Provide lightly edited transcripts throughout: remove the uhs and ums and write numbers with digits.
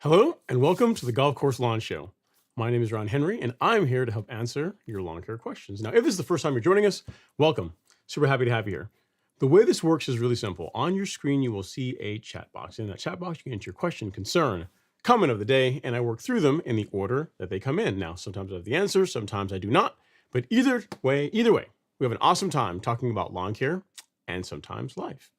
Hello, and welcome to the Golf Course Lawn Show. My name is Ron Henry, and I'm here to help answer your lawn care questions. Now, if this is the first time you're joining us, welcome. Super happy to have you here. The way this works is really simple. On your screen, you will see a chat box. In that chat box, you can enter your question, concern, comment of the day, and I work through them in the order that they come in. Now, sometimes I have the answer, sometimes I do not, but either way, we have an awesome time talking about lawn care and sometimes life.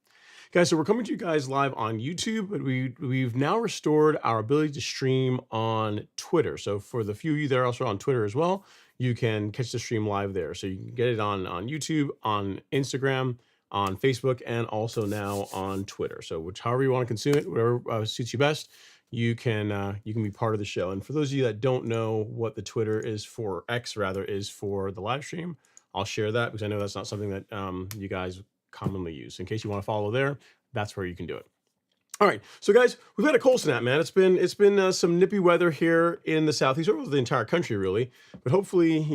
Guys, so we're coming to you guys live on YouTube, but we've now restored our ability to stream on Twitter. So for the few of you that are also on Twitter as well, you can catch the stream live there. So you can get it on YouTube, on Instagram, on Facebook, and also now on Twitter. So however you want to consume it, whatever suits you best, you can be part of the show. And for those of you that don't know what the Twitter is for, X rather, is for the live stream, I'll share that because I know that's not something that you guys commonly use. In case you want to follow there, that's where you can do it. All right, so guys, we've had a cold snap, man. It's been some nippy weather here in the Southeast, over the entire country, really. But hopefully,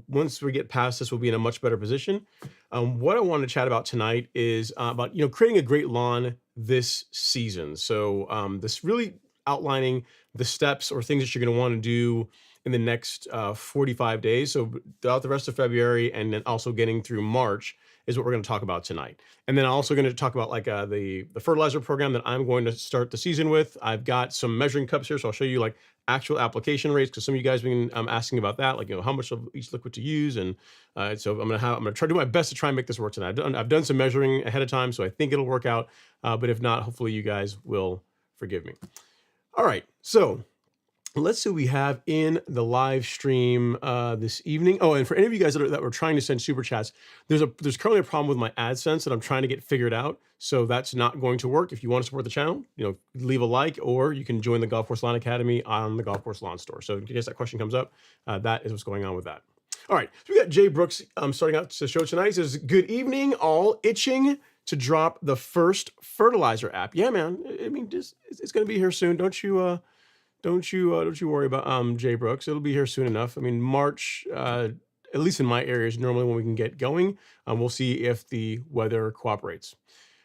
once we get past this, we'll be in a much better position. What I want to chat about tonight is about creating a great lawn this season. So this really outlining the steps or things that you're going to want to do in the next 45 days. So throughout the rest of February, and then also getting through March, is what we're going to talk about tonight. And then I'm also going to talk about the fertilizer program that I'm going to start the season with. I've got some measuring cups here, so I'll show you like actual application rates, because some of you guys have been asking about that, like how much of each liquid to use. And so I'm going to try to do my best to try and make this work tonight. I've done some measuring ahead of time, so I think it'll work out. But if not, hopefully you guys will forgive me. All right, so let's see what we have in the live stream this evening. Oh, and for any of you guys that were trying to send super chats, there's currently a problem with my AdSense that I'm trying to get figured out. So that's not going to work. If you want to support the channel, leave a like, or you can join the Golf Course Lawn Academy on the Golf Course Lawn Store. So in case that question comes up, that is what's going on with that. All right, so we got Jay Brooks starting out the show tonight. He says, "Good evening, all itching to drop the first fertilizer app. Yeah, man. I mean, it's going to be here soon. Don't you worry about Jay Brooks. It'll be here soon enough. I mean, March, at least in my area, is normally when we can get going. We'll see if the weather cooperates.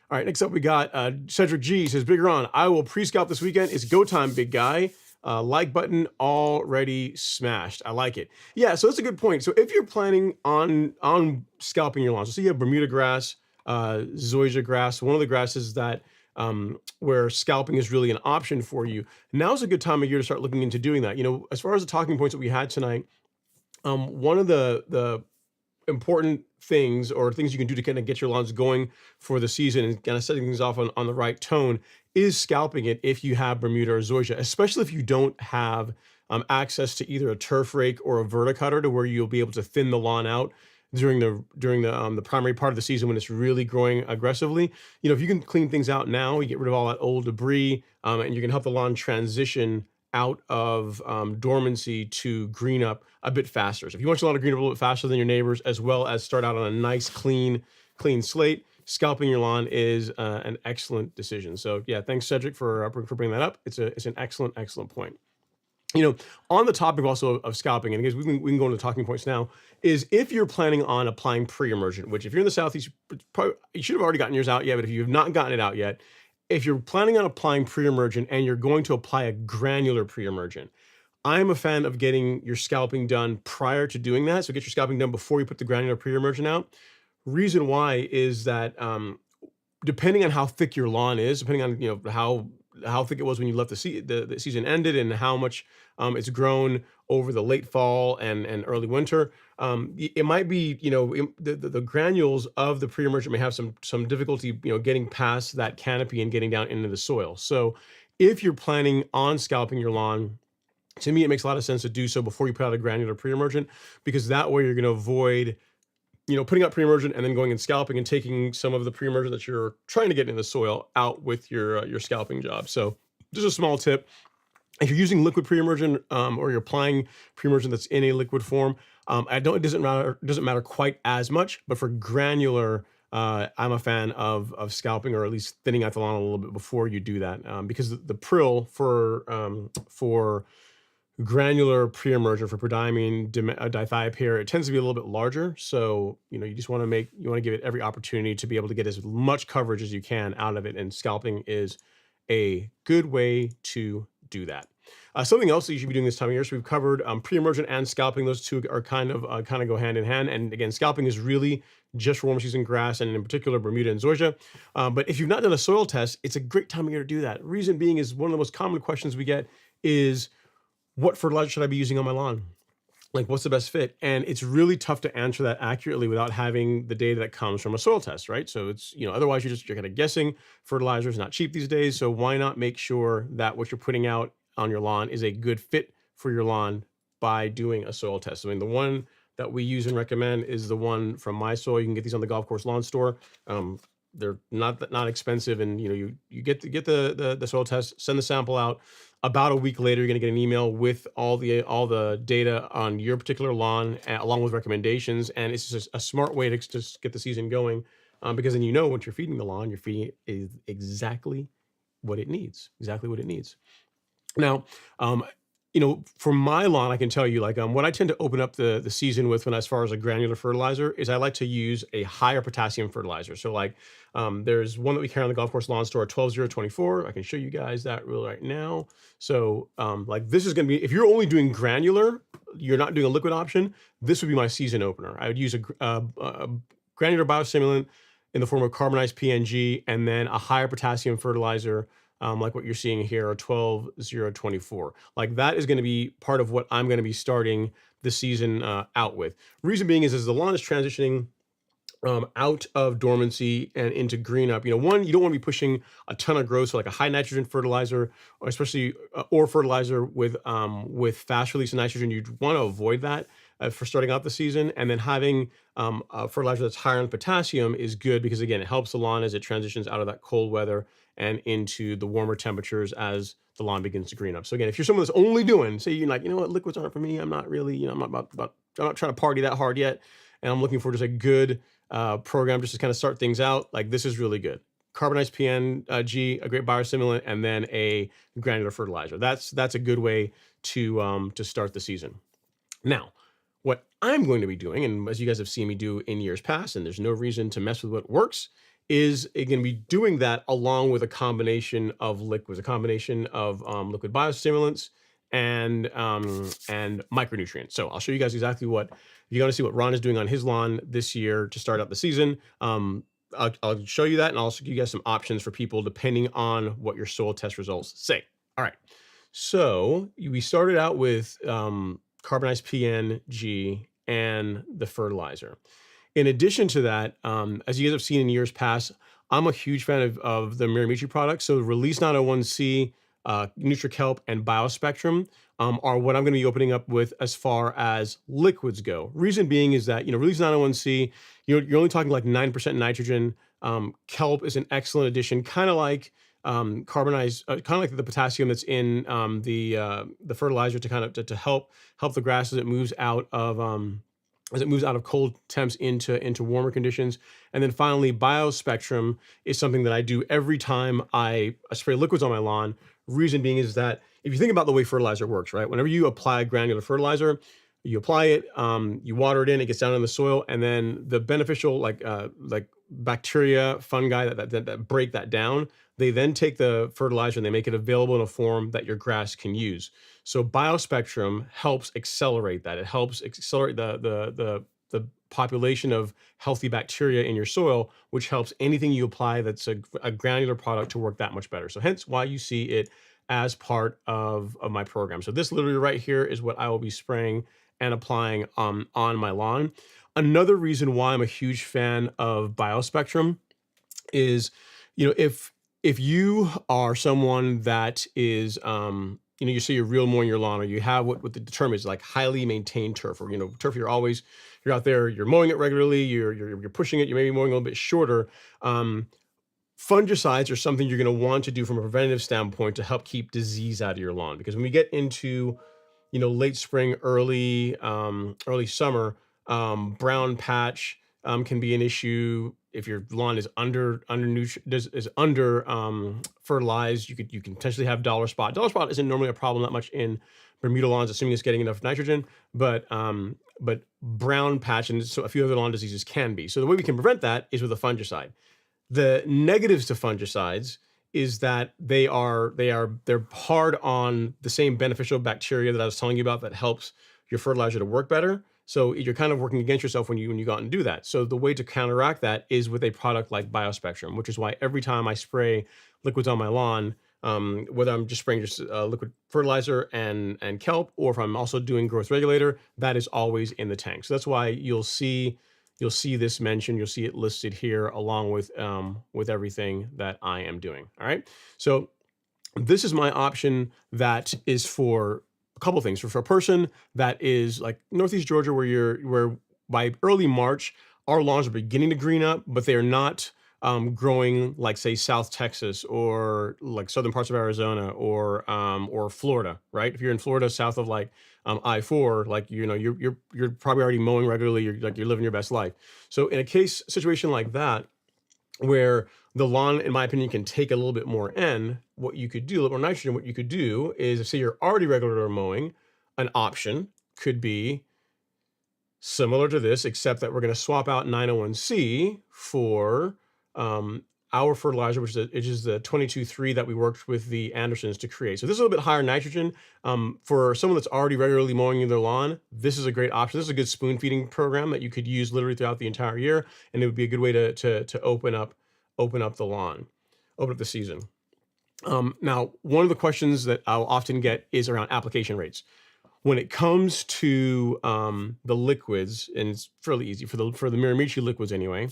All right, next up we got Cedric G says, Big Ron, I will pre-scout this weekend. It's go time, big guy. Like button already smashed. I like it. Yeah, so that's a good point. So if you're planning on scalping your lawn, so you have Bermuda grass, zoysia grass, one of the grasses that where scalping is really an option for you. Now's a good time of year to start looking into doing that. You know, as far as the talking points that we had tonight, one of the important things or things you can do to kind of get your lawns going for the season and kind of setting things off on the right tone is scalping it if you have Bermuda or zoysia, especially if you don't have access to either a turf rake or a verticutter to where you'll be able to thin the lawn out during the primary part of the season when it's really growing aggressively. You know, if you can clean things out now, you get rid of all that old debris, and you can help the lawn transition out of dormancy to green up a bit faster. So if you want your lawn to green up a little bit faster than your neighbors, as well as start out on a nice clean slate, scalping your lawn is an excellent decision. So yeah, thanks Cedric for bringing that up. It's an excellent point. You know, on the topic also of scalping, and because we can go into talking points now, is if you're planning on applying pre-emergent, which if you're in the Southeast, you should have already gotten yours out yet, but if you have not gotten it out yet, if you're planning on applying pre-emergent and you're going to apply a granular pre-emergent, I'm a fan of getting your scalping done prior to doing that. So get your scalping done before you put the granular pre-emergent out. Reason why is that depending on how thick your lawn is, depending on how thick it was when you left the season ended and how much it's grown over the late fall and early winter, it might be, the granules of the pre-emergent may have some difficulty, getting past that canopy and getting down into the soil. So if you're planning on scalping your lawn, to me, it makes a lot of sense to do so before you put out a granular pre-emergent, because that way you're going to avoid putting out pre-emergent and then going and scalping and taking some of the pre-emergent that you're trying to get in the soil out with your scalping job. So just a small tip. If you're using liquid pre-emergent or you're applying pre-emergent that's in a liquid form, it doesn't matter quite as much, but for granular, I'm a fan of scalping or at least thinning out the lawn a little bit before you do that, because the prill for granular pre-emergent for prodiamine dithiopyr, it tends to be a little bit larger. So, you just want to give it every opportunity to be able to get as much coverage as you can out of it. And scalping is a good way to do that. Something else that you should be doing this time of year. So we've covered pre-emergent and scalping. Those two are kind of go hand in hand. And again, scalping is really just for warm season grass and in particular Bermuda and zoysia. But if you've not done a soil test, it's a great time of year to do that. Reason being is one of the most common questions we get is, what fertilizer should I be using on my lawn? Like, what's the best fit? And it's really tough to answer that accurately without having the data that comes from a soil test, right? So it's, otherwise you're kind of guessing. Fertilizer is not cheap these days. So why not make sure that what you're putting out on your lawn is a good fit for your lawn by doing a soil test? I mean, the one that we use and recommend is the one from My Soil. You can get these on the Golf Course Lawn Store. They're not expensive, and you get the soil test, send the sample out. About a week later, you're going to get an email with all the data on your particular lawn, along with recommendations. And it's just a smart way to just get the season going, because then once you're feeding the lawn, you're feeding it exactly what it needs. Now, for my lawn, I can tell you, what I tend to open up the season with as far as a granular fertilizer is I like to use a higher potassium fertilizer. So there's one that we carry on the Golf Course Lawn Store, 12024. I can show you guys that right now. So this is going to be, if you're only doing granular, you're not doing a liquid option, this would be my season opener. I would use a granular biostimulant in the form of carbonized PNG, and then a higher potassium fertilizer, like what you're seeing here, 12024. That is going to be part of what I'm going to be starting the season out with. Reason being is as the lawn is transitioning out of dormancy and into green up, one, you don't want to be pushing a ton of growth, so like a high nitrogen fertilizer, or especially or fertilizer with fast release of nitrogen. You'd want to avoid that for starting out the season. And then having a fertilizer that's higher in potassium is good, because again, it helps the lawn as it transitions out of that cold weather and into the warmer temperatures as the lawn begins to green up. So again, if you're someone that's only doing, say you're like, what, liquids aren't for me, I'm not really, I'm not trying to party that hard yet, and I'm looking for just a good program just to kind of start things out, like this is really good. Carbonized PNG, a great biostimulant, and then a granular fertilizer. That's a good way to start the season. Now, what I'm going to be doing, and as you guys have seen me do in years past, and there's no reason to mess with what works, is going to be doing that along with a combination of liquids, a combination of liquid biostimulants and micronutrients. So I'll show you guys exactly what you're going to see what Ron is doing on his lawn this year to start out the season. I'll show you that, and I'll also give you guys some options for people depending on what your soil test results say. All right. So we started out with carbonized PNG and the fertilizer. In addition to that, as you guys have seen in years past, I'm a huge fan of the Miramichi products. So Release 901C, NutriKelp, and BioSpectrum are what I'm going to be opening up with as far as liquids go. Reason being is that, Release 901C, you're only talking like 9% nitrogen. Kelp is an excellent addition, kind of like carbonized, kind of like the potassium that's in the fertilizer to kind of to help the grass as it moves out of cold temps into warmer conditions. And then finally, BioSpectrum is something that I do every time I spray liquids on my lawn. Reason being is that if you think about the way fertilizer works, right? Whenever you apply granular fertilizer, you apply it, you water it in, it gets down in the soil, and then the beneficial like bacteria, fungi that break that down, they then take the fertilizer and they make it available in a form that your grass can use. So BioSpectrum helps accelerate that. It helps accelerate the population of healthy bacteria in your soil, which helps anything you apply that's a granular product to work that much better. So hence why you see it as part of my program. So this literally right here is what I will be spraying and applying on my lawn. Another reason why I'm a huge fan of BioSpectrum is, if you are someone that is, you see you're real mowing your lawn, or you have what the term is like highly maintained turf, or turf you're out there, you're mowing it regularly, you're pushing it, you may be mowing a little bit shorter. Fungicides are something you're going to want to do from a preventative standpoint to help keep disease out of your lawn, because when we get into late spring, early summer, brown patch can be an issue. If your lawn is under fertilized, you can potentially have dollar spot. Dollar spot isn't normally a problem that much in Bermuda lawns, assuming it's getting enough nitrogen, but brown patch and so a few other lawn diseases can be. So the way we can prevent that is with a fungicide. The negatives to fungicides is that they're hard on the same beneficial bacteria that I was telling you about that helps your fertilizer to work better. So you're kind of working against yourself when you go out and do that. So the way to counteract that is with a product like BioSpectrum, which is why every time I spray liquids on my lawn, whether I'm just spraying liquid fertilizer and kelp, or if I'm also doing growth regulator, that is always in the tank. So that's why you'll see this mentioned, you'll see it listed here along with everything that I am doing. All right. So this is my option that is for a couple of things. For a person that is like Northeast Georgia, where by early March, our lawns are beginning to green up, but they are not growing like, say, South Texas or like southern parts of Arizona or Florida, right? If you're in Florida, south of like I-4, like you're probably already mowing regularly. You're living your best life. So in a situation like that, where the lawn, in my opinion, can take a little bit more N, what you could do, a little more nitrogen, what you could do is, say you're already regular mowing, an option could be similar to this, except that we're going to swap out 901C for our fertilizer, which is the 22-3 that we worked with the Andersons to create. So this is a little bit higher nitrogen. For someone that's already regularly mowing their lawn, this is a great option. This is a good spoon feeding program that you could use literally throughout the entire year, and it would be a good way to open up the lawn, open up the season. Now, one of the questions that I'll often get is around application rates. When it comes to the liquids, and it's fairly easy for the Miramichi liquids anyway,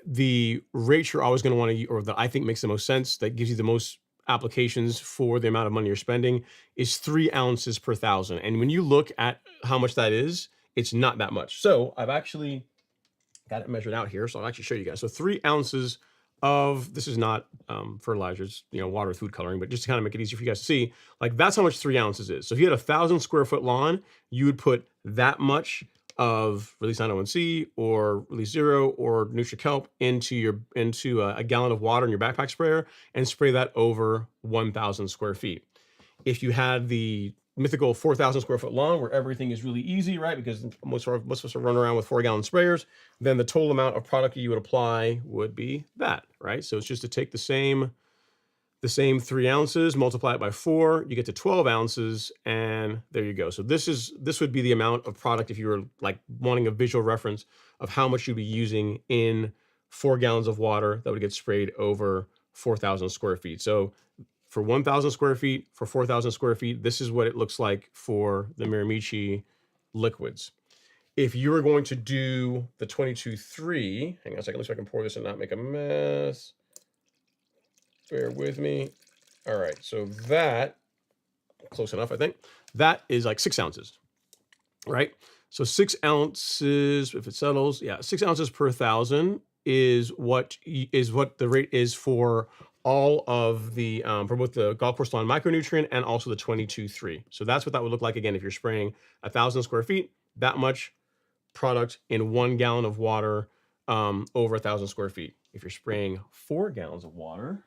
the rate you're always going to want to, or that I think makes the most sense, that gives you the most applications for the amount of money you're spending, is 3 ounces per 1,000. And when you look at how much that is, it's not that much. So I've actually got it measured out here, so I'll actually show you guys. So 3 ounces of, this is not fertilizers, water with food coloring, but just to kind of make it easier for you guys to see, like that's how much 3 ounces is. So if you had a 1,000 square foot lawn, you would put that much of release 901C or release 0 or NutriKelp into a gallon of water in your backpack sprayer and spray that over 1,000 square feet. If you had the mythical 4,000 square foot lawn where everything is really easy, right? Because most of us are running around with 4-gallon sprayers, then the total amount of product you would apply would be that, right? So it's just to take the same 3 ounces, multiply it by 4, you get to 12 ounces, and there you go. So this would be the amount of product if you were like wanting a visual reference of how much you'd be using in 4 gallons of water that would get sprayed over 4,000 square feet. So for 1,000 square feet, for 4,000 square feet, this is what it looks like for the Miramichi liquids. If you were going to do the 22.3, hang on a second, let's see if I can pour this and not make a mess. Bear with me. All right, so that, close enough, I think. That is like 6 ounces, right? So 6 ounces, if it settles, 6 ounces per 1,000 is what the rate is for all of the, for both the golf course lawn micronutrient and also the 22.3. So that's what that would look like, again, if you're spraying 1,000 square feet, that much product in 1 gallon of water over 1,000 square feet. If you're spraying 4 gallons of water,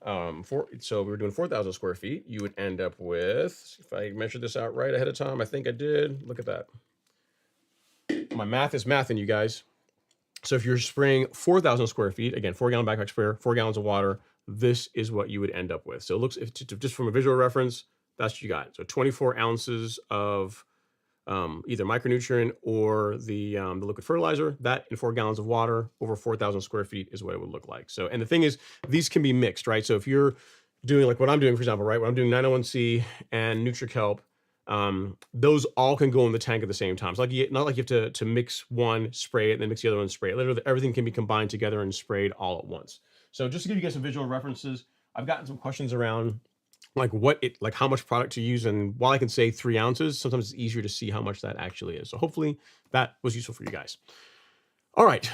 so we were doing 4,000 square feet, you would end up with, if I measured this out right ahead of time, I think I did, look at that. My math is mathing, you guys. So if you're spraying 4,000 square feet, again, 4-gallon backpack sprayer, 4 gallons of water, this is what you would end up with. So it looks, just from a visual reference, that's what you got. So 24 ounces of either micronutrient or the liquid fertilizer, that in 4 gallons of water over 4,000 square feet is what it would look like. So, and the thing is, these can be mixed, right? So if you're doing like what I'm doing, for example, right, when I'm doing 901C and NutriKelp, those all can go in the tank at the same time. It's like not like you have to mix one, spray it, and then mix the other one, spray it. Literally, everything can be combined together and sprayed all at once. So just to give you guys some visual references, I've gotten some questions around like how much product to use, and while I can say 3 ounces, sometimes it's easier to see how much that actually is. So hopefully that was useful for you guys. All right,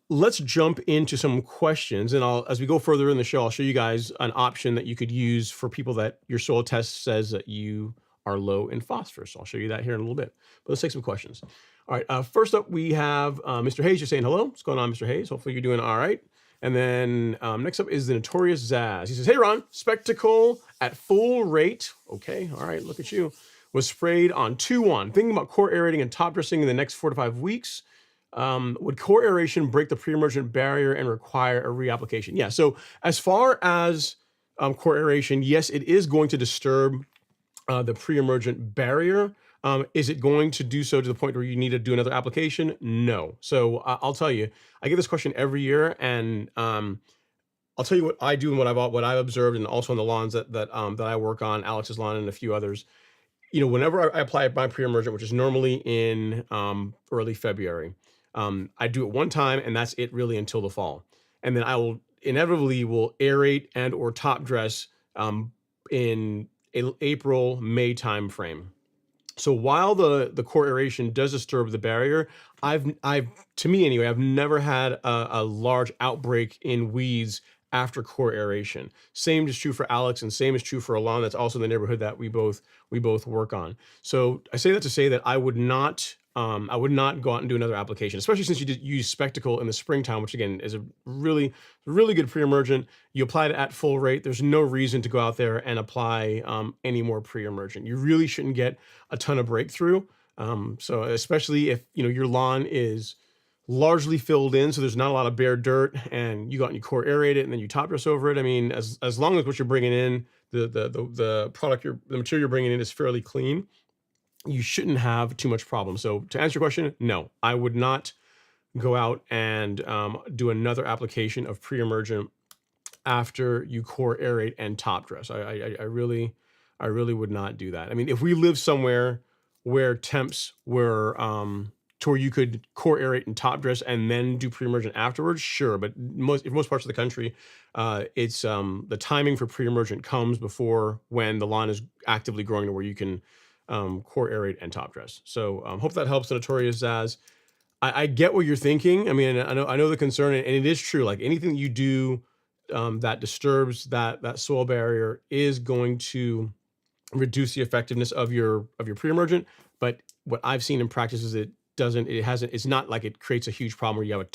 let's jump into some questions, and as we go further in the show, I'll show you guys an option that you could use for people that your soil test says that you are low in phosphorus. So I'll show you that here in a little bit, but let's take some questions. All right, first up we have Mr. Hayes. You're saying hello. What's going on, Mr. Hayes? Hopefully you're doing all right. And then next up is the notorious Zaz. He says, hey, Ron, spectacle at full rate. Okay, all right, look at you. Was sprayed on 2-1. Thinking about core aerating and top dressing in the next 4 to 5 weeks. Would core aeration break the pre-emergent barrier and require a reapplication? Yeah, so as far as core aeration, yes, it is going to disturb the pre-emergent barrier. Is it going to do so to the point where you need to do another application? No. So I'll tell you, I get this question every year, and I'll tell you what I do and what I've observed, and also on the lawns that I work on, Alex's lawn and a few others. You know, whenever I apply my pre-emergent, which is normally in early February, I do it one time, and that's it really until the fall, and then I will inevitably aerate and or top dress in April, May time frame. So while the core aeration does disturb the barrier, to me anyway, I've never had a large outbreak in weeds after core aeration. Same is true for Alex, and same is true for Alon. That's also the neighborhood that we both work on. So I say that to say that I would not go out and do another application, especially since you use Spectacle in the springtime, which again is a really good pre-emergent. You apply it at full rate. There's no reason to go out there and apply any more pre-emergent. You really shouldn't get a ton of breakthrough. So especially if your lawn is largely filled in, so there's not a lot of bare dirt, and you go out and you core aerate it and then you top dress over it. I mean, as long as what you're bringing in, the material you're bringing in is fairly clean, you shouldn't have too much problem. So to answer your question, no, I would not go out and do another application of pre-emergent after you core aerate and top dress. I really would not do that. I mean, if we live somewhere where temps were to where you could core aerate and top dress and then do pre-emergent afterwards, sure. But most parts of the country, it's the timing for pre-emergent comes before when the lawn is actively growing to where you can core aerate and top dress. So hope that helps, the notorious Zaz. I get what you're thinking. I mean, I know the concern, and it is true. Like anything you do that disturbs that soil barrier is going to reduce the effectiveness of your pre-emergent. But what I've seen in practice is it's not like it creates a huge problem where you have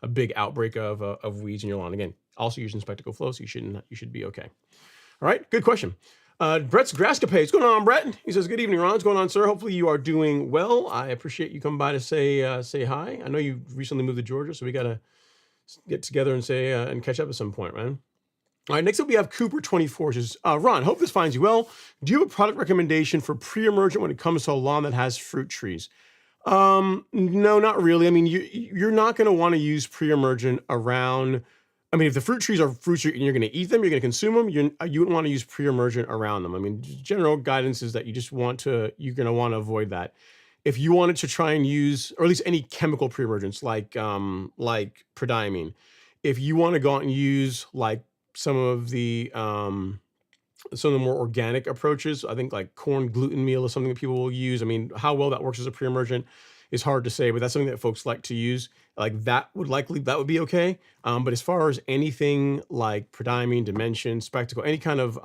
a big outbreak of weeds in your lawn. Again, also using spectacle flow, so you should be okay. All right, good question. Brett's Grasscapade. What's going on, Brett? He says, good evening, Ron. What's going on, sir? Hopefully you are doing well. I appreciate you coming by to say hi. I know you recently moved to Georgia, so we got to get together and say and catch up at some point, man. All right, next up we have Cooper24. Says, Ron, hope this finds you well. Do you have a product recommendation for pre-emergent when it comes to a lawn that has fruit trees? No, not really. I mean, you're not going to want to use pre-emergent around. I mean, if the fruit trees are fruits and you're going to eat them, you're going to consume them, you wouldn't want to use pre-emergent around them. I mean, general guidance is that you're going to want to avoid that. If you wanted to try and use, or at least any chemical pre-emergents like prodiamine, if you want to go out and use like some of the more organic approaches, I think like corn gluten meal is something that people will use. I mean, how well that works as a pre-emergent is hard to say, but that's something that folks like to use. Like that would be okay. But as far as anything like prodiamine, dimension, spectacle, any kind of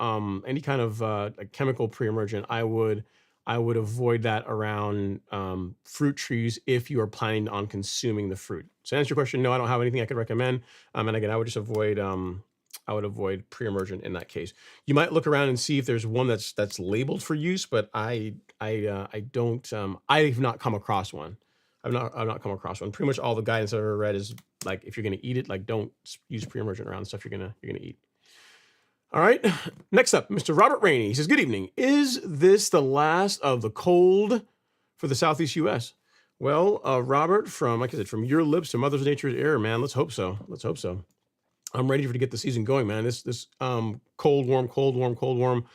like chemical pre-emergent, I would avoid that around fruit trees if you are planning on consuming the fruit. So to answer your question, no, I don't have anything I could recommend. And again, I would just avoid pre-emergent in that case. You might look around and see if there's one that's labeled for use, but I have not come across one. I've not come across one. Pretty much all the guidance I've ever read is like, if you're going to eat it, like don't use pre-emergent around stuff you're gonna eat. All right. Next up, Mr. Robert Rainey. He says, good evening. Is this the last of the cold for the Southeast U.S.? Well, Robert, like I said, from your lips to Mother Nature's ear, man. Let's hope so. I'm ready to get the season going, man. This cold, warm.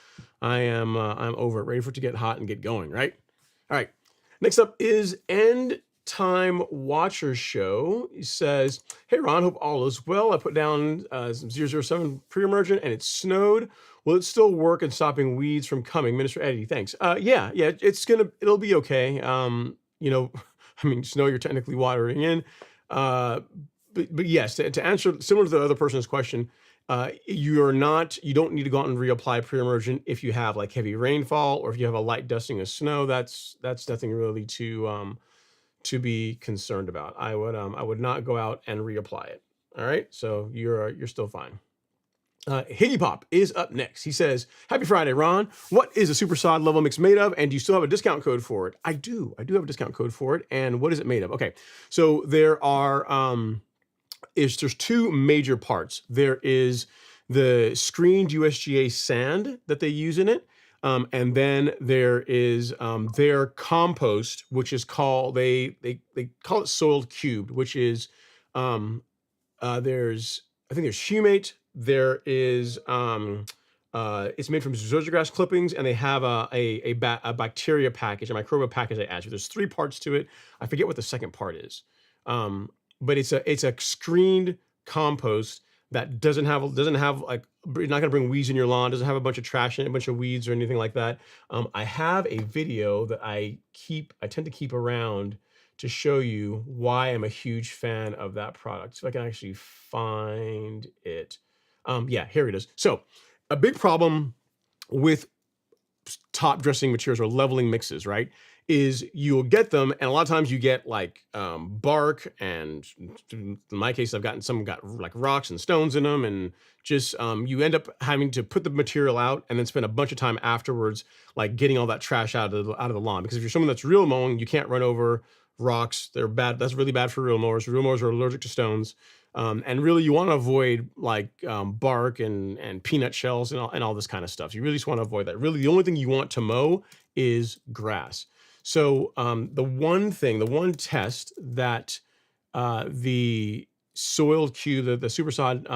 I'm over it. Ready for it to get hot and get going, right? All right. Next up is End Time Watcher Show. He says, hey, Ron, hope all is well. I put down some 007 pre-emergent and it snowed. Will it still work in stopping weeds from coming? Minister Eddie, thanks. Yeah, it'll be okay. I mean, snow you're technically watering in. But yes, to answer similar to the other person's question, you don't need to go out and reapply pre-emergent if you have like heavy rainfall or if you have a light dusting of snow. That's nothing really to be concerned about. I would not go out and reapply it. All right, so you're still fine. Higgy Pop is up next. He says, happy Friday, Ron. What is a super sod level mix made of? And do you still have a discount code for it? I do have a discount code for it. And what is it made of? Okay, so there are there's two major parts. There is the screened USGA sand that they use in it. And then there is their compost, which is called, they call it soiled cubed, which is, there's humate, there is, it's made from zoysia grass clippings, and they have a bacteria package, a microbial package they add. So there's three parts to it. I forget what the second part is. But it's a screened compost that doesn't have like, you're not gonna bring weeds in your lawn, doesn't have a bunch of trash in it, a bunch of weeds or anything like that. I have a video that I tend to keep around to show you why I'm a huge fan of that product. So if I can actually find it. Yeah, here it is. So a big problem with top dressing materials or leveling mixes, right, is you'll get them, and a lot of times you get like bark, and in my case, I've gotten some got like rocks and stones in them, and just you end up having to put the material out and then spend a bunch of time afterwards, like getting all that trash out of the lawn. Because if you're someone that's real mowing, you can't run over rocks. They're bad. That's really bad for real mowers. Real mowers are allergic to stones. And really, you want to avoid like bark and peanut shells and all this kind of stuff. You really just want to avoid that. Really, the only thing you want to mow is grass. So the one test that the soiled cube, the super sod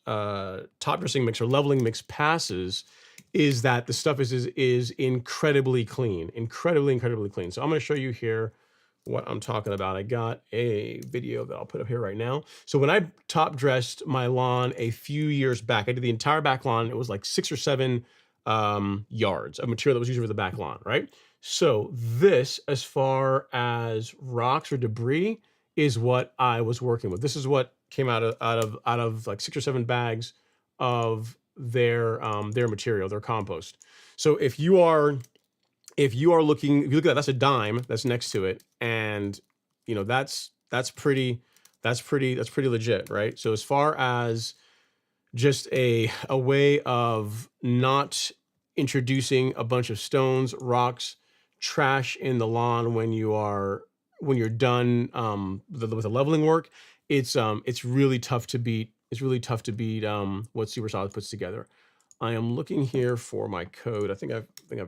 top dressing mix or leveling mix passes is that the stuff is incredibly clean, incredibly clean. So I'm going to show you here what I'm talking about. I got a video that I'll put up here right now. So when I top dressed my lawn a few years back, I did the entire back lawn. It was like 6 or 7 yards of material that was used for the back lawn, right? So this, as far as rocks or debris, is what I was working with. This is what came out of like 6 or 7 bags of their material, their compost. So if you are if you are looking, if you look at that, that's a dime that's next to it, and you know that's pretty legit, right? So as far as just a way of not introducing a bunch of stones, rocks, trash in the lawn when you're done with the leveling work, it's really tough to beat. It's really tough to beat what Super Solid puts together. I am looking here for my code. I think I've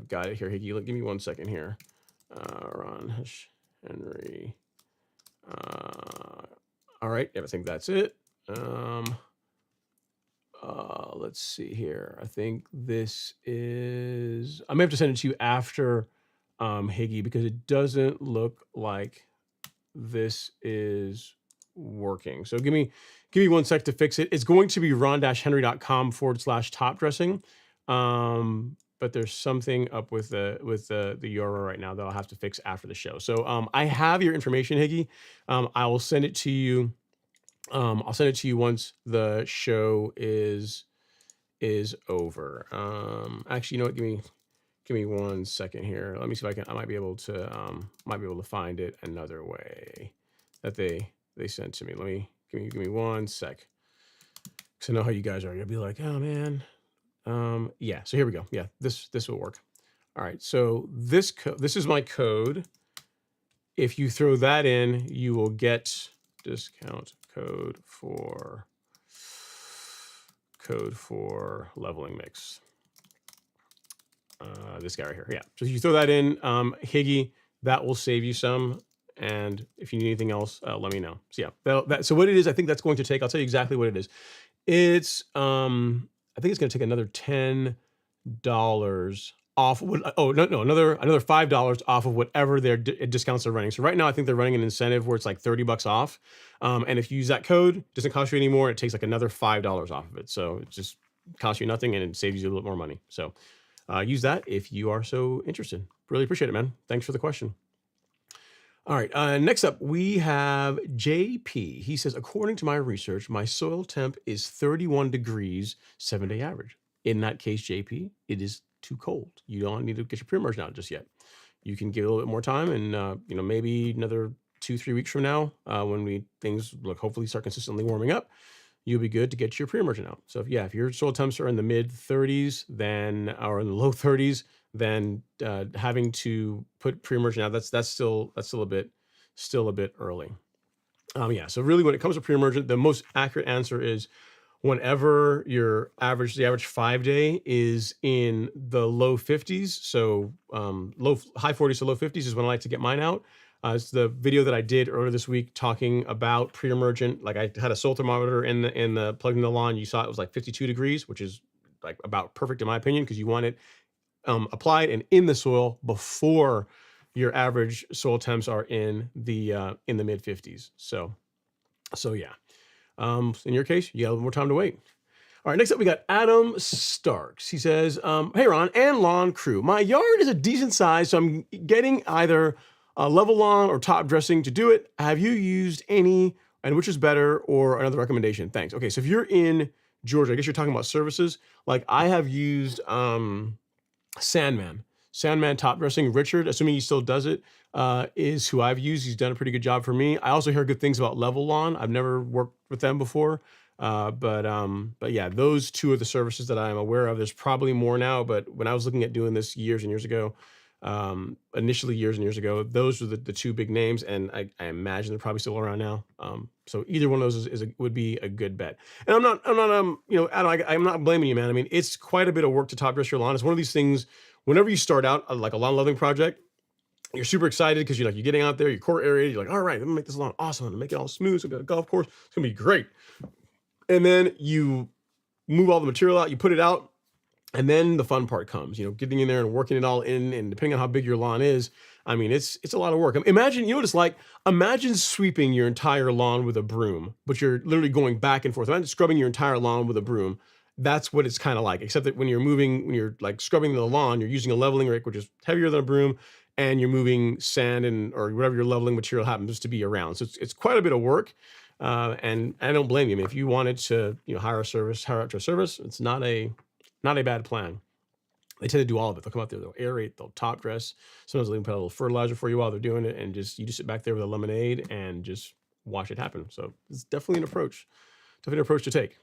got it here. Higgy, give me 1 second here. Ron Henry. All right, I think that's it. Let's see here. I think this is, I may have to send it to you after Higgy, because it doesn't look like this is working. So give me 1 sec to fix it. It's going to be ron-henry.com/top dressing. But there's something up with the URL right now that I'll have to fix after the show. So I have your information, Higgy. I will send it to you. I'll send it to you once the show is over. Actually, you know what? Give me 1 second here. Let me see if I might be able to find it another way that they sent to me. Give me 1 sec. Cause I know how you guys are. You'll be like, oh man. Yeah, so here we go. Yeah, this will work. All right, so this is my code. If you throw that in, you will get discount code for leveling mix. This guy right here. Yeah. So if you throw that in, Higgy, that will save you some. And if you need anything else, let me know. So yeah, so what it is, I think that's going to take, I'll tell you exactly what it is. It's, I think it's going to take another $10 off. Another $5 off of whatever their discounts are running. So right now, I think they're running an incentive where it's like $30 off. And if you use that code, it doesn't cost you anymore. It takes like another $5 off of it. So it just costs you nothing and it saves you a little more money. So use that if you are so interested. Really appreciate it, man. Thanks for the question. All right, next up, we have JP. He says, according to my research, my soil temp is 31 degrees, 7-day average. In that case, JP, it is too cold. You don't need to get your pre-emergent out just yet. You can give it a little bit more time, and maybe another 2-3 weeks from now, when things look hopefully start consistently warming up, you'll be good to get your pre-emergent out. So if your soil temps are in the mid 30s, or in the low 30s, then having to put pre-emergent out, that's still a bit early. Yeah. So really, when it comes to pre-emergent, the most accurate answer is whenever the average 5-day is in the low 50s. So high 40s to low 50s is when I like to get mine out. It's the video that I did earlier this week talking about pre-emergent. Like I had a soil thermometer in the plugged in the lawn. You saw it was like 52 degrees, which is like about perfect in my opinion, because you want it applied and in the soil before your average soil temps are in the mid 50s. So yeah. In your case, you got a little more time to wait. All right, next up we got Adam Starks. He says, hey Ron and lawn crew, my yard is a decent size, so I'm getting either a level lawn or top dressing to do it. Have you used any, and which is better, or another recommendation? Thanks. Okay, so if you're in Georgia, I guess you're talking about services. Like I have used Sandman top dressing. Richard, assuming he still does it, is who I've used. He's done a pretty good job for me. I also hear good things about Level Lawn. I've never worked with them before. But yeah, those two are the services that I'm aware of. There's probably more now, but when I was looking at doing this years and years ago, those were the two big names, and I imagine they're probably still around now. So either one of those would be a good bet. And I'm not Adam, I'm not blaming you, man. I mean, it's quite a bit of work to top dress your lawn. It's one of these things. Whenever you start out like a lawn leveling project, you're super excited because you're getting out there, your core area. You're like, all right, I'm gonna make this lawn awesome. I'm gonna make it all smooth. So I've got a golf course. It's gonna be great. And then you move all the material out, you put it out, and then the fun part comes, getting in there and working it all in. And depending on how big your lawn is, I mean, it's a lot of work. Imagine, what it's like. Imagine sweeping your entire lawn with a broom, but you're literally going back and forth. Imagine scrubbing your entire lawn with a broom. That's what it's kind of like, except that when you're like scrubbing the lawn, you're using a leveling rake, which is heavier than a broom, and you're moving sand or whatever your leveling material happens to be around. So it's quite a bit of work. And I don't blame you. I mean, if you wanted to, hire out to a service, it's not a bad plan. They tend to do all of it. They'll come out there, they'll aerate, they'll top dress. Sometimes they'll even put a little fertilizer for you while they're doing it, and you just sit back there with a lemonade and just watch it happen. So it's definitely an approach to take.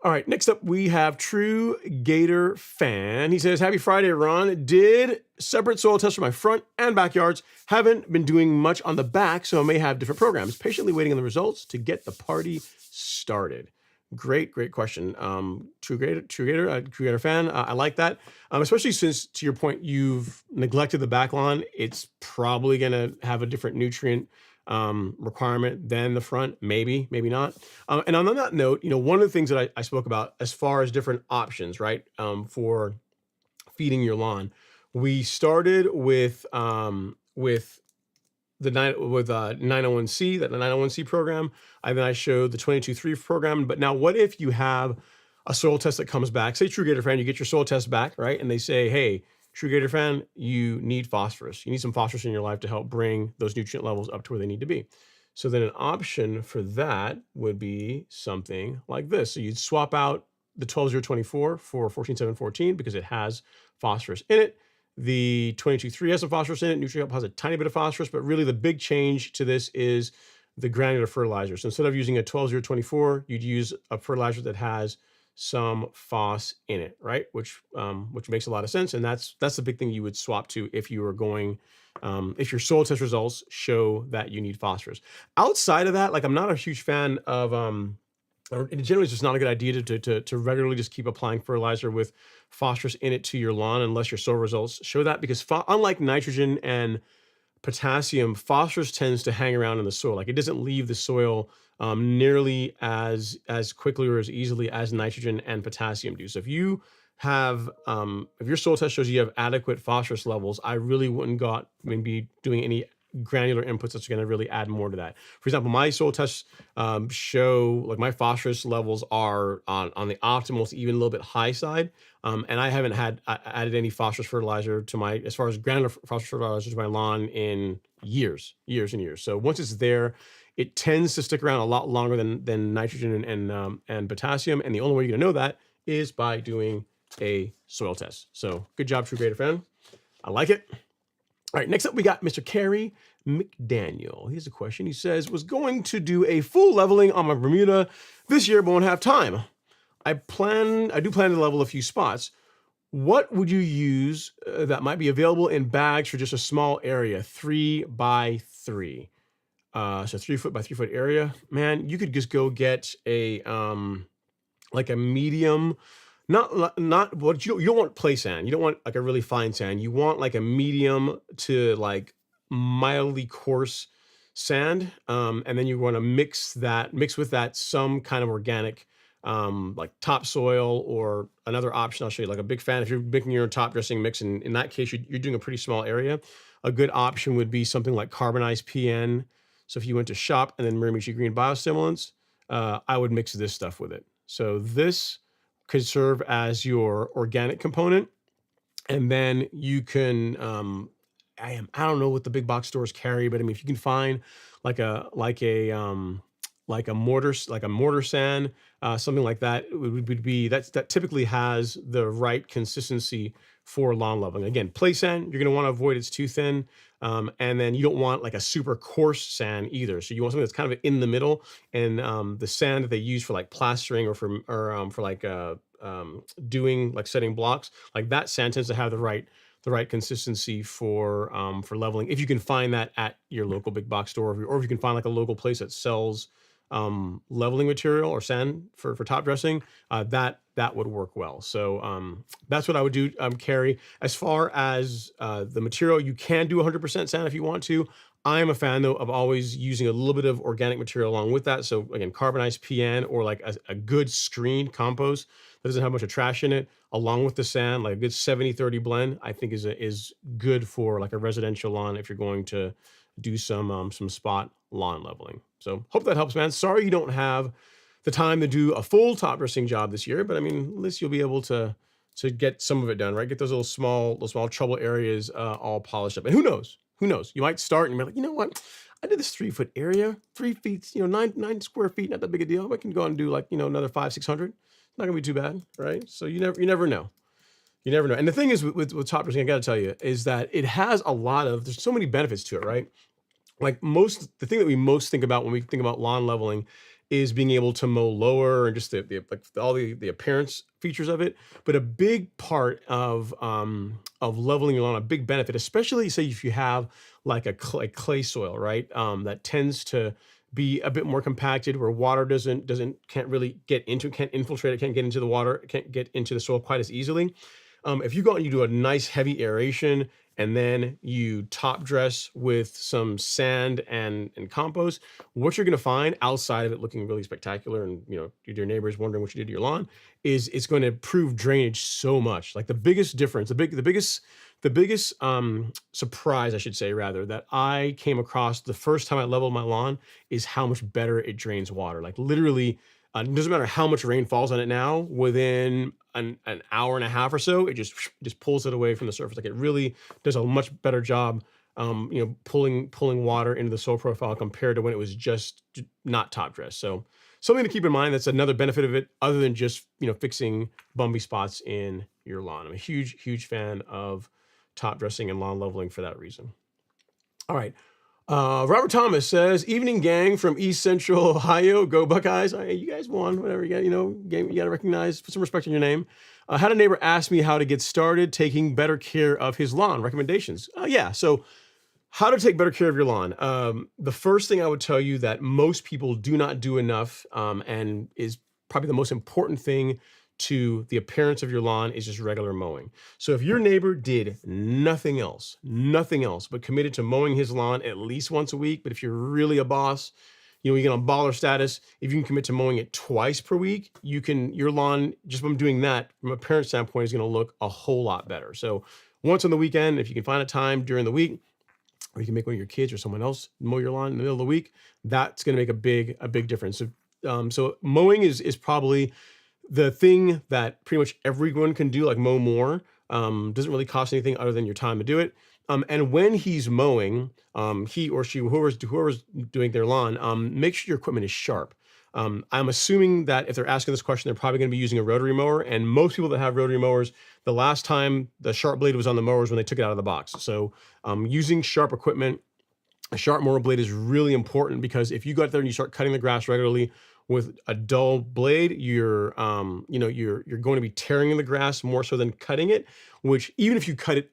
All right, next up we have True Gator Fan. He says, happy Friday, Ron. Did separate soil tests for my front and backyards. Haven't been doing much on the back, so I may have different programs. Patiently waiting on the results to get the party started. Great question. True Gator Fan. I like that, especially since, to your point, you've neglected the back lawn. It's probably going to have a different nutrient requirement than the front, maybe not. And on that note, one of the things that I spoke about as far as different options, right, for feeding your lawn, we started with the 901C, that the 901C program. Then I showed the 22-3 program. But now, what if you have a soil test that comes back? Say True Gator Fan, you get your soil test back, right? And they say, hey, True Gator Fan, you need phosphorus. You need some phosphorus in your life to help bring those nutrient levels up to where they need to be. So then an option for that would be something like this. So you'd swap out the 12024 for 14714 because it has phosphorus in it. The 22-3 has some phosphorus in it. NutriHelp has a tiny bit of phosphorus, but really the big change to this is the granular fertilizer. So instead of using a 12024, you'd use a fertilizer that has some phos in it, right? Which makes a lot of sense. And that's the big thing you would swap to if you were going, if your soil test results show that you need phosphorus. Outside of that, like, I'm not a huge fan of, generally it's just not a good idea to regularly just keep applying fertilizer with phosphorus in it to your lawn unless your soil results show that, because unlike nitrogen and potassium, phosphorus tends to hang around in the soil. Like, it doesn't leave the soil nearly as quickly or as easily as nitrogen and potassium do. So if you have, if your soil test shows you have adequate phosphorus levels, I really wouldn't be doing any granular inputs that's going to really add more to that. For example, my soil tests show, like, my phosphorus levels are on the optimal to even a little bit high side. And I haven't added any phosphorus fertilizer as far as granular phosphorus fertilizer to my lawn in years and years. So once it's there, it tends to stick around a lot longer than nitrogen and potassium. And the only way you're gonna know that is by doing a soil test. So good job, True Gator Fan. I like it. All right, next up we got Mr. Kerry McDaniel. Here's a question. He says, was going to do a full leveling on my Bermuda this year, but won't have time. I do plan to level a few spots. What would you use that might be available in bags for just a small area, 3 by 3? So 3 foot by 3 foot area. Man, you could just go get a like a medium. Not what you don't want play sand. You don't want like a really fine sand. You want like a medium to like mildly coarse sand. And then you want to mix with that some kind of organic, like topsoil, or another option I'll show you. Like, a big fan, if you're making your own top dressing mix, and in that case you're doing a pretty small area, a good option would be something like carbonized PN. So if you went to shop and then Miramichi Green biostimulants, I would mix this stuff with it. So this could serve as your organic component. And then you can, I don't know what the big box stores carry, but I mean, if you can find like a mortar sand, something like that, it would be that typically has the right consistency for lawn leveling. Again, play sand, you're going to want to avoid it's too thin. And then you don't want like a super coarse sand either. So you want something that's kind of in the middle. And the sand that they use for like plastering or for like doing like setting blocks, like that sand tends to have the right consistency for leveling. If you can find that at your local big box store, or if you can find like a local place that sells leveling material or sand for top dressing, that would work well. So that's what I would do, Carrie. As far as the material, you can do 100% sand if you want to. I'm a fan, though, of always using a little bit of organic material along with that. So again, carbonized PN, or like a good screened compost that doesn't have much of trash in it, along with the sand, like a good 70-30 blend, I think is good for like a residential lawn if you're going to do some spot lawn leveling. So hope that helps, man. Sorry you don't have the time to do a full top dressing job this year, but I mean, at least you'll be able to get some of it done, right? Get those little small trouble areas all polished up. And who knows? You might start and you're like, you know what? I did this 3 foot area, 3 feet, 9 square feet, not that big a deal. I can go and do like, another 500-600. Not gonna be too bad, right? So you never know. You never know. And the thing is with top dressing, I got to tell you, is that it has there's so many benefits to it, right? Like the thing that we most think about when we think about lawn leveling is being able to mow lower and just like all the appearance features of it. But a big part of leveling your lawn, a big benefit, especially say if you have like clay soil, right? That tends to be a bit more compacted where water can't really get into, can't infiltrate it, can't get into the water, can't get into the soil quite as easily. If you go out and you do a nice heavy aeration and then you top dress with some sand and compost, what you're going to find outside of it looking really spectacular and your neighbors wondering what you did to your lawn is it's going to improve drainage so much. Like the biggest difference, the biggest surprise, I should say, rather, that I came across the first time I leveled my lawn is how much better it drains water. Like literally, it doesn't matter how much rain falls on it now, within an hour and a half or so, it just pulls it away from the surface. Like it really does a much better job, pulling water into the soil profile compared to when it was just not top dressed. So something to keep in mind. That's another benefit of it, other than just fixing bumpy spots in your lawn. I'm a huge fan of top dressing and lawn leveling for that reason. All right. Robert Thomas says, "Evening gang from East Central Ohio. Go Buckeyes." Hey, you guys won. Whatever. You got, game. You got to recognize. Put some respect in your name. Had a neighbor ask me how to get started taking better care of his lawn. Recommendations. Yeah. So, how to take better care of your lawn. The first thing I would tell you that most people do not do enough, and is probably the most important thing to the appearance of your lawn, is just regular mowing. So if your neighbor did nothing else, but committed to mowing his lawn at least once a week, but if you're really a boss, you're gonna baller status, if you can commit to mowing it twice per week, your lawn, just from doing that, from a parent standpoint, is gonna look a whole lot better. So once on the weekend, if you can find a time during the week, or you can make one of your kids or someone else mow your lawn in the middle of the week, that's gonna make a big difference. So mowing is probably the thing that pretty much everyone can do, like mow more. Doesn't really cost anything other than your time to do it. And when he's mowing, he or she, whoever's doing their lawn, make sure your equipment is sharp. I'm assuming that if they're asking this question, they're probably going to be using a rotary mower. And most people that have rotary mowers, the last time the sharp blade was on the mower was when they took it out of the box. So using sharp equipment, a sharp mower blade is really important, because if you go out there and you start cutting the grass regularly with a dull blade, you're going to be tearing the grass more so than cutting it, which even if you cut it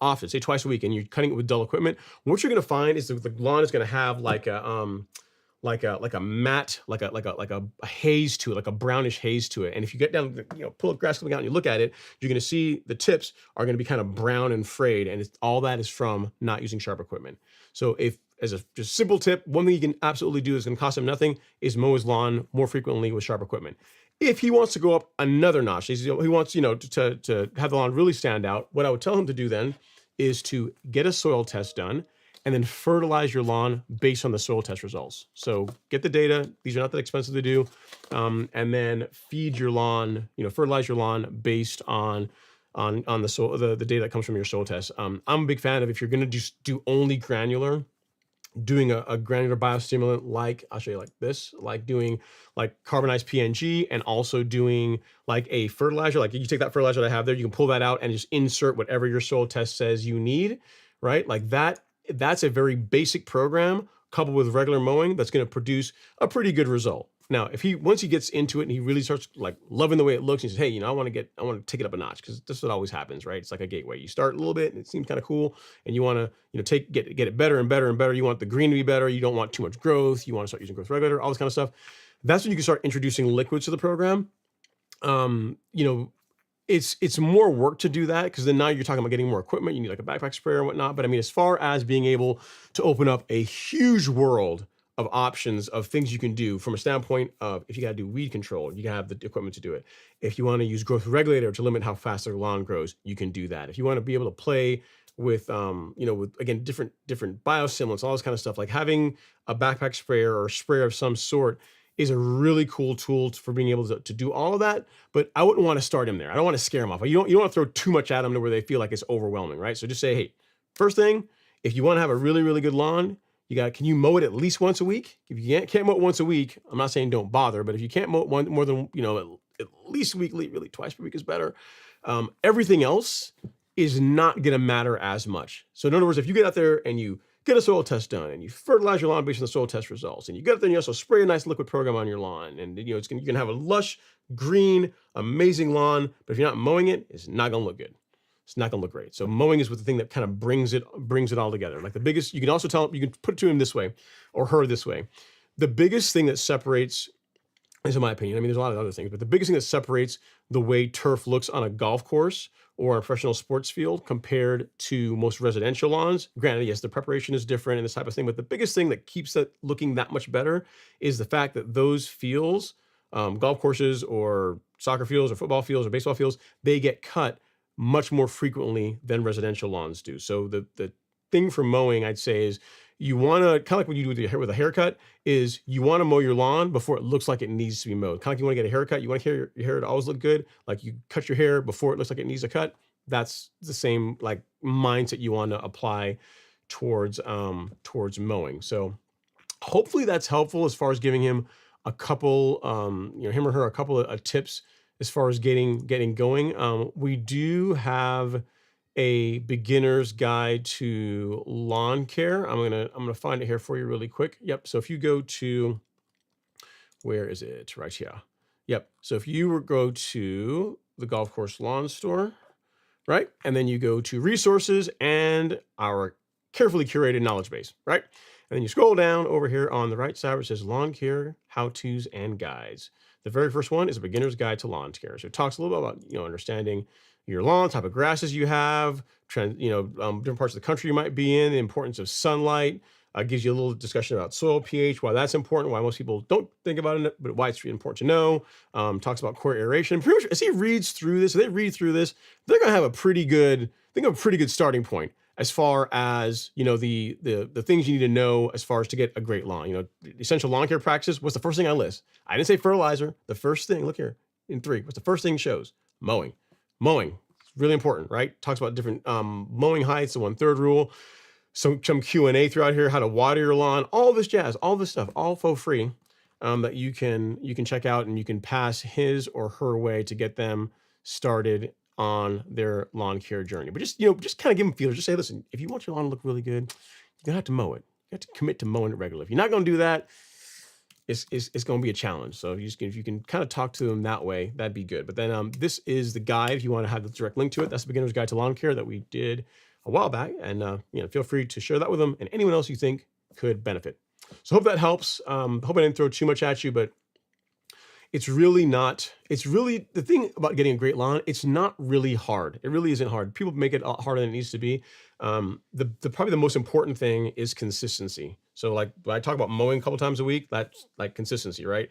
often, say twice a week, and you're cutting it with dull equipment, what you're going to find is the lawn is going to have like a matte, like a haze to it, like a brownish haze to it. And if you get down, pull up grass coming out and you look at it, you're going to see the tips are going to be kind of brown and frayed. And all that is from not using sharp equipment. So as a just simple tip, one thing you can absolutely do is going to cost him nothing, is mow his lawn more frequently with sharp equipment. If he wants to go up another notch, he wants, to have the lawn really stand out, what I would tell him to do then is to get a soil test done and then fertilize your lawn based on the soil test results. So get the data. These are not that expensive to do. And then feed your lawn, fertilize your lawn based on the soil, the data that comes from your soil test. I'm a big fan of, if you're going to just do only granular, doing a granular biostimulant, like I'll show you, like this, like doing like carbonized PNG, and also doing like a fertilizer. Like you take that fertilizer that I have there, you can pull that out and just insert whatever your soil test says you need, right? Like that's a very basic program coupled with regular mowing that's going to produce a pretty good result. Now, once he gets into it and he really starts like loving the way it looks, and he says, "Hey, I want to take it up a notch," because this is what always happens, right? It's like a gateway. You start a little bit and it seems kind of cool, and you want to get it better and better and better. You want the green to be better. You don't want too much growth. You want to start using growth regulator, all this kind of stuff. That's when you can start introducing liquids to the program. It's more work to do that, because then now you're talking about getting more equipment. You need like a backpack sprayer and whatnot. But I mean, as far as being able to open up a huge world of options of things you can do from a standpoint of, if you got to do weed control, you have the equipment to do it. If you want to use growth regulator to limit how fast their lawn grows, you can do that. If you want to be able to play with, with, again, different biostimulants, all this kind of stuff, like having a backpack sprayer or a sprayer of some sort is a really cool tool for being able to do all of that. But I wouldn't want to start him there. I don't want to scare him off. You don't want to throw too much at them to where they feel like it's overwhelming, right? So just say, hey, first thing, if you want to have a really, really good lawn, can you mow it at least once a week? If you can't mow it once a week, I'm not saying don't bother, but if you can't mow it more than, at least weekly, really twice per week is better. Everything else is not going to matter as much. So in other words, if you get out there and you get a soil test done and you fertilize your lawn based on the soil test results, and you get out there and you also spray a nice liquid program on your lawn, and you can have a lush, green, amazing lawn, but if you're not mowing it, it's not going to look good. It's not going to look great. So mowing is the thing that kind of brings it all together. Like the biggest, you can also tell, you can put it to him this way or her this way. The biggest thing that separates, is in my opinion, I mean, there's a lot of other things, but the biggest thing that separates the way turf looks on a golf course or a professional sports field compared to most residential lawns, granted, yes, the preparation is different and this type of thing, but the biggest thing that keeps that looking that much better is the fact that those fields, golf courses or soccer fields or football fields or baseball fields, they get cut much more frequently than residential lawns do. So the thing for mowing, I'd say, is you want to, kind of like what you do with your hair, with a haircut, is you want to mow your lawn before it looks like it needs to be mowed. Kind of like you want to get a haircut, you want your hair to always look good. Like you cut your hair before it looks like it needs a cut. That's the same like mindset you want to apply towards mowing. So hopefully that's helpful as far as giving him a couple, him or her, a couple of tips as far as getting going. We do have a beginner's guide to lawn care. I'm gonna find it here for you really quick. Yep. So if you go to, where is it? Right here. Yep. So if you go to the golf course lawn store, right, and then you go to resources and our carefully curated knowledge base, right, and then you scroll down over here on the right side where it says lawn care how-tos and guides. The very first one is a beginner's guide to lawn care. So it talks a little bit about understanding your lawn, type of grasses you have, different parts of the country you might be in, the importance of sunlight. Gives you a little discussion about soil pH, why that's important, why most people don't think about it, but why it's important to know. Talks about core aeration. Pretty much, as he reads through this, they're gonna have a pretty good starting point as far as the things you need to know as far as to get a great lawn. Essential lawn care practices. What's the first thing I list? I didn't say fertilizer. The first thing, look here in 3. What's the first thing it shows? Mowing. Mowing. It's really important, right? Talks about different mowing heights, the 1/3 rule. Some Q&A throughout here, how to water your lawn, all this jazz, all this stuff, all for free, that you can check out, and you can pass his or her way to get them started on their lawn care journey. But just kind of give them feelers. Just say, listen, if you want your lawn to look really good, you're gonna have to mow it. You have to commit to mowing it regularly. If you're not gonna do that, it's going to be a challenge. So if you can kind of talk to them that way, that'd be good. But then this is the guide. If you want to have the direct link to it, that's the beginner's guide to lawn care that we did a while back, and feel free to share that with them and anyone else you think could benefit. So hope that helps. Hope I didn't throw too much at you, but it's really the thing about getting a great lawn. It's not really hard. It really isn't hard. People make it a lot harder than it needs to be. Probably the most important thing is consistency. So like when I talk about mowing a couple times a week, that's like consistency, right?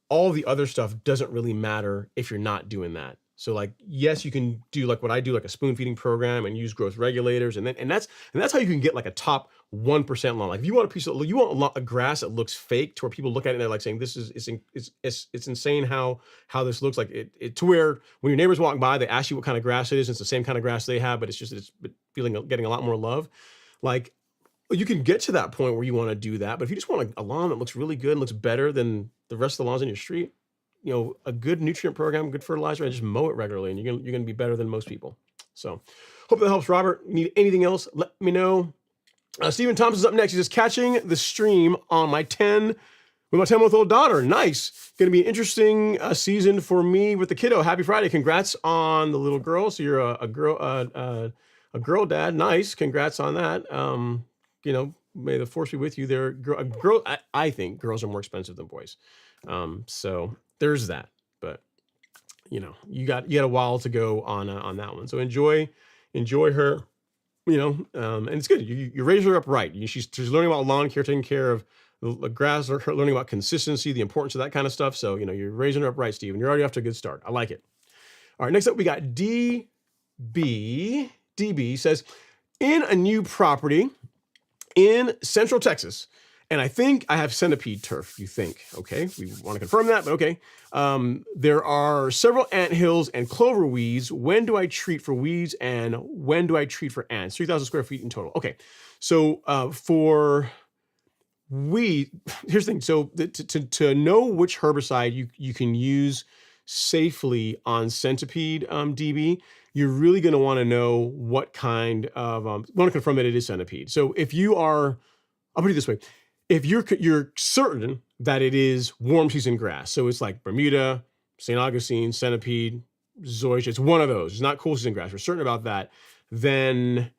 All the other stuff doesn't really matter if you're not doing that. So like, yes, you can do like what I do, like a spoon feeding program, and use growth regulators. And that's how you can get like a top 1% lawn. Like if you want a grass that looks fake, to where people look at it and they're like saying, it's insane how this looks like it, to where when your neighbor's walking by, they ask you what kind of grass it is. And it's the same kind of grass they have, but it's getting a lot more love. Like you can get to that point where you want to do that. But if you just want a lawn that looks really good and looks better than the rest of the lawns in your street, a good nutrient program, good fertilizer, and just mow it regularly, and you're gonna be better than most people. So hope that helps, Robert. Need anything else, let me know. Stephen Thompson's up next. He says, catching the stream on my 10-month-old daughter. Nice. Gonna be an interesting season for me with the kiddo. Happy Friday. Congrats on the little girl. So you're a girl dad. Nice. Congrats on that. May the force be with you there. I think girls are more expensive than boys. So there's that, but you got a while to go on that one. So enjoy her, and it's good. You raise her up right. She's learning about lawn care, taking care of the grass, or learning about consistency, the importance of that kind of stuff. So, you're raising her up right, Steve, and you're already off to a good start. I like it. All right. Next up, we got DB. DB says, in a new property in Central Texas, and I think I have centipede turf, you think. Okay, we want to confirm that, but okay. There are several ant hills and clover weeds. When do I treat for weeds, and when do I treat for ants? 3,000 square feet in total. Okay, so for weed, here's the thing. So to know which herbicide you can use safely on centipede DB, you're really going to want to know what kind of, want to confirm that it is centipede. So if you are, I'll put it this way, if you're certain that it is warm season grass, so it's like Bermuda, St. Augustine, centipede, zoysia, it's one of those, it's not cool season grass, we're certain about that, then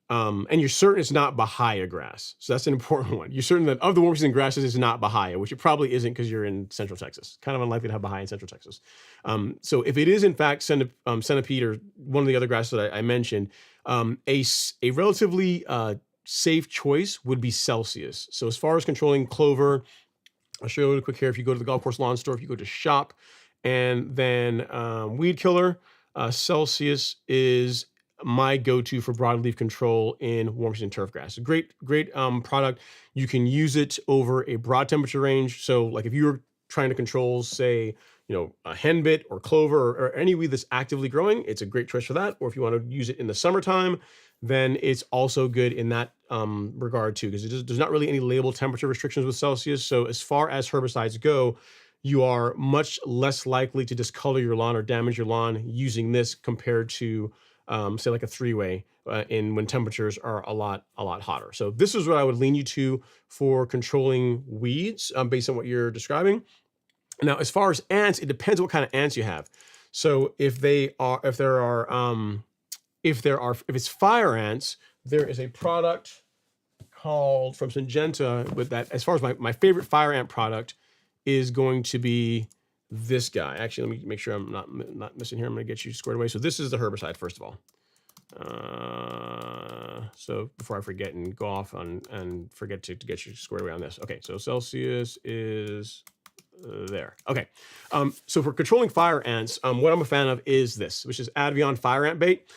and you're certain it's not Bahia grass. So that's an important one. You're certain that of the warm season grasses, it's not Bahia, which it probably isn't because you're in Central Texas. Kind of unlikely to have Bahia in Central Texas. So if it is in fact centipede or one of the other grasses that I mentioned, a relatively safe choice would be Celsius. So as far as controlling clover, I'll show you really quick here. If you go to the golf course lawn store, if you go to shop and then weed killer, Celsius is my go-to for broadleaf control in warm season turf grass. Great product. You can use it over a broad temperature range. So like if you're trying to control, say, a henbit or clover or any weed that's actively growing, it's a great choice for that. Or if you want to use it in the summertime, then it's also good in that regard too, because there's not really any label temperature restrictions with Celsius. So as far as herbicides go, you are much less likely to discolor your lawn or damage your lawn using this compared to say like a three-way when temperatures are a lot hotter. So this is what I would lean you to for controlling weeds based on what you're describing. Now, as far as ants, it depends what kind of ants you have. So if it's fire ants, there is a product called from Syngenta with that. As far as my favorite fire ant product is going to be this guy. Actually, let me make sure I'm not missing here. I'm going to get you squared away. So this is the herbicide, first of all. So before I forget and go off and forget to get you squared away on this. Okay, so Celsius is there. Okay, so for controlling fire ants, what I'm a fan of is this, which is Advion fire ant bait.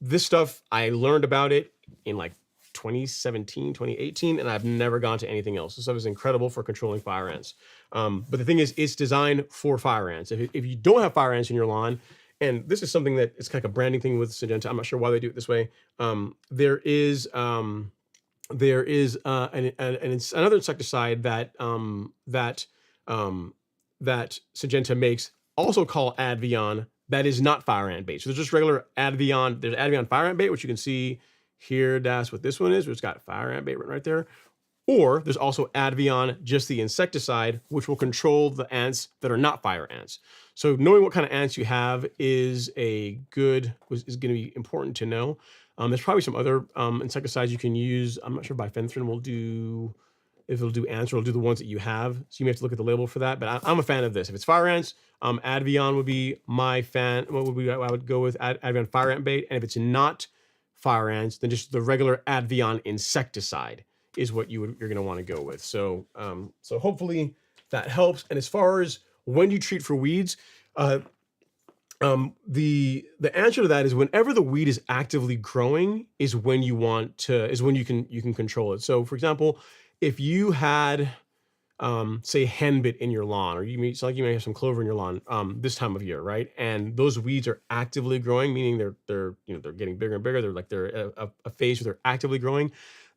This stuff, I learned about it in like 2017, 2018, and I've never gone to anything else. This stuff is incredible for controlling fire ants. But the thing is, it's designed for fire ants. If you don't have fire ants in your lawn, and this is something that it's kind of a branding thing with Syngenta, I'm not sure why they do it this way. There is another insecticide that that Syngenta makes, also called Advion, that is not fire ant bait. So there's just regular Advion. There's Advion fire ant bait, which you can see here. That's what this one is. It's got fire ant bait right there. Or there's also Advion, just the insecticide, which will control the ants that are not fire ants. So knowing what kind of ants you have is going to be important to know. There's probably some other insecticides you can use. I'm not sure bifenthrin will do, if it'll do ants or it'll do the ones that you have. So you may have to look at the label for that. But I'm a fan of this. If it's fire ants, Advion would be my fan. What would be, I would go with Advion fire ant bait. And if it's not fire ants, then just the regular Advion insecticide is what you're going to want to go with. So so hopefully that helps. And as far as when you treat for weeds, the answer to that is whenever the weed is actively growing is when you can control it. So for example, if you had say henbit in your lawn, or it's like you may have some clover in your lawn this time of year, right? And those weeds are actively growing, meaning they're getting bigger and bigger. They're a phase where they're actively growing.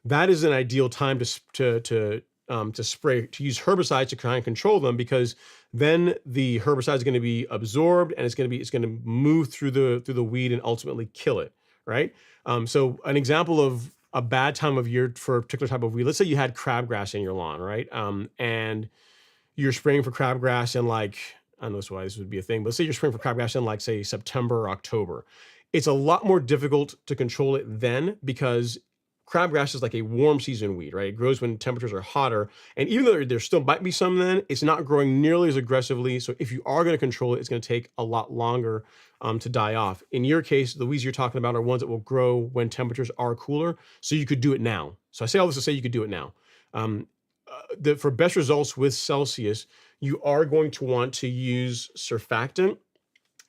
That is an ideal time to spray, to use herbicides to try and control them, because then the herbicide is going to be absorbed and it's going to move through the weed and ultimately kill it, right? So an example of a bad time of year for a particular type of weed, let's say you had crabgrass in your lawn, right? And you're spraying for crabgrass in like, I don't know why this would be a thing, but let's say you're spraying for crabgrass in like, say, September or October. It's a lot more difficult to control it then, because crabgrass is like a warm season weed, right? It grows when temperatures are hotter. And even though there still might be some then, it's not growing nearly as aggressively. So if you are going to control it, it's going to take a lot longer to die off. In your case, the weeds you're talking about are ones that will grow when temperatures are cooler. So you could do it now. So I say all this to say you could do it now. For best results with Celsius, you are going to want to use surfactant.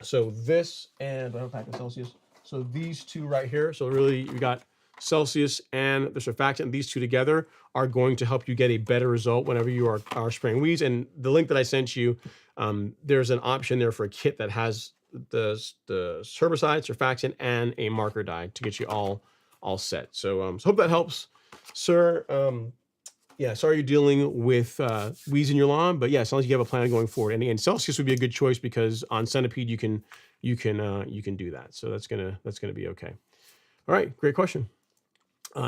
So this, and I don't pack the Celsius. So these two right here. So really you got Celsius and the surfactant, these two together are going to help you get a better result whenever you are spraying weeds. And the link that I sent you, there's an option there for a kit that has the herbicide, surfactant, and a marker dye to get you all set. So, so hope that helps, sir. yeah, sorry you're dealing with weeds in your lawn, but yeah, as long as you have a plan going forward. And Celsius would be a good choice because on Centipede you can do that. So that's gonna be okay. All right, great question.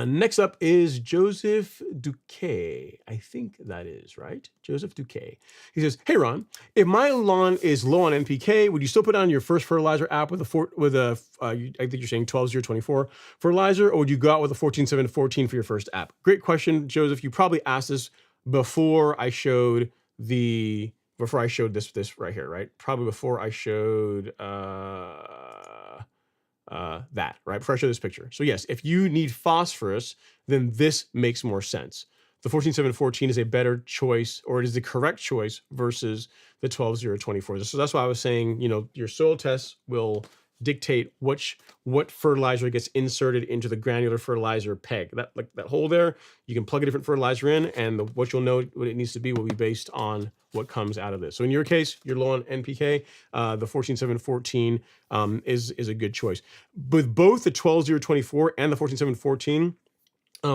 Next up is Joseph Duque. I think that is right. Joseph Duque. He says, "Hey Ron, if my lawn is low on NPK, would you still put on your first fertilizer app with I think you're saying 12-0-24 fertilizer, or would you go out with a 14-7-14 for your first app?" Great question, Joseph. You probably asked this before I showed this right here, right? Probably before I showed that, right? Before I show this picture. So yes, if you need phosphorus, then this makes more sense. The 14-7-14 is a better choice, or it is the correct choice versus the 12-0-24. So that's why I was saying, your soil tests will dictate what fertilizer gets inserted into the granular fertilizer peg. That hole there, you can plug a different fertilizer in, and what you'll know what it needs to be will be based on what comes out of this. So in your case, you're low on NPK. The 14-7-14 is a good choice. With both the 12-0-24 and the 14-7-14,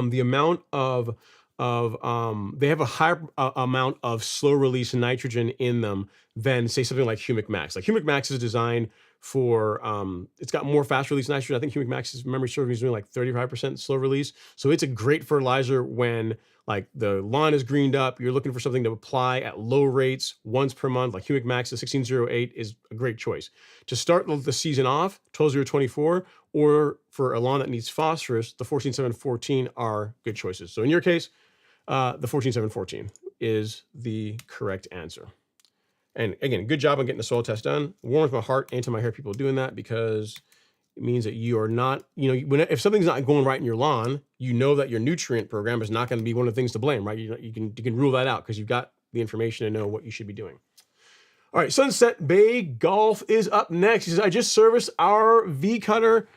the amount of they have a higher amount of slow release nitrogen in them than say something like Humic Max. Like Humic Max is designed for it's got more fast release nitrogen. I think Humic Max's memory serving is doing like 35% slow release. So it's a great fertilizer when like the lawn is greened up, you're looking for something to apply at low rates once per month. Like Humic Max, the 1608 is a great choice. To start the season off, 12-0-24, or for a lawn that needs phosphorus, the 14-7-14 are good choices. So in your case, the 14-7-14 is the correct answer. And again, good job on getting the soil test done. Warms my heart and to my hair people doing that, because it means that you are not, if something's not going right in your lawn, you know that your nutrient program is not going to be one of the things to blame, right? You can rule that out because you've got the information to know what you should be doing. All right, Sunset Bay Golf is up next. He says, "I just serviced our verticutter.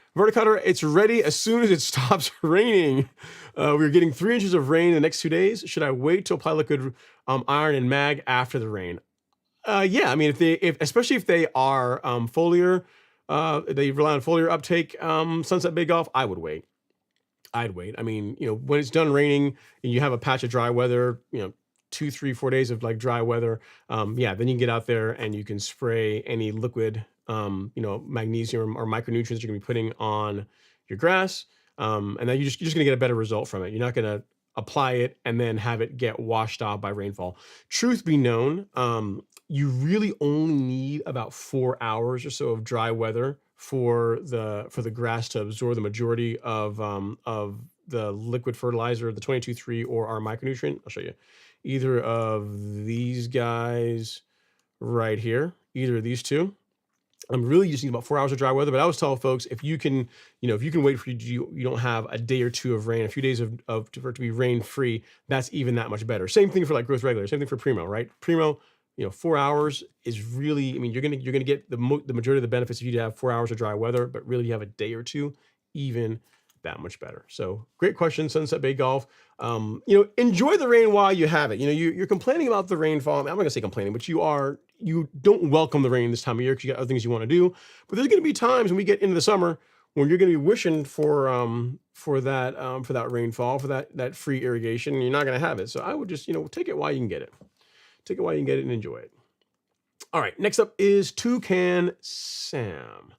It's ready as soon as it stops raining. We're getting 3 inches of rain in the next 2 days. Should I wait to apply liquid iron and mag after the rain?" Yeah, I mean, especially if they are foliar, they rely on foliar uptake, Sunset Bay Golf, I would wait. I'd wait. I mean, when it's done raining and you have a patch of dry weather, 2, 3, 4 days of like dry weather, yeah, then you can get out there and you can spray any liquid, magnesium or micronutrients you're gonna be putting on your grass, and then you're just gonna get a better result from it. You're not gonna apply it and then have it get washed off by rainfall. Truth be known, you really only need about 4 hours or so of dry weather for the grass to absorb the majority of the liquid fertilizer, the 22-3 or our micronutrient. I'll show you either of these guys right here, either of these two. I'm really using about 4 hours of dry weather, but I always tell folks, if you can wait for you don't have a day or two of rain, a few days for it to be rain free, that's even that much better. Same thing for like growth regular, same thing for Primo, right? Primo, 4 hours is really, I mean, you're gonna get the majority of the benefits if you have 4 hours of dry weather, but really you have a day or two, even that much better. So great question, Sunset Bay Golf. Enjoy the rain while you have it. You're complaining about the rainfall. I mean, I'm not gonna say complaining, but you don't welcome the rain this time of year because you got other things you want to do. But there's gonna be times when we get into the summer when you're gonna be wishing for that rainfall, for that free irrigation, and you're not gonna have it. So I would just, take it while you can get it. Take it while you can get it and enjoy it. All right, next up is Toucan Sam.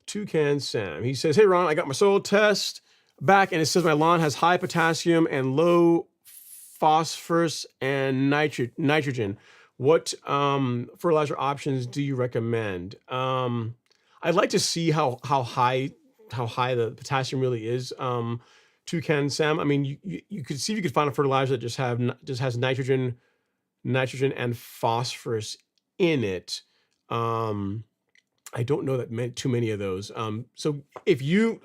Toucan Sam. He says, "Hey Ron, I got my soil test back and it says my lawn has high potassium and low phosphorus and nitrogen. What fertilizer options do you recommend?" I'd like to see how high the potassium really is. Toucan Sam. I mean, you could see if you could find a fertilizer that just has nitrogen and phosphorus in it. I don't know that too many of those. So if you,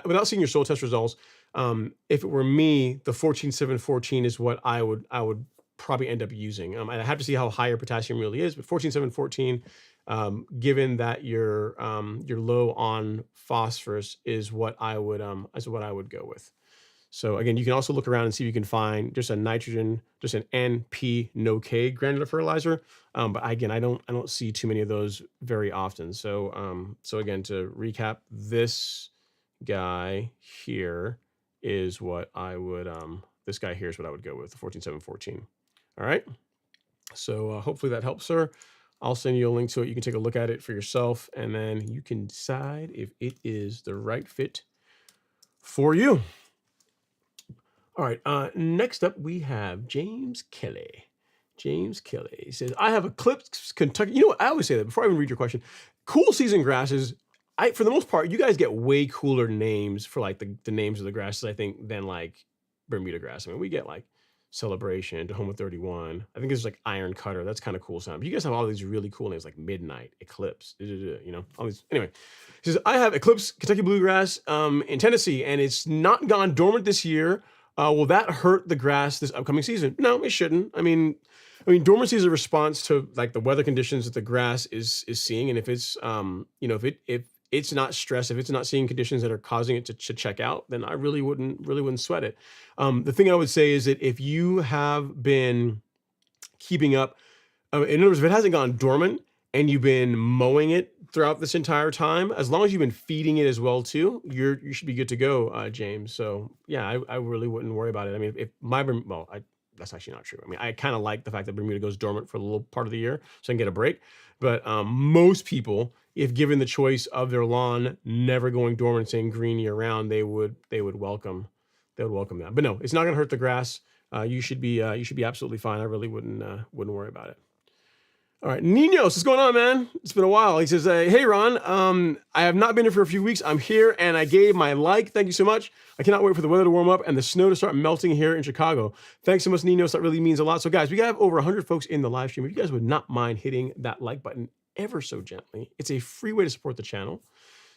without seeing your soil test results, if it were me, the 14-7-14 is what I would probably end up using. I have to see how high your potassium really is, but 14-7-14, given that you're low on phosphorus, is what I would go with. So again, you can also look around and see if you can find just an NP no K granular fertilizer. But again, I don't see too many of those very often. So again, to recap, this guy here is what I would this guy here is what I would go with, the 14.7.14. All right. So hopefully that helps, sir. I'll send you a link to it. You can take a look at it for yourself, and then you can decide if it is the right fit for you. All right. Next up, we have James Kelly. James Kelly. He says, I have Eclipse Kentucky. You know what? I always say that before I even read your question. Cool season grasses, for the most part, you guys get way cooler names for like the names of the grasses, I think, than like Bermuda grass. I mean, we get like Celebration, Tahoma 31. I think there's like Iron Cutter. That's kind of cool sound. But you guys have all these really cool names like Midnight, Eclipse, you know, all these. Anyway, he says, I have Eclipse Kentucky Bluegrass in Tennessee, and it's not gone dormant this year. Will that hurt the grass this upcoming season? No, it shouldn't. I mean, dormancy is a response to like the weather conditions that the grass is seeing, and if it's you know, if it's not stressed, if it's not seeing conditions that are causing it to check out, then I really wouldn't sweat it. The thing I would say is that if you have been keeping up, in other words, if it hasn't gone dormant and you've been mowing it throughout this entire time, as long as you've been feeding it as well too, you should be good to go, James. So yeah, I really wouldn't worry about it. I mean, if my that's actually not true. I mean, I kind of like the fact that Bermuda goes dormant for a little part of the year so I can get a break. But most people, if given the choice of their lawn never going dormant and staying green year round, they would welcome that. But no, it's not going to hurt the grass. You should be absolutely fine. I really wouldn't worry about it. All right, Ninos, what's going on, man? It's been a while. He says, hey, Ron, I have not been here for a few weeks. I'm here, and I gave my like. Thank you so much. I cannot wait for the weather to warm up and the snow to start melting here in Chicago. Thanks so much, Ninos. That really means a lot. So, guys, we have over 100 folks in the live stream. If you guys would not mind hitting that like button ever so gently, it's a free way to support the channel.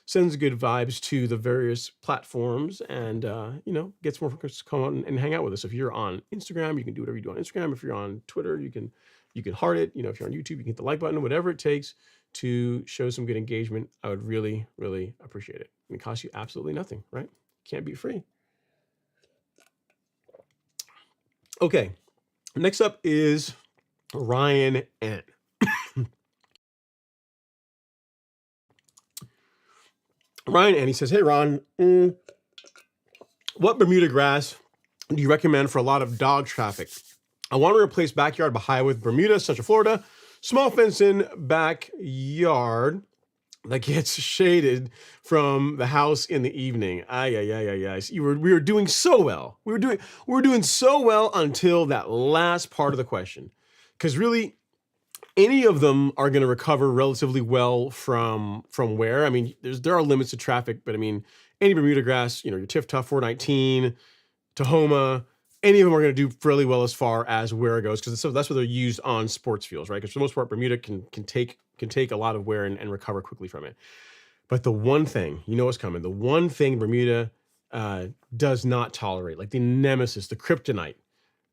Sends good vibes to the various platforms, and you know, gets more folks to come on and hang out with us. If you're on Instagram, you can do whatever you do on Instagram. If you're on Twitter, you can heart it. You know, if you're on YouTube, you can hit the like button, whatever it takes to show some good engagement. I would really appreciate it. And it costs you absolutely nothing, right? Can't be free. Okay, next up is Ryan N. Ryan N. He says, hey, Ron, what Bermuda grass do you recommend for a lot of dog traffic? I want to replace backyard Bahia with Bermuda, Central Florida. Small fenced-in backyard that gets shaded from the house in the evening. We were doing so well. We were doing so well until that last part of the question, because really, any of them are going to recover relatively well from where. I mean, there are limits to traffic, but I mean, any Bermuda grass, you know, your Tiff Tough 419, Tahoma, any of them are going to do fairly well as far as where it goes, because that's what they're used on sports fields, right? Because for the most part, Bermuda can take a lot of wear and recover quickly from it. But the one thing, you know what's coming, the one thing Bermuda does not tolerate, like the nemesis, the kryptonite,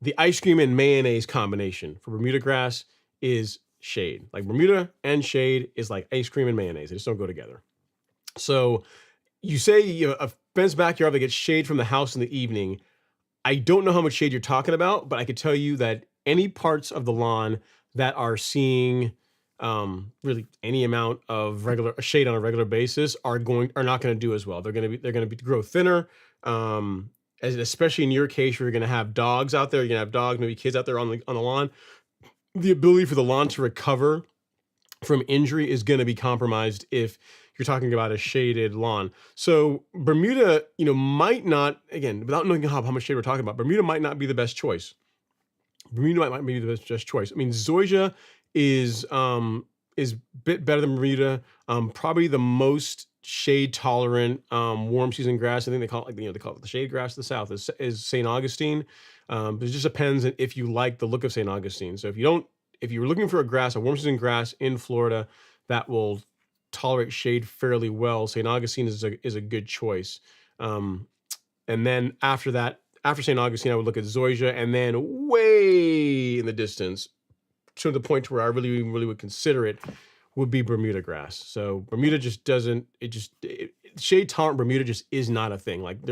the ice cream and mayonnaise combination for Bermuda grass is shade. Like Bermuda and shade is like ice cream and mayonnaise. They just don't go together. So you say you have a fenced backyard that gets shade from the house in the evening. I don't know how much shade you're talking about, but I could tell you that any parts of the lawn that are seeing really any amount of regular shade on a regular basis are not going to do as well. They're going to grow thinner. Especially in your case, where you're going to have dogs out there. You're going to have dogs, maybe kids out there on the lawn. The ability for the lawn to recover from injury is going to be compromised if you're talking about a shaded lawn. So Bermuda, you know, might not, again, without knowing how much shade we're talking about, Bermuda might not be the best choice. Bermuda might be the best choice. I mean, Zoysia is a bit better than Bermuda. Probably the most shade tolerant warm season grass. I think they call it, they call it the shade grass of the South is St. Augustine. But it just depends if you like the look of St. Augustine. So if you're looking for a warm season grass in Florida that will tolerate shade fairly well, St. Augustine is a good choice. And then after St. Augustine, I would look at Zoysia, and then way in the distance, to the point where I really would consider it, would be Bermuda grass. So Bermuda just doesn't, shade tolerant Bermuda just is not a thing. Like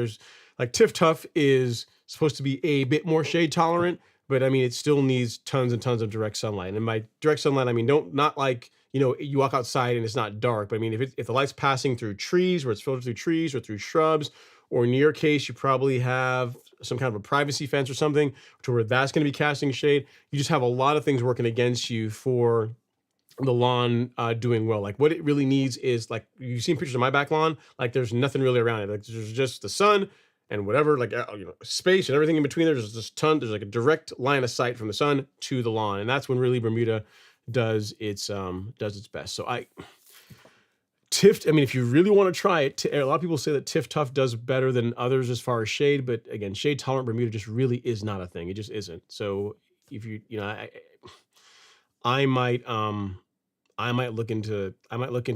Tiff Tough is supposed to be a bit more shade tolerant, but I mean, it still needs tons and tons of direct sunlight. And by direct sunlight, I mean, not like, you walk outside and it's not dark. But I mean, if the light's passing through trees, where it's filtered through trees or through shrubs, or in your case, you probably have some kind of a privacy fence or something to where that's going to be casting shade. You just have a lot of things working against you for the lawn doing well. Like what it really needs is, like, you've seen pictures of my back lawn, like there's nothing really around it. Like there's just the sun and whatever, like space and everything in between. There's just there's like a direct line of sight from the sun to the lawn, and that's when really Bermuda does its best. So I mean, if you really want to try it, a lot of people say that Tiff Tough does better than others as far as shade, but again, shade tolerant Bermuda just really is not a thing. It just isn't. So if I might look into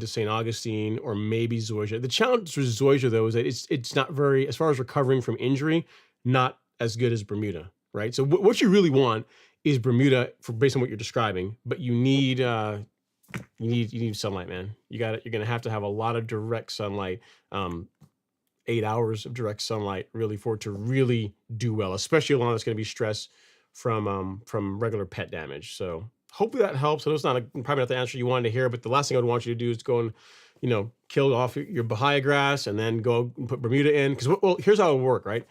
St. Augustine or maybe Zoysia. The challenge with Zoysia though is that it's not very, as far as recovering from injury, not as good as Bermuda, right? So what you really want is Bermuda based on what you're describing, but you need sunlight, man. You're gonna have to have a lot of direct sunlight, 8 hours of direct sunlight really for it to really do well, especially a lawn that's gonna be stressed from regular pet damage. So hopefully that helps. I know it's probably not the answer you wanted to hear, but the last thing I would want you to do is go and, kill off your bahia grass and then go and put Bermuda in. Because, well, here's how it will work, right?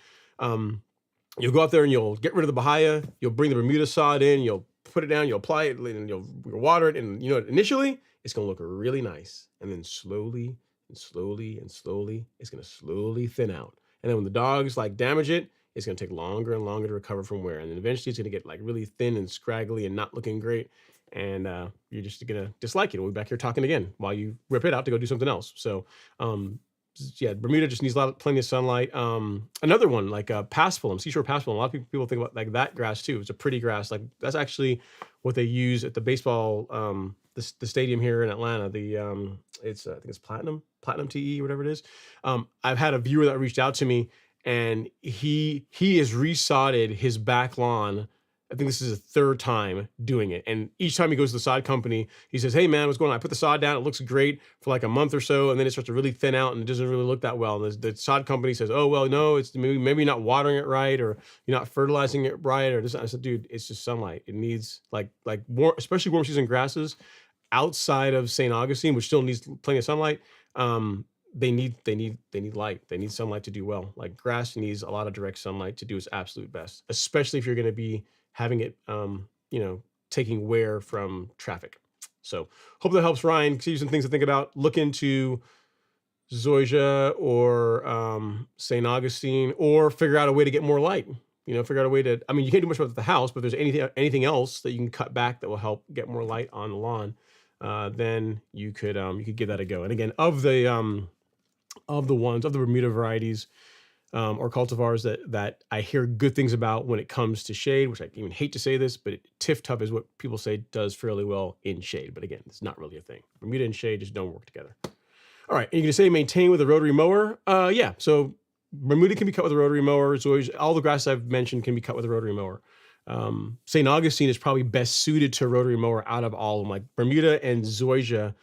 You'll go out there and you'll get rid of the bahia. You'll bring the Bermuda sod in. You'll put it down. You'll apply it and you'll water it. And, initially it's going to look really nice. And then slowly and slowly and slowly, it's going to slowly thin out. And then when the dogs damage it, it's going to take longer and longer to recover from wear. And then eventually it's going to get really thin and scraggly and not looking great. And you're just going to dislike it. We'll be back here talking again while you rip it out to go do something else. So, yeah, Bermuda just needs plenty of sunlight. Another one, like paspalum, seashore paspalum. A lot of people think about that grass too. It's a pretty grass. Like that's actually what they use at the baseball, the stadium here in Atlanta. I think it's Platinum TE, whatever it is. I've had a viewer that reached out to me, and he has resodded his back lawn. I think this is his third time doing it. And each time he goes to the sod company, he says, "Hey man, what's going on? I put the sod down. It looks great for like a month or so. And then it starts to really thin out and it doesn't really look that well." And the sod company says, "Oh, well, no, it's maybe not watering it right, or you're not fertilizing it right." Or this. I said, "Dude, it's just sunlight. It needs like warm, especially warm season grasses outside of St. Augustine, which still needs plenty of sunlight. They need light. They need sunlight to do well. Like grass needs a lot of direct sunlight to do its absolute best, especially if you're going to be having it, taking wear from traffic." So hope that helps, Ryan. Give you some things to think about. Look into Zoysia or St. Augustine, or figure out a way to get more light. Figure out a way to, I mean, you can't do much about the house, but if there's anything else that you can cut back that will help get more light on the lawn, then you could give that a go. And again, of the Bermuda varieties, or cultivars that I hear good things about when it comes to shade, which I even hate to say this, but Tiff Tough is what people say does fairly well in shade. But again, it's not really a thing. Bermuda and shade just don't work together. All right, and you're gonna say maintain with a rotary mower? Yeah, so Bermuda can be cut with a rotary mower. So all the grass I've mentioned can be cut with a rotary mower. St. Augustine is probably best suited to a rotary mower out of all of them. Like Bermuda and Zoysia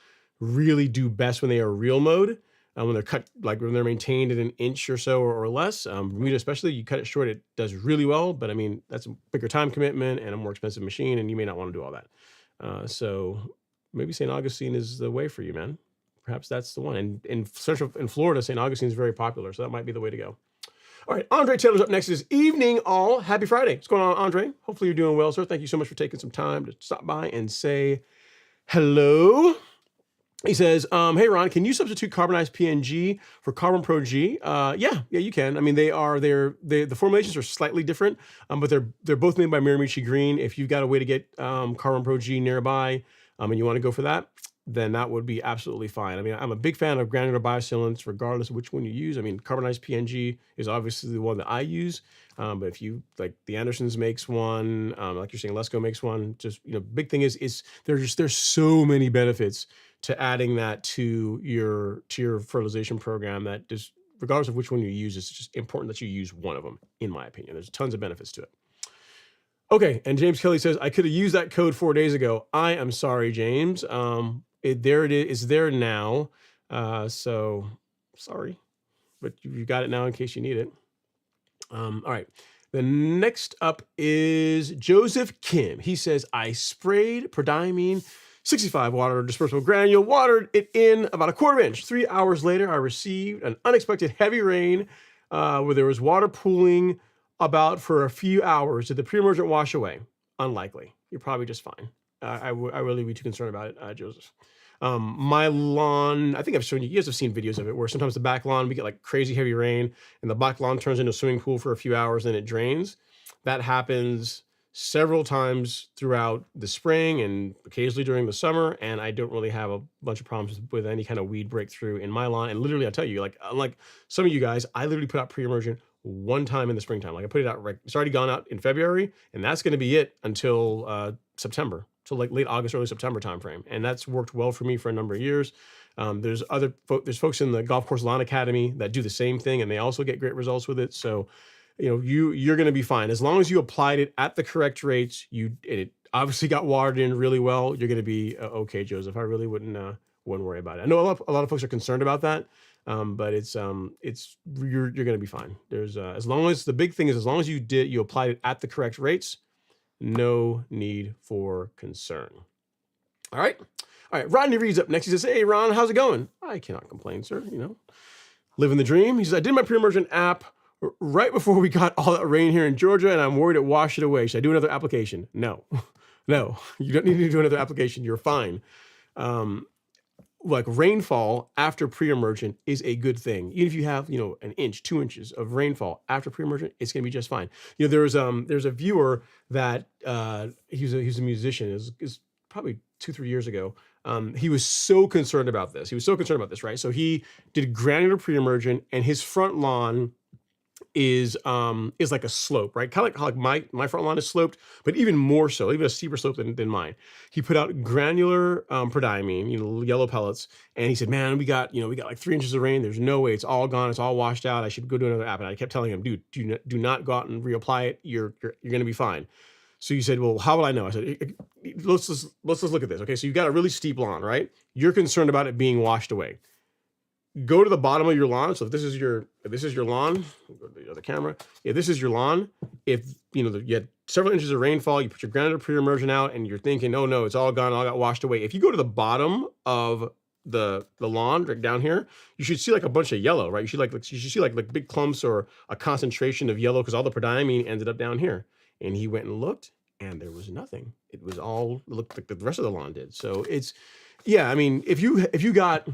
really do best when they are real mowed. When they're cut, like when they're maintained at an inch or so or less. Bermuda especially, you cut it short, it does really well. But I mean, that's a bigger time commitment and a more expensive machine, and you may not want to do all that. So maybe St. Augustine is the way for you, man. Perhaps that's the one. And in Florida, St. Augustine is very popular, so that might be the way to go. All right, Andre Taylor's up next this evening, all. Happy Friday. What's going on, Andre? Hopefully you're doing well, sir. Thank you so much for taking some time to stop by and say hello. He says, "Hey Ron, can you substitute carbonized PNG for Carbon Pro G?" Yeah, you can. I mean, the formulations are slightly different, but they're both made by Miramichi Green. If you've got a way to get Carbon Pro G nearby, and you want to go for that, then that would be absolutely fine. I mean, I'm a big fan of granular biostimulants, regardless of which one you use. I mean, carbonized PNG is obviously the one that I use. But if you like, the Andersons makes one, like you're saying, Lesco makes one. Just big thing is there's so many benefits to adding that to your fertilization program that just, regardless of which one you use, it's just important that you use one of them. In my opinion, there's tons of benefits to it. Okay, and James Kelly says, "I could have used that code 4 days ago. I am sorry, James. There it is. It's there now. So sorry, but you got it now in case you need it." All right. The next up is Joseph Kim. He says, "I sprayed prodiamine 65 water dispersible granule, watered it in about a quarter inch. 3 hours later, I received an unexpected heavy rain where there was water pooling about for a few hours. Did the pre-emergent wash away? Unlikely. You're probably just fine. I really be too concerned about it, Joseph. My lawn, I think I've shown you, you guys have seen videos of it where sometimes the back lawn, we get like crazy heavy rain and the back lawn turns into a swimming pool for a few hours, then it drains. That happens several times throughout the spring and occasionally during the summer. And I don't really have a bunch of problems with any kind of weed breakthrough in my lawn. And literally, I'll tell you, like, unlike some of you guys, I literally put out pre-emergent one time in the springtime. Like I put it out, right, it's already gone out in February, and that's going to be it until September. So like late August, early September timeframe. And that's worked well for me for a number of years. There's folks in the Golf Course Lawn Academy that do the same thing, and they also get great results with it. So, you know, you're going to be fine. As long as you applied it at the correct rates, it obviously got watered in really well, you're going to be okay, Joseph. I really wouldn't worry about it. I know a lot of folks are concerned about that. But you're going to be fine. There's as long as the big thing is, as long as you applied it at the correct rates, no need for concern. All right. Rodney reads up next. He says, "Hey, Ron, how's it going?" I cannot complain, sir. You know, living the dream. He says, "I did my pre-emergent app right before we got all that rain here in Georgia, and I'm worried it washed it away. Should I do another application?" No, no, you don't need to do another application. You're fine. Like rainfall after pre-emergent is a good thing. Even if you have, you know, an inch, 2 inches of rainfall after pre-emergent, it's going to be just fine. You know, there's a viewer that he's a musician. Is probably 2-3 years ago. He was so concerned about this. Right? So he did granular pre-emergent, and his front lawn is like a slope, right? Kind of like my front lawn is sloped, but even more so, even a steeper slope than mine. He put out granular prodiamine, you know, yellow pellets, and he said, "Man, we got like 3 inches of rain. There's no way. It's all gone. It's all washed out. I should go do another app." And I kept telling him, "Dude, do not go out and reapply it. You're going to be fine." So he said, "Well, how will I know?" I said, let's just look at this. Okay, so you've got a really steep lawn, right? You're concerned about it being washed away. Go to the bottom of your lawn. So if this is your lawn, go to the other camera. If this is your lawn, if you had several inches of rainfall, you put your granular pre-emergent out, and you're thinking, "Oh no, it's all gone, all got washed away." If you go to the bottom of the lawn, right down here, you should see like a bunch of yellow, right? You should see like big clumps or a concentration of yellow because all the prodiamine ended up down here. And he went and looked, and there was nothing. It was all looked like the rest of the lawn did. So I mean, if you got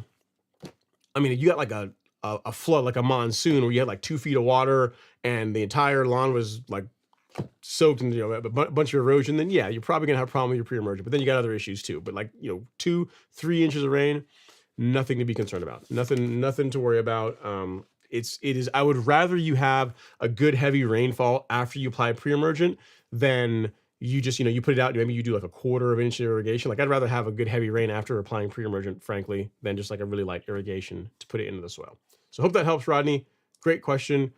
like a flood, like a monsoon, where you had like 2 feet of water and the entire lawn was like soaked in a bunch of erosion, then yeah, you're probably gonna have a problem with your pre-emergent. But then you got other issues too. But like 2-3 inches of rain, nothing to be concerned about. Nothing to worry about. It is. I would rather you have a good heavy rainfall after you apply pre-emergent than you just, you put it out, maybe you do like a quarter of an inch of irrigation. Like I'd rather have a good heavy rain after applying pre-emergent, frankly, than just like a really light irrigation to put it into the soil. So hope that helps, Rodney. Great question.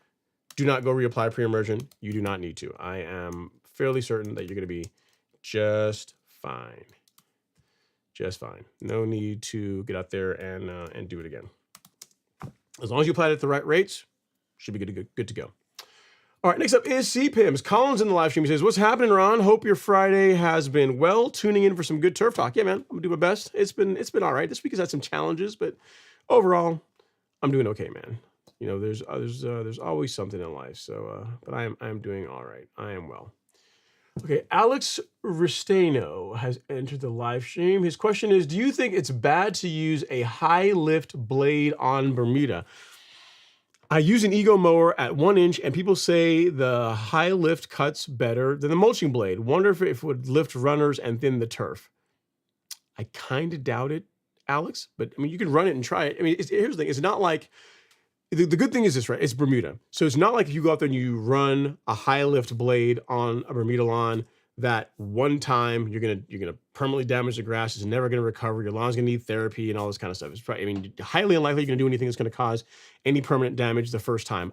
Do not go reapply pre-emergent. You do not need to. I am fairly certain that you're going to be just fine. Just fine. No need to get out there and do it again. As long as you apply it at the right rates, should be good to go. All right, next up is CPIMS. Colin's in the live stream. He says, "What's happening, Ron? Hope your Friday has been well. Tuning in for some good turf talk." Yeah, man, I'm gonna do my best. It's been all right. This week has had some challenges, but overall, I'm doing okay, man. There's always something in life. So, but I am doing all right. I am well. Okay, Alex Ristano has entered the live stream. His question is, "Do you think it's bad to use a high lift blade on Bermuda? I use an Ego mower at 1 inch, and people say the high lift cuts better than the mulching blade. Wonder if it would lift runners and thin the turf." I kind of doubt it, Alex, but I mean, you can run it and try it. I mean, here's the thing. It's not like, the good thing is this, right? It's Bermuda. So it's not like if you go out there and you run a high lift blade on a Bermuda lawn, that one time you're gonna permanently damage the grass. It's never gonna recover. Your lawn's gonna need therapy and all this kind of stuff. It's probably, highly unlikely you're gonna do anything that's gonna cause any permanent damage the first time.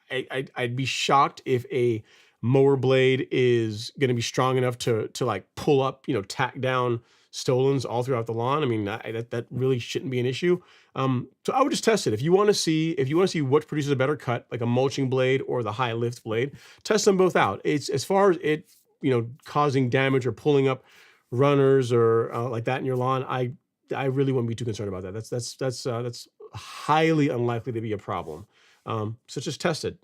I'd be shocked if a mower blade is gonna be strong enough to like pull up, tack down stolons all throughout the lawn. I mean, that really shouldn't be an issue. So I would just test it. If you want to see what produces a better cut, like a mulching blade or the high lift blade, test them both out. It's as far as it, causing damage or pulling up runners or like that in your lawn, I really wouldn't be too concerned about that. That's highly unlikely to be a problem. So just test it.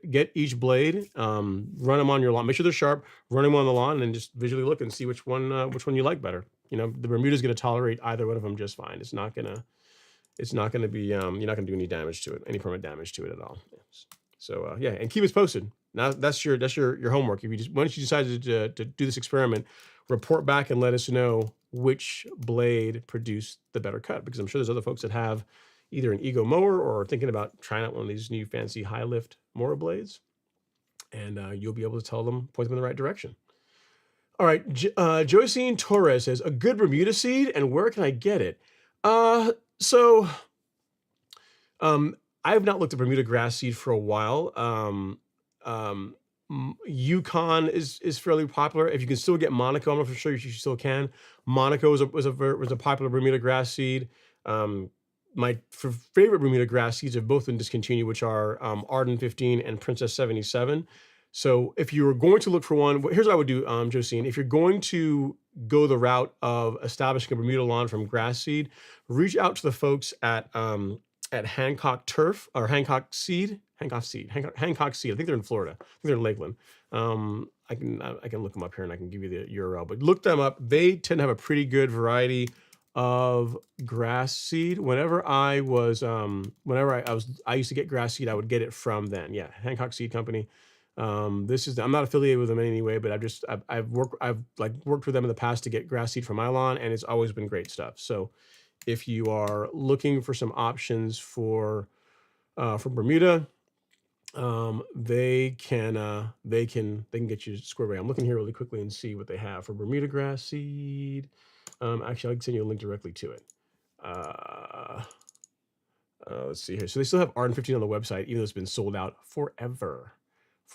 Get each blade, run them on your lawn. Make sure they're sharp. Run them on the lawn, and just visually look and see which one you like better. The Bermuda's going to tolerate either one of them just fine. It's not gonna be you're not gonna do any damage to it, any permanent damage to it at all. So yeah, and keep us posted. Now that's your homework. If you once you decided to do this experiment, report back and let us know which blade produced the better cut, because I'm sure there's other folks that have either an Ego mower or thinking about trying out one of these new fancy high lift mower blades, and you'll be able to point them in the right direction. All right, Josine Torres says, a good Bermuda seed, and where can I get it? So I have not looked at Bermuda grass seed for a while. Yukon is fairly popular. If you can still get Monaco, I'm not sure you still can. Monaco was a popular Bermuda grass seed. My favorite Bermuda grass seeds have both been discontinued, which are Arden 15 and Princess 77. So if you were going to look for one, here's what I would do, Josine. If you're going to go the route of establishing a Bermuda lawn from grass seed, reach out to the folks at Hancock Turf or Hancock Seed. Hancock Seed. I think they're in Florida. I think they're in Lakeland. I can look them up here and I can give you the URL. But look them up. They tend to have a pretty good variety of grass seed. I used to get grass seed, I would get it from them. Yeah, Hancock Seed Company. I'm not affiliated with them in any way, but I've worked with them in the past to get grass seed for my lawn, and it's always been great stuff. So if you are looking for some options for Bermuda, they can get you squared away. I'm looking here really quickly and see what they have for Bermuda grass seed. Actually, I can send you a link directly to it. Let's see here. So they still have Arden 15 on the website, even though it's been sold out forever.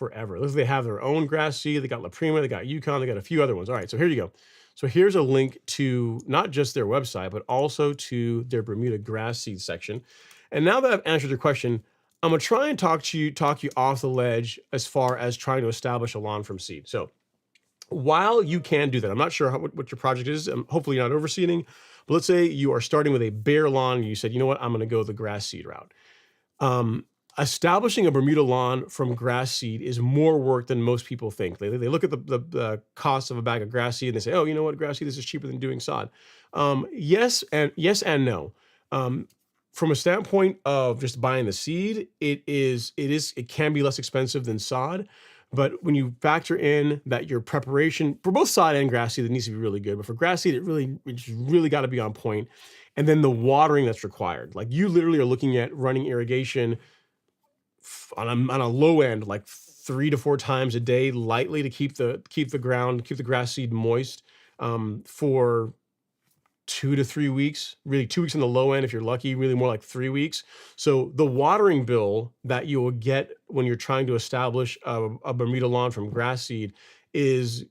Looks like they have their own grass seed. They got La Prima, they got Yukon, they got a few other ones. All right, so here you go. So here's a link to not just their website, but also to their Bermuda grass seed section. And now that I've answered your question, I'm gonna try and talk you off the ledge as far as trying to establish a lawn from seed. So while you can do that, I'm not sure what your project is. Hopefully you're not overseeding, but let's say you are starting with a bare lawn and you said, you know what, I'm gonna go the grass seed route. Establishing a Bermuda lawn from grass seed is more work than most people think. They look at the cost of a bag of grass seed and they say, oh, you know what, grass seed, this is cheaper than doing sod. Yes and no. From a standpoint of just buying the seed, it can be less expensive than sod. But when you factor in that your preparation for both sod and grass seed, it needs to be really good. But for grass seed, it's really got to be on point. And then the watering that's required. Like you literally are looking at running irrigation on a low end, like 3 to 4 times a day, lightly, to keep the grass seed moist for 2 to 3 weeks. Really, 2 weeks on the low end if you're lucky. Really, more like 3 weeks. So the watering bill that you will get when you're trying to establish a Bermuda lawn from grass seed is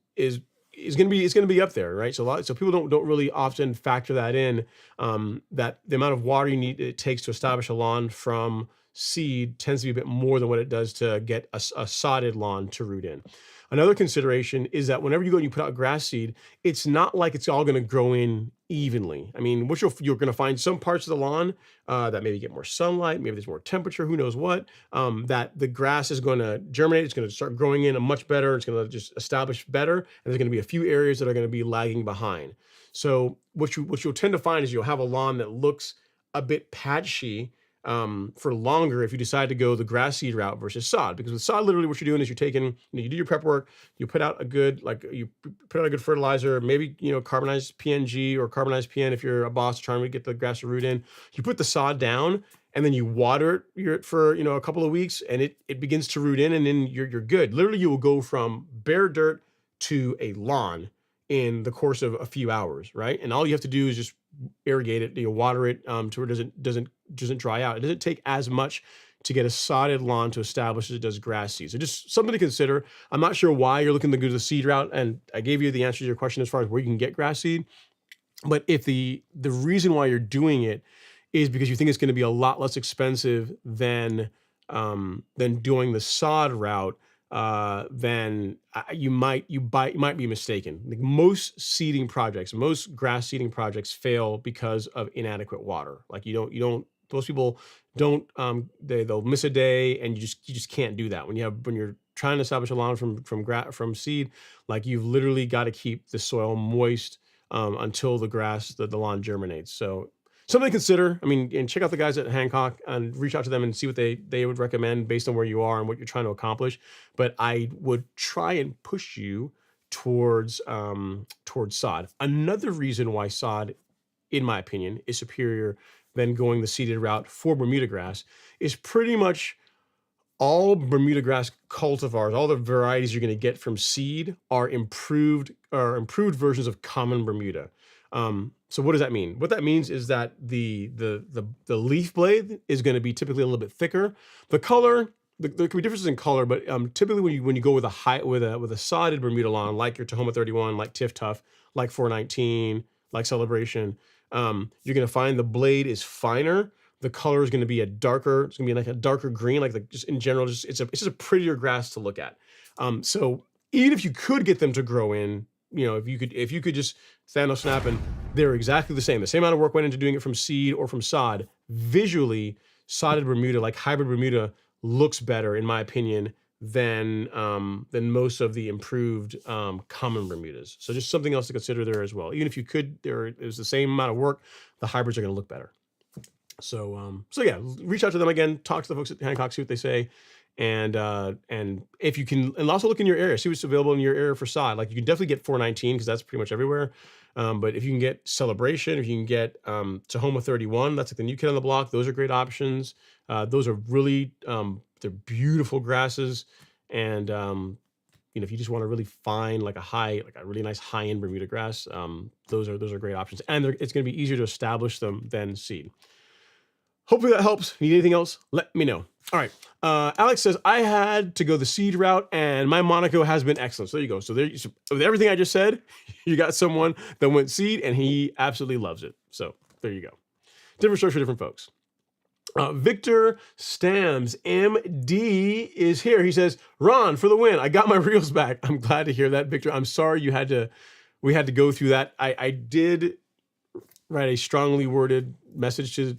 going to be up there, right? So people don't really often factor that in. That the amount of water it takes to establish a lawn from seed tends to be a bit more than what it does to get a sodded lawn to root in. Another consideration is that whenever you go and you put out grass seed, it's not like it's all going to grow in evenly. I mean, you're going to find some parts of the lawn that maybe get more sunlight, maybe there's more temperature, who knows what, that the grass is going to germinate, it's going to start growing in much better, it's going to just establish better, and there's going to be a few areas that are going to be lagging behind. So what you'll tend to find is you'll have a lawn that looks a bit patchy for longer if you decide to go the grass seed route versus sod. Because with sod, literally what you're doing is you do your prep work, you put out a good fertilizer, maybe carbonized PNG or carbonized PN if you're a boss trying to get the grass to root in. You put the sod down and then you water it for a couple of weeks, and it begins to root in, and then you're good. Literally, you will go from bare dirt to a lawn in the course of a few hours, right? And all you have to do is just irrigate it, water it to where it doesn't dry out. It doesn't take as much to get a sodded lawn to establish as it does grass seed. So just something to consider. I'm not sure why you're looking to go the seed route, and I gave you the answer to your question as far as where you can get grass seed. But if the reason why you're doing it is because you think it's going to be a lot less expensive than doing the sod route, then you might be mistaken. Like most seeding projects, most grass seeding projects fail because of inadequate water. Like you don't. Most people don't. They'll miss a day, and you just can't do that when you're trying to establish a lawn from seed. Like you've literally got to keep the soil moist until the lawn germinates. So something to consider. I mean, and check out the guys at Hancock and reach out to them and see what they would recommend based on where you are and what you're trying to accomplish. But I would try and push you towards sod. Another reason why sod, in my opinion, is superior than going the seeded route for Bermuda grass is pretty much all Bermuda grass cultivars, all the varieties you're going to get from seed are improved versions of common Bermuda. So what does that mean? What that means is that the leaf blade is going to be typically a little bit thicker. The color, there can be differences in color, but typically when you go with a sodded Bermuda lawn, like your Tahoma 31, like Tiff Tough, like 419, like Celebration, you're going to find the blade is finer. The color is going to be it's going to be like a darker green, just in general, it's just a prettier grass to look at. So even if you could get them to grow in, if you could just Thanos snap and they're exactly the same amount of work went into doing it from seed or from sod. Visually, sodded Bermuda, like hybrid Bermuda, looks better, in my opinion, than most of the improved common Bermudas. So just something else to consider there as well. Even if you could, there's the same amount of work, the hybrids are going to look better. So yeah, reach out to them again, talk to the folks at Hancock, see what they say. And if you can, and also look in your area, see what's available in your area for sod. Like you can definitely get 419 because that's pretty much everywhere. But if you can get Celebration, if you can get Tahoma 31, that's like the new kid on the block. Those are great options. Those are really, they're beautiful grasses. And, if you just want to really find like a really nice high-end Bermuda grass, those are great options. And it's going to be easier to establish them than seed. Hopefully that helps. Need anything else? Let me know. All right. Alex says, I had to go the seed route and my Monaco has been excellent. So there you go. So with everything I just said, you got someone that went seed and he absolutely loves it. So there you go. Different stories for different folks. Victor Stams, MD, is here. He says, Ron, for the win. I got my reels back. I'm glad to hear that, Victor. I'm sorry we had to go through that. I did write a strongly worded message to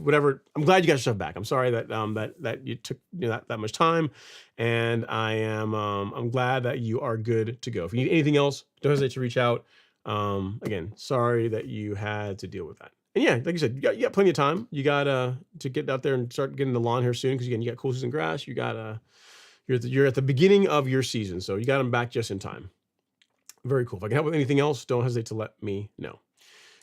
whatever. I'm glad you got your stuff back. I'm sorry that you took that much time, and I'm glad that you are good to go. If you need anything else, don't hesitate to reach out. Again, sorry that you had to deal with that. And yeah, like you said, you got plenty of time. You got to get out there and start getting the lawn here soon because again, you got cool season grass. You got you're at the beginning of your season, so you got them back just in time. Very cool. If I can help with anything else, don't hesitate to let me know.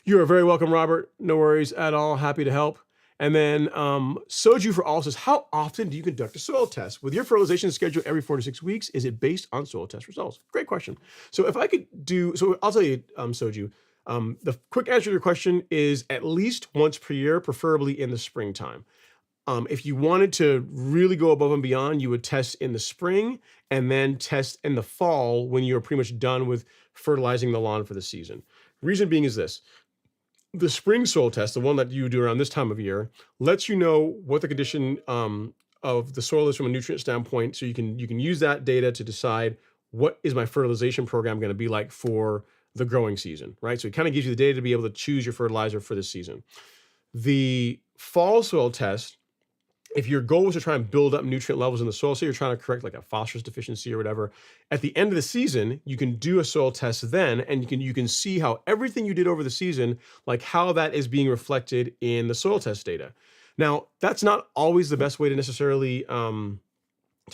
You are very welcome, Robert. No worries at all. Happy to help. And then Soju for all says, how often do you conduct a soil test? With your fertilization schedule every 4 to 6 weeks, is it based on soil test results? Great question. So if I could I'll tell you, Soju, the quick answer to your question is at least once per year, preferably in the springtime. If you wanted to really go above and beyond, you would test in the spring and then test in the fall when you're pretty much done with fertilizing the lawn for the season. Reason being is this. The spring soil test, the one that you do around this time of year, lets you know what the condition of the soil is from a nutrient standpoint. So you can use that data to decide what is my fertilization program going to be like for the growing season, right? So it kind of gives you the data to be able to choose your fertilizer for this season. The fall soil test, if your goal was to try and build up nutrient levels in the soil, so you're trying to correct like a phosphorus deficiency or whatever, at the end of the season, you can do a soil test then, and you can see how everything you did over the season, like how that is being reflected in the soil test data. Now, that's not always the best way to necessarily to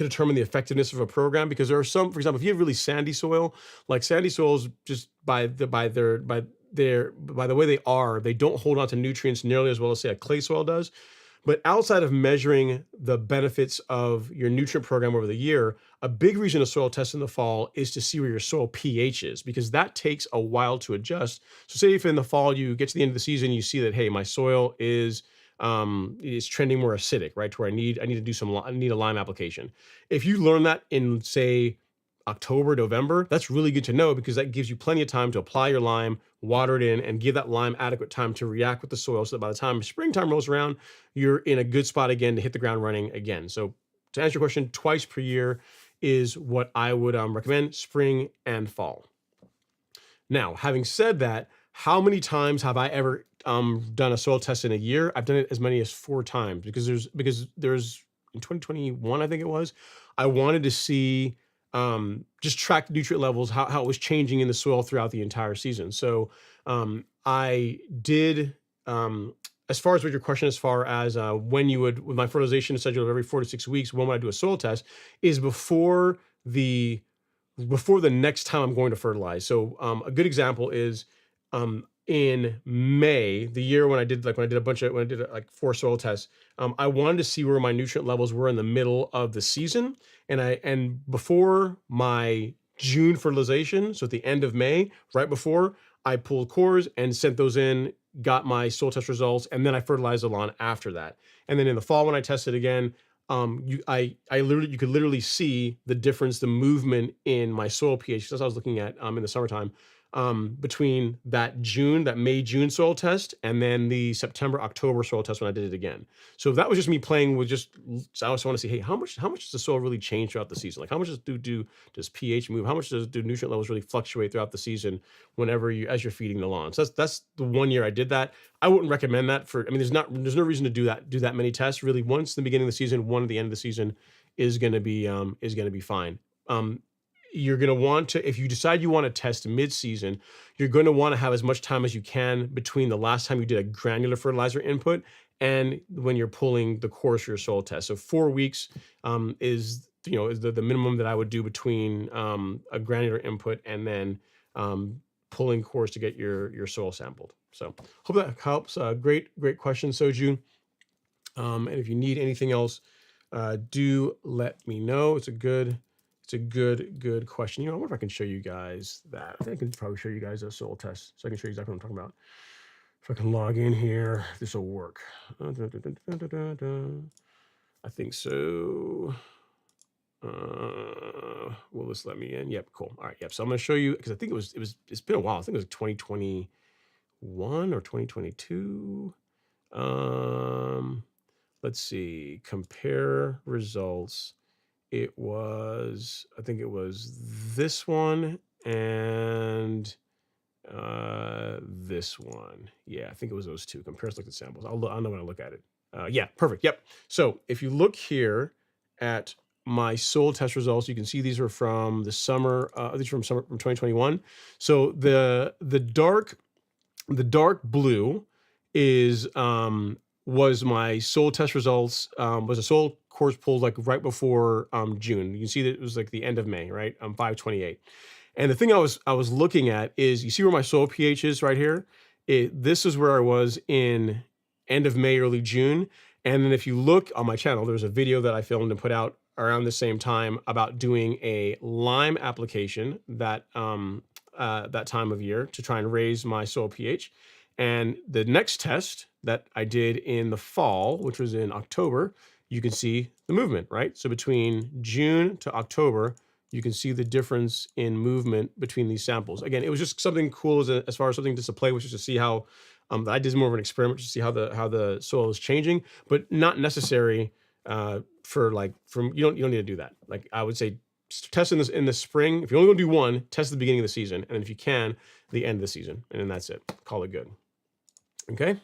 determine the effectiveness of a program, because there are some, for example, if you have really sandy soil, like sandy soils, just by the way they are, they don't hold on to nutrients nearly as well as say a clay soil does. But outside of measuring the benefits of your nutrient program over the year, a big reason to soil test in the fall is to see where your soil pH is, because that takes a while to adjust. So say if in the fall you get to the end of the season, you see that, hey, my soil is trending more acidic, right? To where I need a lime application. If you learn that in say October, November, that's really good to know, because that gives you plenty of time to apply your lime, water it in, and give that lime adequate time to react with the soil, so that by the time springtime rolls around, you're in a good spot again to hit the ground running again. So to answer your question, twice per year is what I would recommend, spring and fall. Now, having said that, how many times have I ever done a soil test in a year? I've done it as many as 4 times because there's in 2021, I think it was, I wanted to see just track nutrient levels, how it was changing in the soil throughout the entire season. So I did, as far as what your question, as far as when you would, with my fertilization schedule of every 4 to 6 weeks, when would I do a soil test, is before the next time I'm going to fertilize. So a good example is in May, the year when I did like 4 soil tests, I wanted to see where my nutrient levels were in the middle of the season, and before my June fertilization, so at the end of May, right before, I pulled cores and sent those in, got my soil test results, and then I fertilized the lawn after that. And then in the fall when I tested again, you could literally see the difference, the movement in my soil pH. That's what I was looking at in the summertime, between that May June soil test and then the September October soil test when I did it again. So that was just me playing with I also want to see, hey, how much does the soil really change throughout the season? Like how much does pH move? How much do nutrient levels really fluctuate throughout the season as you're feeding the lawn? So that's the one year I did that. I wouldn't recommend that there's no reason to do that many tests really. Once the beginning of the season, one at the end of the season is going to be fine. You're going to want to, if you decide you want to test mid-season, you're going to want to have as much time as you can between the last time you did a granular fertilizer input and when you're pulling the cores for your soil test. So 4 weeks is the minimum that I would do between a granular input and then pulling cores to get your soil sampled. So hope that helps. Great question, Soju. And if you need anything else, do let me know. It's a good question. I wonder if I can show you guys that. I think I can probably show you guys a soil test so I can show you exactly what I'm talking about. If I can log in here, this will work. I think so. Will this let me in? Yep, cool. All right, yep. So I'm going to show you, because I think it's been a while. I think it was 2021 or 2022. Let's see, compare results. I think it was this one and this one. Yeah, I think it was those two. Compare selected samples. I'll know when I look at it. Yeah, perfect. Yep. So if you look here at my soil test results, you can see these are from the summer. These are from 2021. So the dark blue was my soil test results. Was a soil course pulled like right before June. You can see that it was like the end of May, right? 5/28. And the thing I was looking at is, you see where my soil pH is right here? This is where I was in end of May, early June. And then if you look on my channel, there's a video that I filmed and put out around the same time about doing a lime application that time of year to try and raise my soil pH. And the next test that I did in the fall, which was in October, you can see the movement, right? So between June to October, you can see the difference in movement between these samples. Again, it was just something cool as far as something just to play with, just to see how I did more of an experiment to see how the soil is changing, but not necessary you don't need to do that. Like I would say, test in the spring. If you're only going to do one, test at the beginning of the season, and if you can, the end of the season, and then that's it. Call it good. Okay.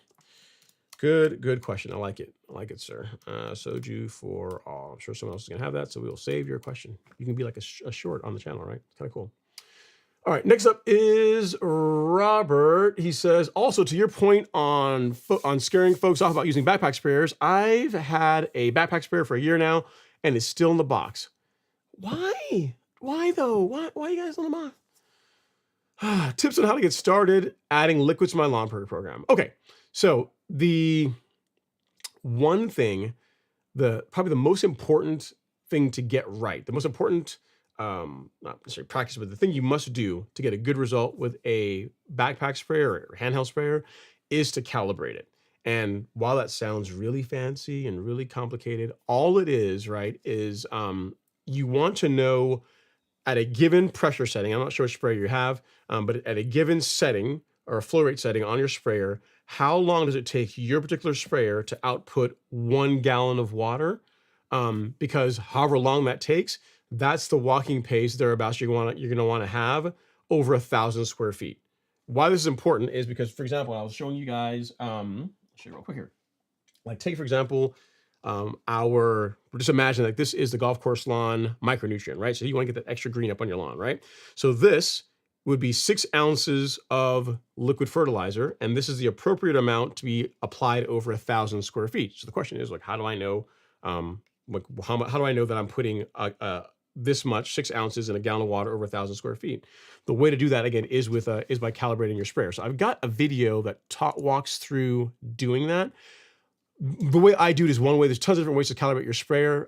Good question. I like it, sir. Soju for all. I'm sure someone else is gonna have that, so we will save your question. You can be like a short on the channel, right? Kind of cool. All right, next up is Robert. He says, also to your point on scaring folks off about using backpack sprayers, I've had a backpack sprayer for a year now, and it's still in the box. Why? Why though? Why you guys let them off? Tips on how to get started adding liquids to my lawn program. Okay, so the one thing, probably the most important thing to get right, the most important, not necessarily practice, but the thing you must do to get a good result with a backpack sprayer or handheld sprayer is to calibrate it. And while that sounds really fancy and really complicated, all it is, right, is you want to know at a given pressure setting, I'm not sure which sprayer you have, but at a given setting or a flow rate setting on your sprayer, how long does it take your particular sprayer to output 1 gallon of water? Because however long that takes, that's the walking pace thereabouts you're going to want to have over 1,000 square feet. Why this is important is because, for example, I was showing you guys, I'll show you real quick here. Like take, for example, just imagine like this is the golf course lawn micronutrient, right? So you want to get that extra green up on your lawn, right? So this would be 6 ounces of liquid fertilizer, and this is the appropriate amount to be applied over 1,000 square feet. So the question is, like, how do I know, how do I know that I'm putting this much, 6 ounces in a gallon of water over 1,000 square feet? The way to do that again is by calibrating your sprayer. So I've got a video that walks through doing that. The way I do it is one way. There's tons of different ways to calibrate your sprayer.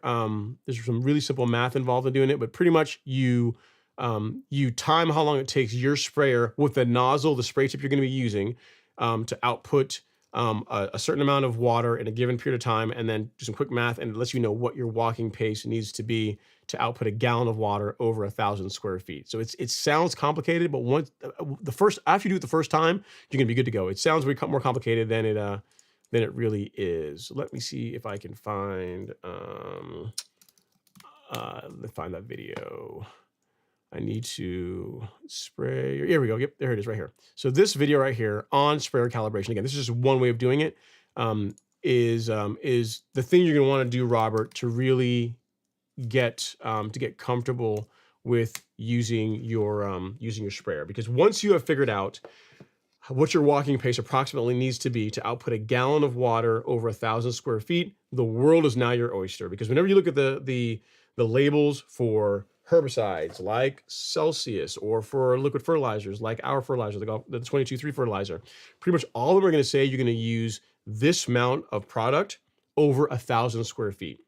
There's some really simple math involved in doing it, but pretty much you time how long it takes your sprayer with the nozzle, the spray tip you're going to be using, to output a certain amount of water in a given period of time, and then do some quick math, and it lets you know what your walking pace needs to be to output a gallon of water over 1,000 square feet. So it sounds complicated, but after you do it the first time, you're going to be good to go. It sounds more complicated than it really is. Let me see if I can find that video. I need to spray. Here we go. Yep, there it is right here. So this video right here on sprayer calibration, again, this is just one way of doing it, is the thing you're going to want to do, Robert, to really get comfortable with using your sprayer. Because once you have figured out what your walking pace approximately needs to be to output a gallon of water over 1,000 square feet, the world is now your oyster. Because whenever you look at the labels for herbicides like Celsius, or for liquid fertilizers like our fertilizer, the 22-3 fertilizer, pretty much all of them are going to say you're going to use this amount of product over 1,000 square feet.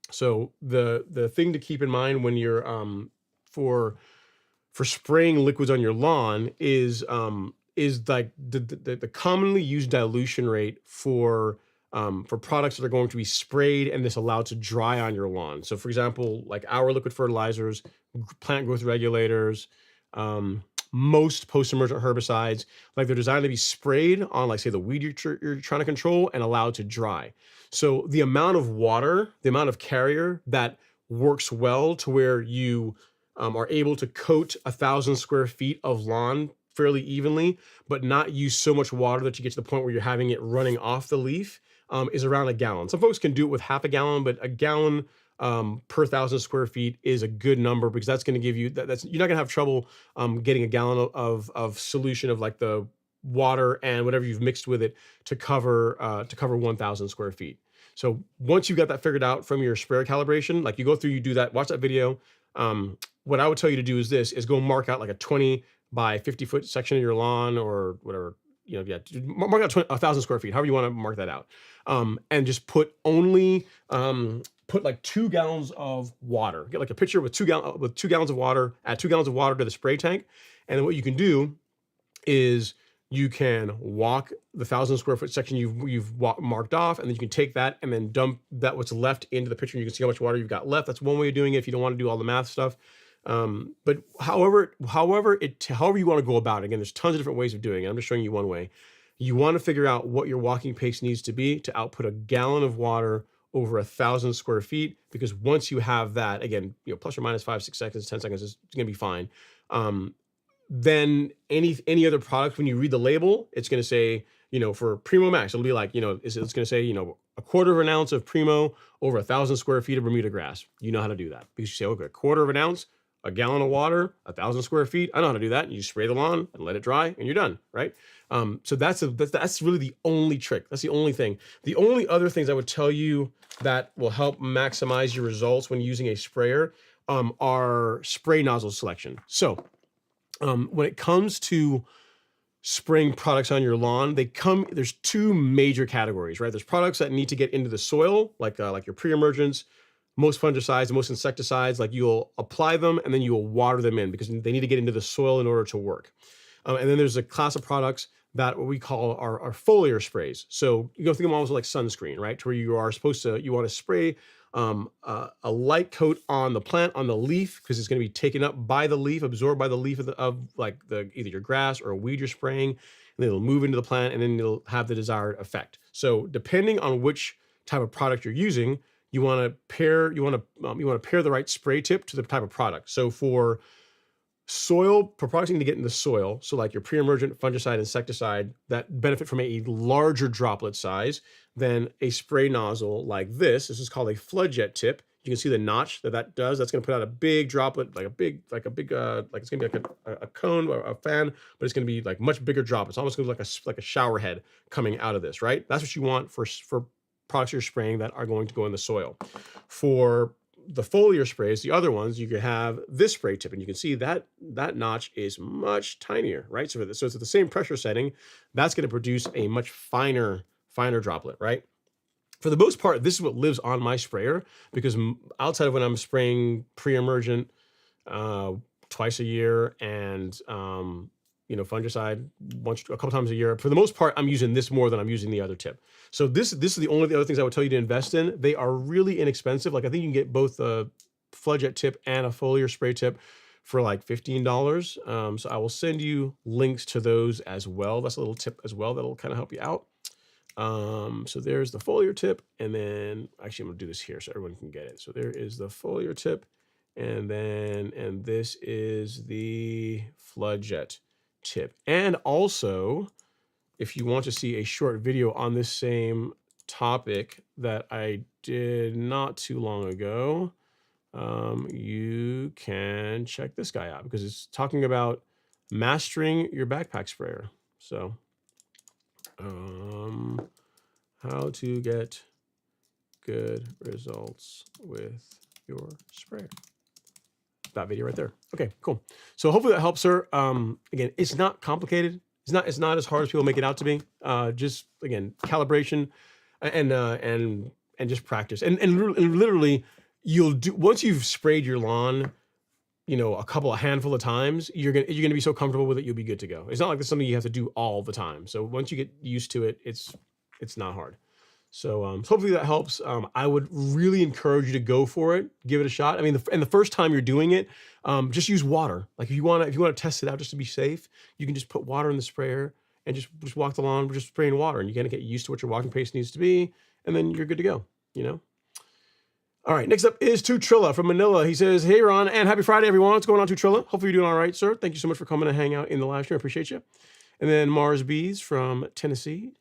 So the thing to keep in mind when you're for spraying liquids on your lawn is like the commonly used dilution rate for products that are going to be sprayed and this allowed to dry on your lawn. So for example, like our liquid fertilizers, plant growth regulators, most post-emergent herbicides, like they're designed to be sprayed on, like, say, the weed you're trying to control and allowed to dry. So the amount of water, the amount of carrier that works well to where you are able to coat 1,000 square feet of lawn fairly evenly, but not use so much water that you get to the point where you're having it running off the leaf, is around a gallon. Some folks can do it with half a gallon, but a gallon per 1,000 square feet is a good number, because that's going to give you that's you're not going to have trouble getting a gallon of solution of like the water and whatever you've mixed with it to cover 1,000 square feet. So once you got that figured out from your sprayer calibration, like you go through, you do that, watch that video. What I would tell you to do is go mark out like a 20 by 50 foot section of your lawn, or whatever, mark out 1,000 square feet, however you want to mark that out. And just put like 2 gallons of water. Get like a pitcher with 2 gallons of water, add 2 gallons of water to the spray tank. And then what you can do is you can walk the 1,000 square foot section you've marked off, and then you can take that and then dump that what's left into the pitcher, and you can see how much water you've got left. That's one way of doing it if you don't want to do all the math stuff. But however you want to go about it, again, there's tons of different ways of doing it. I'm just showing you one way. You want to figure out what your walking pace needs to be to output a gallon of water over 1,000 square feet, because once you have that, again, plus or minus 5, 6 seconds, 10 seconds is going to be fine. Then any other product, when you read the label, it's going to say, for Primo Max, it'll be like, it's going to say, a quarter of an ounce of Primo over 1,000 square feet of Bermuda grass. You know how to do that, because you say, okay, a quarter of an ounce, a gallon of water, 1,000 square feet. I know how to do that. You spray the lawn and let it dry, and you're done, right? So that's really the only trick. That's the only thing. The only other things I would tell you that will help maximize your results when using a sprayer are spray nozzle selection. So when it comes to spraying products on your lawn, there's 2 major categories, right? There's products that need to get into the soil, like your pre-emergents, most fungicides, most insecticides, like you'll apply them and then you'll water them in, because they need to get into the soil in order to work. And then there's a class of products that what we call our foliar sprays. So you go think of them almost like sunscreen, right? To where you want to spray a light coat on the plant, on the leaf, because it's going to be taken up by the leaf, absorbed by the leaf of either your grass or a weed you're spraying, and then it'll move into the plant, and then it'll have the desired effect. So depending on which type of product you're using, you want to pair the right spray tip to the type of product. So for products need to get in the soil. So like your pre-emergent fungicide, insecticide that benefit from a larger droplet size than a spray nozzle like this. This is called a flood jet tip. You can see the notch that does. That's going to put out a big droplet, like it's going to be like a cone or a fan, but it's going to be like much bigger drop. It's almost going to be like a shower head coming out of this, right? That's what you want for products you're spraying that are going to go in the soil. For the foliar sprays, the other ones, you can have this spray tip, and you can see that notch is much tinier, right? So it's at the same pressure setting. That's going to produce a much finer droplet, right? For the most part, this is what lives on my sprayer, because outside of when I'm spraying pre-emergent twice a year and fungicide a couple times a year, for the most part, I'm using this more than I'm using the other tip. So this is the other things I would tell you to invest in. They are really inexpensive. Like I think you can get both a flood jet tip and a foliar spray tip for like $15. So I will send you links to those as well. That's a little tip as well that'll kind of help you out. So there's the foliar tip, and then actually I'm gonna do this here so everyone can get it. So there is the foliar tip, and this is the flood jet tip. And also, if you want to see a short video on this same topic that I did not too long ago, you can check this guy out, because it's talking about mastering your backpack sprayer. So how to get good results with your sprayer. That video right there. Okay, cool. So hopefully that helps her. Again, it's not complicated. It's not as hard as people make it out to be. Just again, calibration and just practice. And literally you'll do, once you've sprayed your lawn, a handful of times, you're gonna be so comfortable with it, you'll be good to go. It's not like it's something you have to do all the time. So once you get used to it, it's not hard. So hopefully that helps. I would really encourage you to go for it, give it a shot. I mean, the first time you're doing it, just use water. Like if you want to test it out just to be safe, you can just put water in the sprayer and just walk the lawn, just spraying water, and you kind of get used to what your walking pace needs to be, and then you're good to go. All right, next up is Tutrilla from Manila. He says, "Hey, Ron, and happy Friday, everyone. What's going on, Tutrilla? Hopefully you're doing all right, sir. Thank you so much for coming and hang out in the live stream. I appreciate you." And then Mars Bees from Tennessee,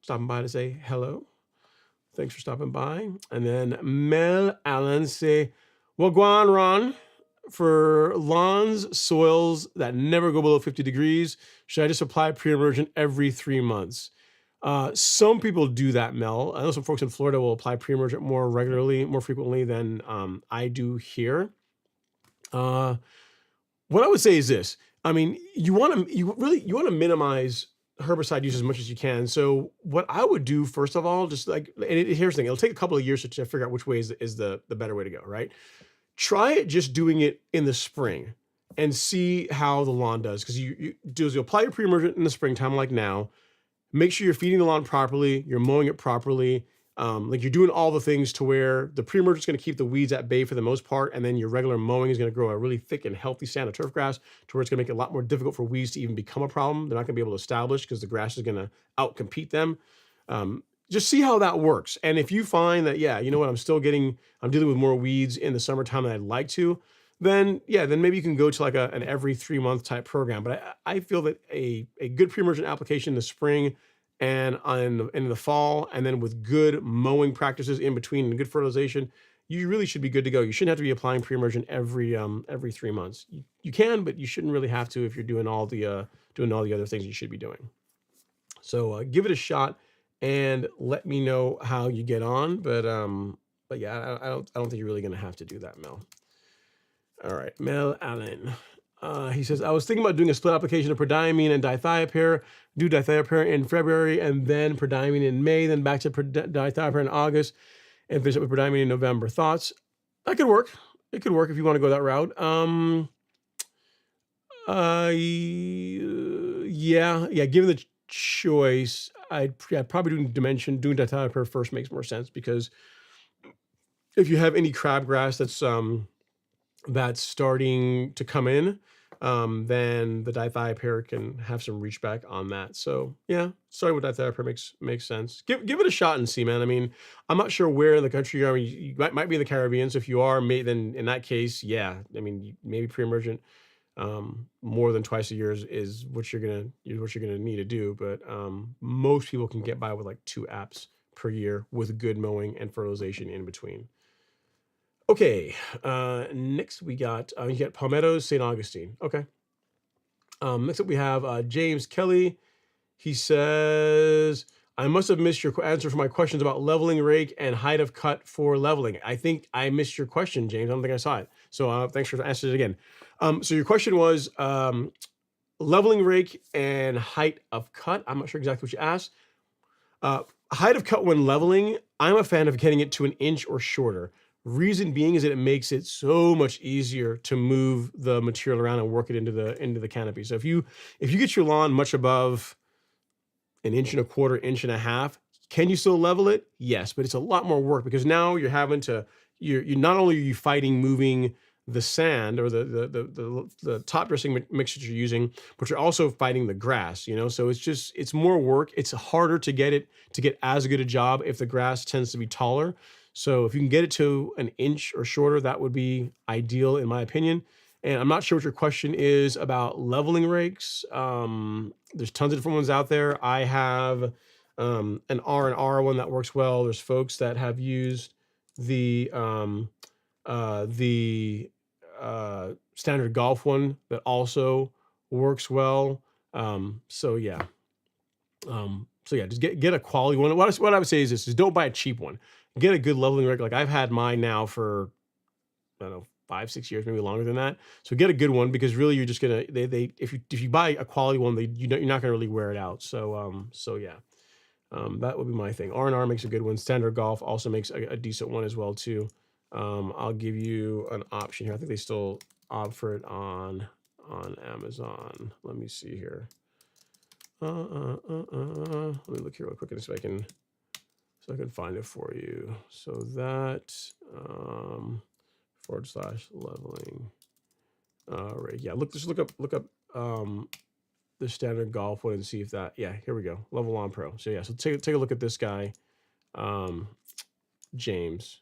stopping by to say hello. Thanks for stopping by. And then Mel Allen say, "Wagwan, Ron, for lawns, soils that never go below 50 degrees, should I just apply pre-emergent every 3 months?" Some people do that, Mel. I know some folks in Florida will apply pre-emergent more frequently than I do here. What I would say is this. I mean, you want to minimize herbicide use as much as you can. So what I would do, first of all, just like, here's the thing, it'll take a couple of years to figure out which way is the better way to go, right? Try it just doing it in the spring and see how the lawn does. Because you apply your pre-emergent in the springtime, like now. Make sure you're feeding the lawn properly, you're mowing it properly, like you're doing all the things to where the pre-emergent is going to keep the weeds at bay for the most part, and then your regular mowing is going to grow a really thick and healthy stand of turf grass to where it's going to make it a lot more difficult for weeds to even become a problem. They're not going to be able to establish because the grass is going to outcompete them. Just see how that works. And if you find that, yeah, you know what, I'm dealing with more weeds in the summertime than I'd like to, then maybe you can go to like an every 3 month type program. But I feel that a good pre-emergent application in the spring and in the fall, and then with good mowing practices in between and good fertilization, you really should be good to go. You shouldn't have to be applying pre-emergent every 3 months. You can, but you shouldn't really have to if you're doing all the other things you should be doing. So give it a shot and let me know how you get on. But yeah, I don't think you're really going to have to do that, Mel. All right, Mel Allen. He says, "I was thinking about doing a split application of prodiamine and dithiopyr, do dithiopyr in February, and then prodiamine in May, then back to dithiopyr in August, and finish up with prodiamine in November. Thoughts?" That could work. It could work if you want to go that route. Yeah. Given the choice, I'd probably doing dithiopyr first makes more sense, because if you have any crabgrass that's starting to come in, then the dithiopyr can have some reach back on that. So yeah, starting with dithiopyr makes sense. Give it a shot and see, man. I mean, I'm not sure where in the country you are. I mean, you might be in the Caribbean. So if you are, then in that case, yeah. I mean, maybe pre-emergent more than twice a year is what you're gonna need to do. But most people can get by with like 2 apps per year with good mowing and fertilization in between. Okay, next we got you got Palmettos, St. Augustine. Okay. Next up we have James Kelly. He says, I must have missed your answer for my questions about leveling rake and height of cut for leveling. I think I missed your question, James. I don't think I saw it. So thanks for answering it again. So your question was leveling rake and height of cut. I'm not sure exactly what you asked. Height of cut when leveling, I'm a fan of getting it to 1 inch or shorter. Reason being is that it makes it so much easier to move the material around and work it into the canopy. So if you get your lawn much above 1.25 inches, 1.5 inches, can you still level it? Yes, but it's a lot more work because now you're having to you're not only are you fighting moving the sand or the top dressing mixture you're using, but you're also fighting the grass, so it's more work. It's harder to get as good a job if the grass tends to be taller. So if you can get it to 1 inch or shorter, that would be ideal in my opinion. And I'm not sure what your question is about leveling rakes. There's tons of different ones out there. I have an R&R one that works well. There's folks that have used the standard golf one that also works well. So yeah, just get a quality one. What I would say is this: is don't buy a cheap one. Get a good leveling rake. Like I've had mine now for, I don't know, 5-6 years, maybe longer than that. So get a good one because really you're just gonna if you buy a quality one, you're not gonna really wear it out. So yeah, that would be my thing. R&R makes a good one. Standard Golf also makes a decent one as well too. I'll give you an option here. I think they still offer it on Amazon. Let me see here. Let me look here real quick and so I can find it for you. So that /leveling rake. Yeah, just look up the standard golf one and see if that. Yeah, here we go. Level On Pro. So yeah, so take a look at this guy, James,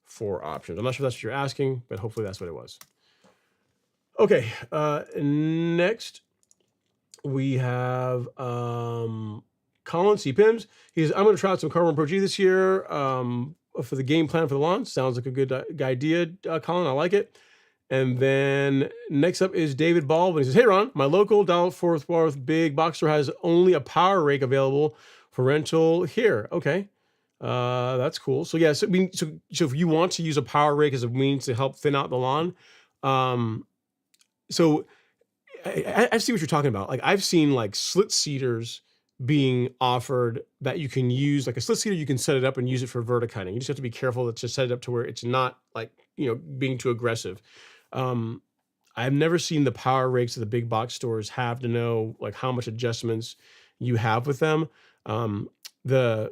for options. I'm not sure if that's what you're asking, but hopefully that's what it was. Okay, next we have Colin C. Pims. He says, I'm going to try out some Carbon Pro G this year for the game plan for the lawn. Sounds like a good idea, Colin. I like it. And then next up is David Baldwin. He says, hey, Ron, my local Dallas-Fort Worth big box store has only a power rake available for rental here. Okay. That's cool. So yeah, so if you want to use a power rake as a means to help thin out the lawn, so I see what you're talking about. Like I've seen like slit seeders being offered that you can use. Like a slit seeder, you can set it up and use it for verticutting. You just have to be careful to set it up to where it's not like, being too aggressive. I've never seen the power rakes that the big box stores have to know like how much adjustments you have with them. The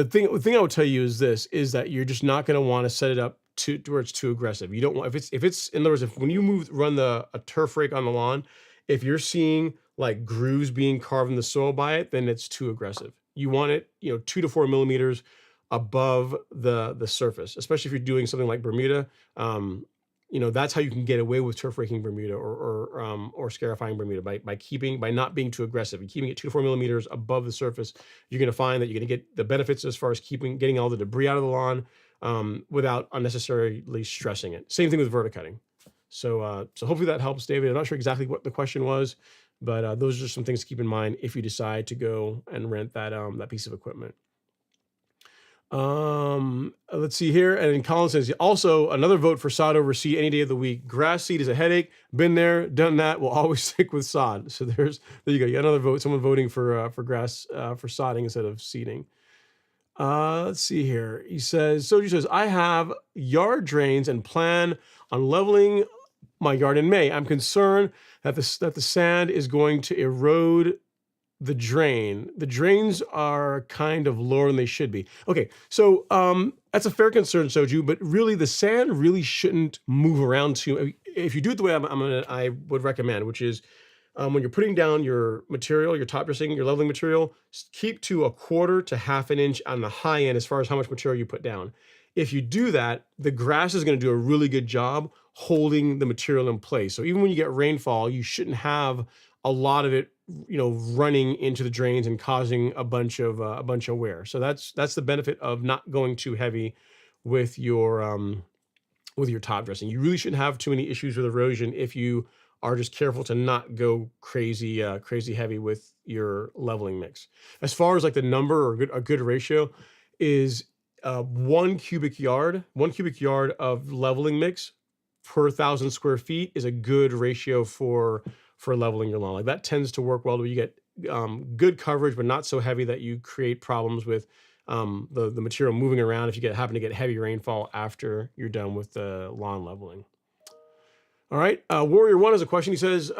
thing I would tell you is that you're just not going to want to set it up to where it's too aggressive. You don't want, if it's in other words, when you run a turf rake on the lawn, if you're seeing like grooves being carved in the soil by it, then it's too aggressive. You want it, 2 to 4 millimeters above the surface, especially if you're doing something like Bermuda. That's how you can get away with turf raking Bermuda or scarifying Bermuda by not being too aggressive and keeping it 2 to 4 millimeters above the surface. You're going to find that you're going to get the benefits as far as getting all the debris out of the lawn without unnecessarily stressing it. Same thing with verticutting. So hopefully that helps, David. I'm not sure exactly what the question was, but those are just some things to keep in mind if you decide to go and rent that piece of equipment. Let's see here. And then Colin says, also another vote for sod over seed any day of the week. Grass seed is a headache. Been there, done that. We'll always stick with sod. So there you go. You got another vote. Someone voting for grass, for sodding instead of seeding. Let's see here. He says, Soju says, I have yard drains and plan on leveling my yard in May. I'm concerned that the sand is going to erode the drain. The drains are kind of lower than they should be. Okay, so that's a fair concern, Soju, but really the sand really shouldn't move around if you do it the way I would recommend, which is when you're putting down your material, your top dressing, your leveling material, keep to 1/4 to 1/2 inch on the high end as far as how much material you put down. If you do that, the grass is going to do a really good job holding the material in place. So even when you get rainfall, you shouldn't have a lot of it, running into the drains and causing a bunch of wear. So that's the benefit of not going too heavy with your top dressing. You really shouldn't have too many issues with erosion if you are just careful to not go crazy heavy with your leveling mix. As far as like the number or a good ratio is 1 cubic yard of leveling mix per 1,000 square feet is a good ratio for leveling your lawn. Like that tends to work well, where you get good coverage, but not so heavy that you create problems with the material moving around if you happen to get heavy rainfall after you're done with the lawn leveling. All right, Warrior One has a question. He says,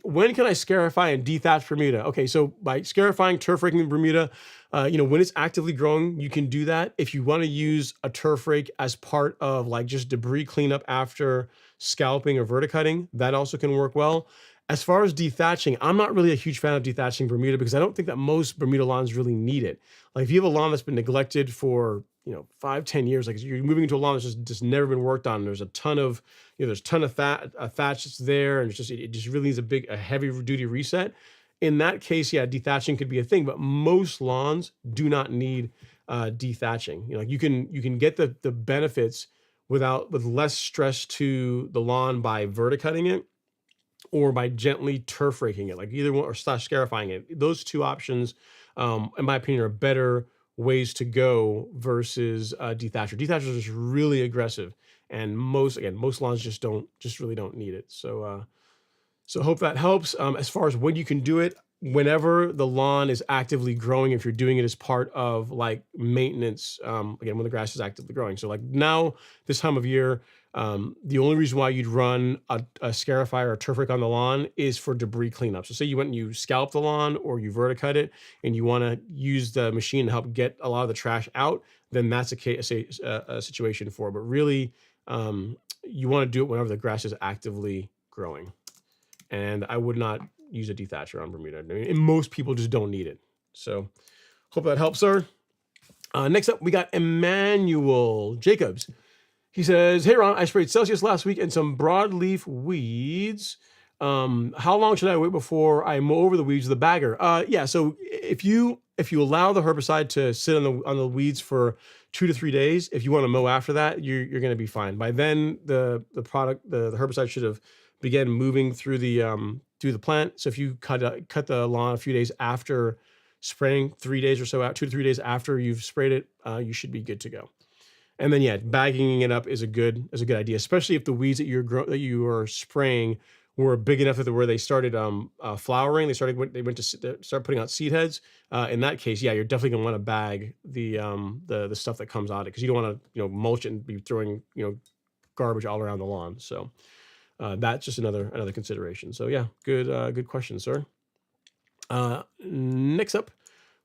when can I scarify and dethatch Bermuda? Okay, so by scarifying, turf raking Bermuda, when it's actively growing, you can do that. If you want to use a turf rake as part of like just debris cleanup after scalping or verticutting, that also can work well. As far as dethatching, I'm not really a huge fan of dethatching Bermuda because I don't think that most Bermuda lawns really need it. Like if you have a lawn that's been neglected for 5-10 years, like you're moving into a lawn that's just never been worked on, there's a ton of thatch that's there, and it just really needs a heavy duty reset. In that case, yeah, dethatching could be a thing, but most lawns do not need dethatching. Like you can get the benefits with less stress to the lawn by verticutting it or by gently turf raking it, like either one, or scarifying it. Those two options, in my opinion, are better ways to go versus dethatcher. Dethatcher is just really aggressive, and most lawns just really don't need it. So hope that helps. As far as when you can do it, whenever the lawn is actively growing, if you're doing it as part of like maintenance, again, when the grass is actively growing. So like now, this time of year, the only reason why you'd run a scarifier or turf rake on the lawn is for debris cleanup. So say you went and you scalp the lawn or you verticut it and you want to use the machine to help get a lot of the trash out, then that's a situation for it. But really, you want to do it whenever the grass is actively growing. And I would not use a dethatcher on Bermuda. And most people just don't need it. So hope that helps, sir. Next up, we got Emmanuel Jacobs. He says, hey, Ron, I sprayed Celsius last week and some broadleaf weeds. How long should I wait before I mow over the weeds with a bagger? Yeah, so if you allow the herbicide to sit on the weeds for 2 to 3 days, if you want to mow after that, you're going to be fine. By then, the herbicide should have began moving through the plant. So if you cut the lawn a few days after spraying, 3 days or so out, 2 to 3 days after you've sprayed it, you should be good to go. And then, yeah, bagging it up is a good idea, especially if the weeds that you are spraying were big enough where they started flowering. They went to start putting out seed heads. In that case, yeah, you're definitely gonna want to bag the stuff that comes out of it, because you don't want to mulch it and be throwing garbage all around the lawn. So that's just another consideration. So yeah, good question, sir. Next up,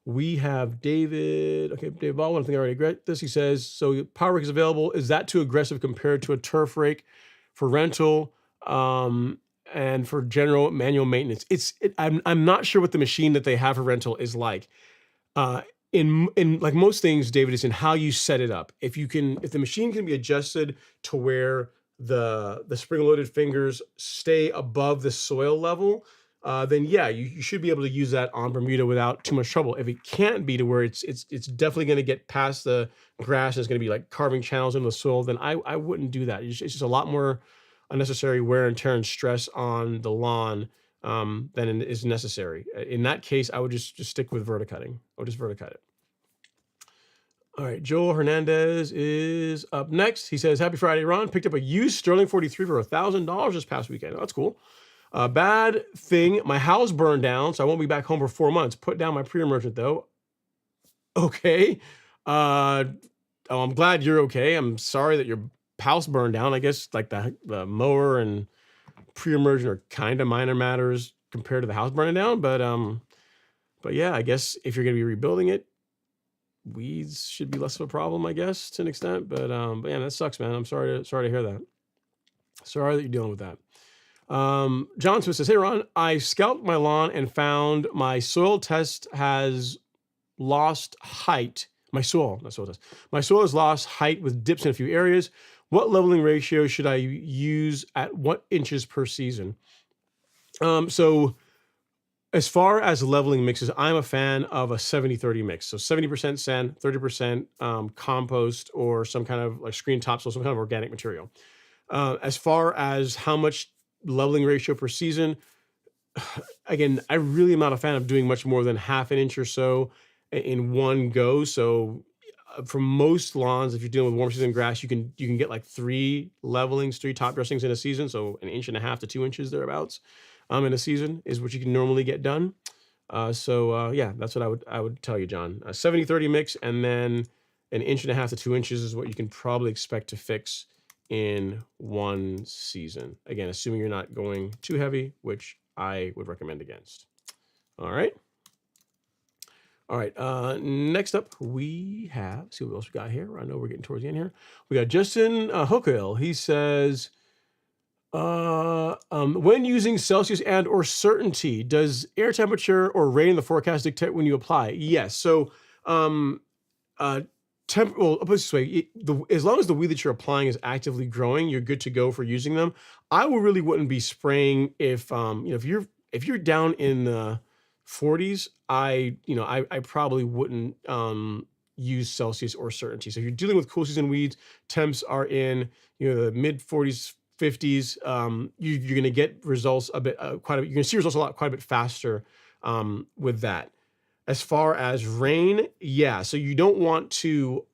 we have David. Okay, David Baldwin. I think I already read this. He says, so power rake is available. Is that too aggressive compared to a turf rake for rental and for general manual maintenance? I'm not sure what the machine that they have for rental is like. In like most things, David, is in how you set it up. If the machine can be adjusted to where the spring-loaded fingers stay above the soil level, then yeah, you should be able to use that on Bermuda without too much trouble. If it can't be to where it's definitely going to get past the grass and it's going to be like carving channels in the soil, then I wouldn't do that. It's just a lot more unnecessary wear and tear and stress on the lawn than is necessary. In that case, I would just stick with verticutting. I would just verticut it. All right, Joel Hernandez is up next. He says, happy Friday, Ron. Picked up a used Sterling 43 for $1,000 this past weekend. Oh, that's cool. Bad thing, my house burned down, so I won't be back home for 4 months. Put down my pre-emergent, though. Okay. I'm glad you're okay. I'm sorry that your house burned down. I guess like the mower and pre-emergent are kind of minor matters compared to the house burning down. But yeah, I guess if you're going to be rebuilding it, weeds should be less of a problem, I guess, to an extent. But yeah, that sucks, man. I'm sorry to hear that. Sorry that you're dealing with that. John Smith says, "Hey Ron, I scalped my lawn and found my soil test has lost height. My soil, not soil test. My soil has lost height with dips in a few areas. What leveling ratio should I use at what inches per season?" So as far as leveling mixes, I'm a fan of a 70-30 mix. So 70% sand, 30% compost or some kind of like screen topsoil, some kind of organic material. As far as how much leveling ratio per season, again, I really am not a fan of doing much more than half an inch or so in one go. So for most lawns, if you're dealing with warm season grass, you can get like 3 levelings, 3 top dressings in a season. So 1.5 to 2 inches thereabouts in a season is what you can normally get done. Yeah, that's what I would tell you, John. 70-30 mix, and then 1.5 to 2 inches is what you can probably expect to fix in one season. Again, assuming you're not going too heavy, which I would recommend against. All right. All right. Next up, we have, see what else we got here. I know we're getting towards the end here. We got Justin Hookhill. He says, when using Celsius and or certainty, does air temperature or rain in the forecast dictate when you apply? Yes. So, well, I'll put it this way: as long as the weed that you're applying is actively growing, you're good to go for using them. I really wouldn't be spraying if if you're down in the 40s. I probably wouldn't use Celsius or certainty. So if you're dealing with cool season weeds, temps are in the mid 40s, 50s. You're going to get results a bit you're going to see results quite a bit faster with that. As far as rain, yeah. So you don't want to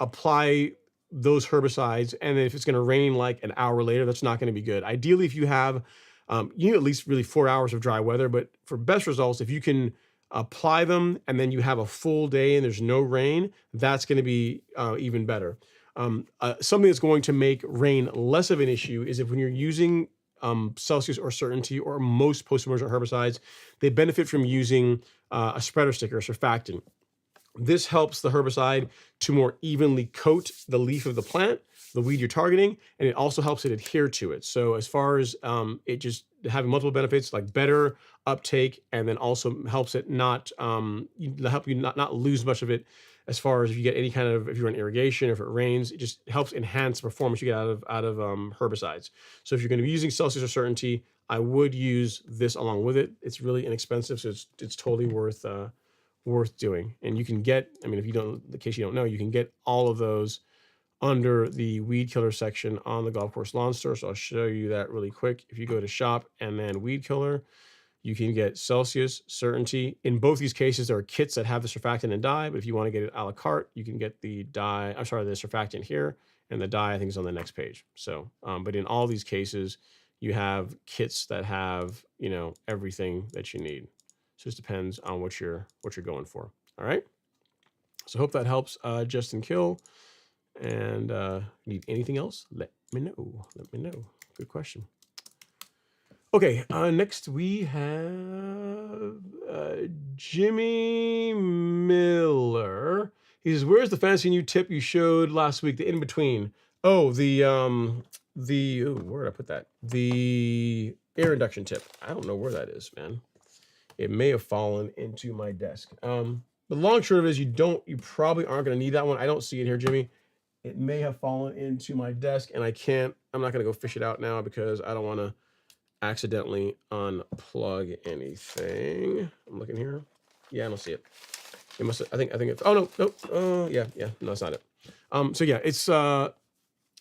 apply those herbicides, and if it's going to rain like an hour later, that's not going to be good. Ideally, if you have, you need at least really 4 hours of dry weather. But for best results, if you can apply them and then you have a full day and there's no rain, that's going to be even better. Something that's going to make rain less of an issue is if when you're using Celsius or certainty or most post-emergent herbicides, they benefit from using a spreader sticker or surfactant. This helps the herbicide to more evenly coat the leaf of the plant, the weed you're targeting, and it also helps it adhere to it. So as far as it just having multiple benefits like better uptake, and then also helps it not help you not lose much of it. As far as if you get any kind of, if you're in irrigation, if it rains, it just helps enhance the performance you get out of herbicides. So if you're going to be using Celsius or certainty, I would use this along with it. It's really inexpensive, so it's totally worth doing. And you can get, if you don't, in case you don't know, you can get all of those under the weed killer section on the Golf Course Lawn Store. So I'll show you that really quick. If you go to shop and then weed killer, you can get Celsius, certainty. In both these cases, there are kits that have the surfactant and dye, but if you want to get it a la carte, you can get the dye, the surfactant here, and the dye I think is on the next page. So, but in all these cases, you have kits that have, everything that you need. So it just depends on what you're going for. All right. So hope that helps, Justin Kill. And need anything else? Let me know. Good question. Okay, next we have Jimmy Miller. He says, "Where's the fancy new tip you showed last week? The in between." Oh, where did I put that? The air induction tip. I don't know where that is, man. It may have fallen into my desk. The long short of it is you probably aren't going to need that one. I don't see it here, Jimmy. It may have fallen into my desk, and I'm not going to go fish it out now because I don't want to accidentally unplug anything. I'm looking here. Yeah, I don't see it. It must have, I think it's, oh no, yeah, no, it's not it. So yeah, it's I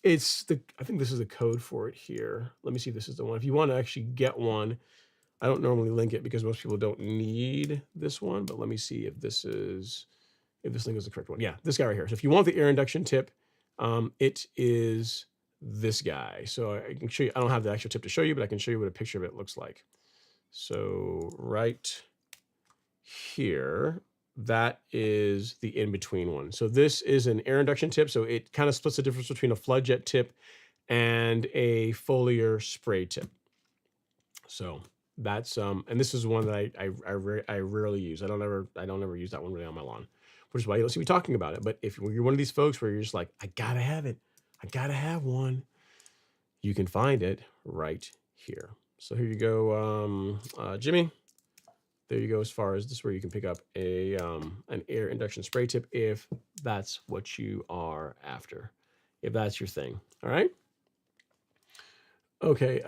think this is the code for it here. Let me see if this is the one. If you want to actually get one, I don't normally link it because most people don't need this one, but let me see if this link is the correct one. Yeah, this guy right here. So if you want the air induction tip, it is this guy. So I can show you, I don't have the actual tip to show you, but I can show you what a picture of it looks like. So right here, that is the in-between one. So this is an air induction tip. So it kind of splits the difference between a flood jet tip and a foliar spray tip. So that's, and this is one that I rarely use. I don't ever use that one really on my lawn, which is why you don't see me talking about it. But if you're one of these folks where you're just like, I gotta have it, I gotta have one, you can find it right here. So here you go, Jimmy. There you go. As far as this, is where you can pick up a an air induction spray tip if that's what you are after, if that's your thing. All right. Okay.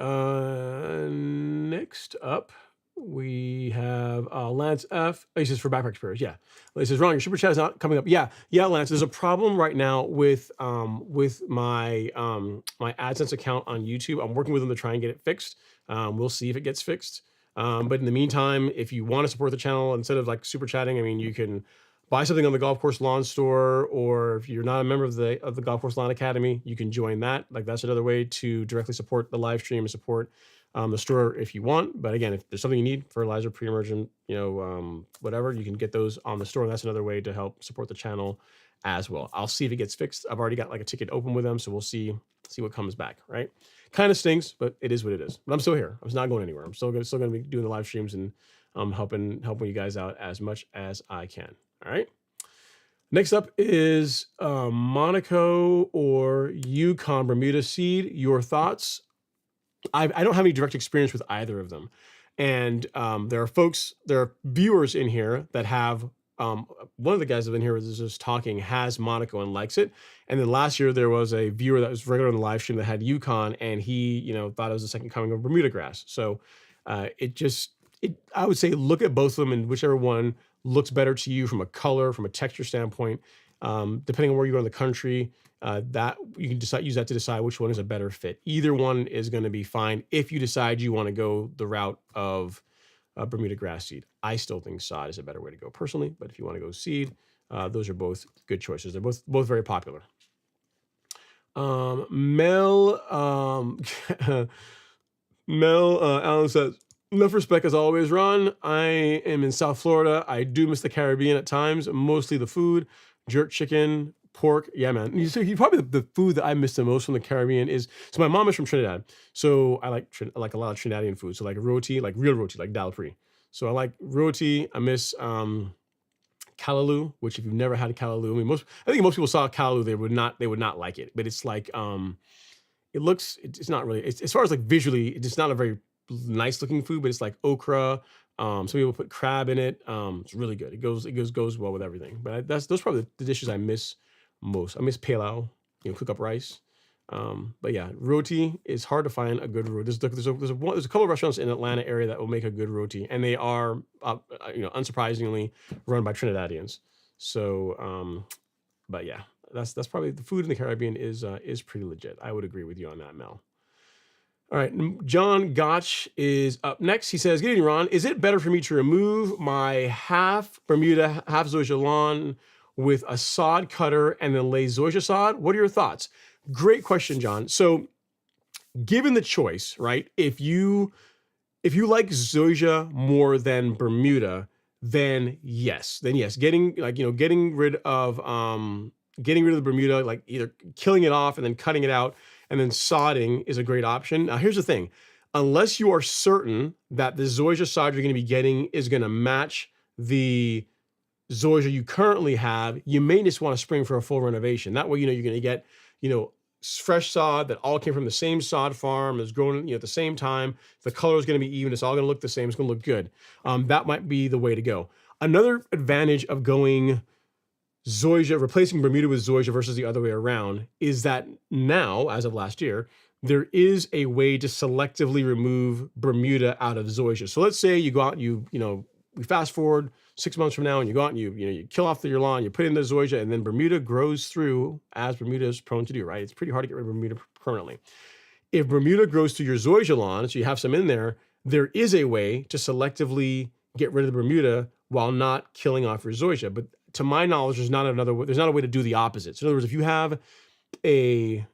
Next up, we have Lance F. He says for backpack spares. Yeah. He says, Ron, your super chat is not coming up. Yeah. Lance. There's a problem right now with my my AdSense account on YouTube. I'm working with them to try and get it fixed. We'll see if it gets fixed. But in the meantime, if you want to support the channel instead of like super chatting, I mean, you can buy something on the Golf Course Lawn Store, or if you're not a member of the Golf Course Lawn Academy, you can join that. Like that's another way to directly support the live stream and support the store if you want. But again, if there's something you need, fertilizer, pre-emergent, whatever, you can get those on the store. That's another way to help support the channel as well. I'll see if it gets fixed. I've already got like a ticket open with them, so we'll see what comes back. Right? Kind of stinks, but it is what it is. But I'm still here. I'm not going anywhere. I'm still going to be doing the live streams and helping you guys out as much as I can. All right. Next up is Monaco or Yukon Bermuda seed. Your thoughts? I don't have any direct experience with either of them. And there are viewers in here that have, one of the guys that have been here was just talking has Monaco and likes it. And then last year there was a viewer that was regular on the live stream that had Yukon, and he, thought it was the second coming of Bermuda grass. So I would say look at both of them, and whichever one looks better to you from a color, from a texture standpoint, depending on where you are in the country, that you can use that to decide which one is a better fit. Either one is going to be fine if you decide you want to go the route of Bermuda grass seed. I still think sod is a better way to go personally, but if you want to go seed, those are both good choices. They're both very popular. Mel Alan says, enough respect as always, Ron. I am in South Florida. I do miss the Caribbean at times, mostly the food, jerk chicken, pork. Yeah, man. You probably the food that I miss the most from the Caribbean is, so my mom is from Trinidad. So I like a lot of Trinidadian food. So like roti, like real roti, like dal pri. So I like roti. I miss callaloo, which if you've never had a callaloo, I think most people saw callaloo, they would not like it. But it's like it's not really, as far as like visually, it's not a very nice looking food, but it's like okra. Some people put crab in it. It's really good. It goes well with everything. But those are probably the dishes I miss most. I miss pilau, cook up rice. But yeah, roti is hard to find a good roti. There's a couple of restaurants in the Atlanta area that will make a good roti, and they are, unsurprisingly run by Trinidadians. So, but yeah, that's probably the food in the Caribbean is pretty legit. I would agree with you on that, Mel. All right, John Gotch is up next. He says, good evening, Ron. Is it better for me to remove my half Bermuda, half zoysia lawn with a sod cutter and then lay zoysia sod? What are your thoughts? Great question, John. So given the choice, right, if you like zoysia more than Bermuda, then yes. Getting rid of the Bermuda, like either killing it off and then cutting it out and then sodding is a great option. Now, here's the thing. Unless you are certain that the zoysia sod you're going to be getting is going to match the zoysia you currently have, you may just want to spring for a full renovation. That way, you're going to get, fresh sod that all came from the same sod farm, is grown, at the same time. The color is going to be even. It's all going to look the same. It's going to look good. That might be the way to go. Another advantage of going replacing Bermuda with zoysia versus the other way around is that now, as of last year, there is a way to selectively remove Bermuda out of zoysia. So let's say you go out, we fast forward 6 months from now, and you go out and you kill off your lawn, you put in the zoysia, and then Bermuda grows through, as Bermuda is prone to do, right? It's pretty hard to get rid of Bermuda permanently. If Bermuda grows through your zoysia lawn, so you have some in there is a way to selectively get rid of the Bermuda while not killing off your zoysia. But to my knowledge, there's not a way to do the opposite. So in other words, if you have a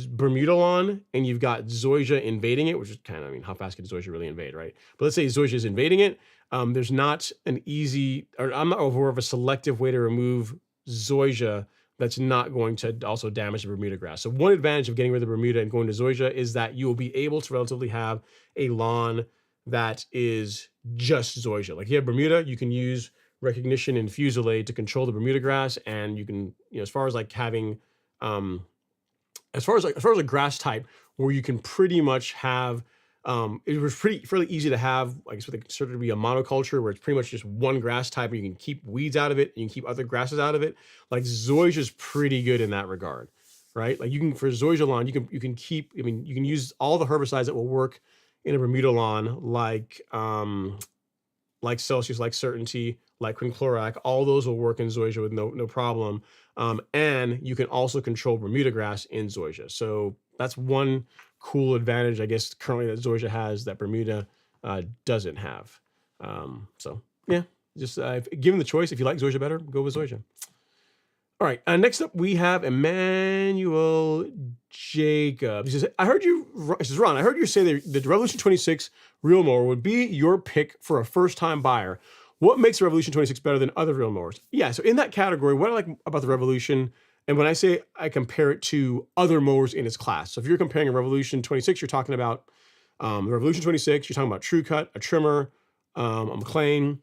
Bermuda lawn and you've got zoysia invading it, which is kind of, how fast can zoysia really invade, right? But let's say zoysia is invading it. There's not an easy, or I'm not aware of a selective way to remove zoysia that's not going to also damage the Bermuda grass. So one advantage of getting rid of the Bermuda and going to zoysia is that you will be able to relatively have a lawn that is just zoysia. Like if you have Bermuda, you can use recognition and fusillade to control the Bermuda grass, and you can, as far as like having, as far as a grass type where you can pretty much have, it was fairly easy to have, I guess what they consider to be a monoculture, where it's pretty much just one grass type, and you can keep weeds out of it, and you can keep other grasses out of it. Like zoysia is pretty good in that regard, right? Like you can, for zoysia lawn, you can keep, I mean, you can use all the herbicides that will work in a Bermuda lawn, like Celsius, like Certainty, like quinclorac. All those will work in zoysia with no problem. And you can also control Bermuda grass in zoysia. So that's one cool advantage, I guess, currently that zoysia has that Bermuda doesn't have. So yeah, just given the choice, if you like zoysia better, go with zoysia. All right, next up we have Emmanuel Jacobs. He says, Ron, I heard you say that the Revolution 26 reel mower would be your pick for a first-time buyer. What makes the Revolution 26 better than other reel mowers? Yeah, so in that category, what I like about the Revolution, and when I say I compare it to other mowers in its class. So if you're comparing a Revolution 26, you're talking about the Revolution 26, you're talking about True Cut, a trimmer, a McLean,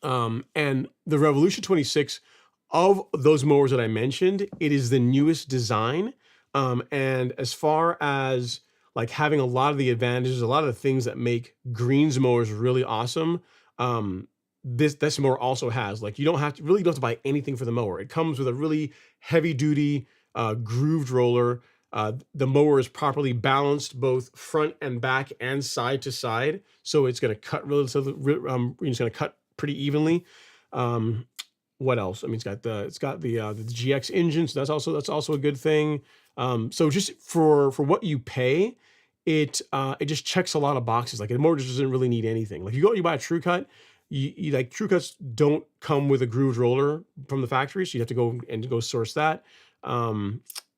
and the Revolution 26, of those mowers that I mentioned, it is the newest design. And as far as like having a lot of the advantages, a lot of the things that make greens mowers really awesome, this mower also has. Like you don't have to buy anything for the mower. It comes with a really heavy duty grooved roller. The mower is properly balanced both front and back and side to side, so it's going to cut it's going to cut pretty evenly. What else? I mean, it's got the GX engine, so that's also a good thing. So just for what you pay, it just checks a lot of boxes. Like the mower just doesn't really need anything. Like you buy a True Cut, you like True Cuts don't come with a grooved roller from the factory, so you have to go source that.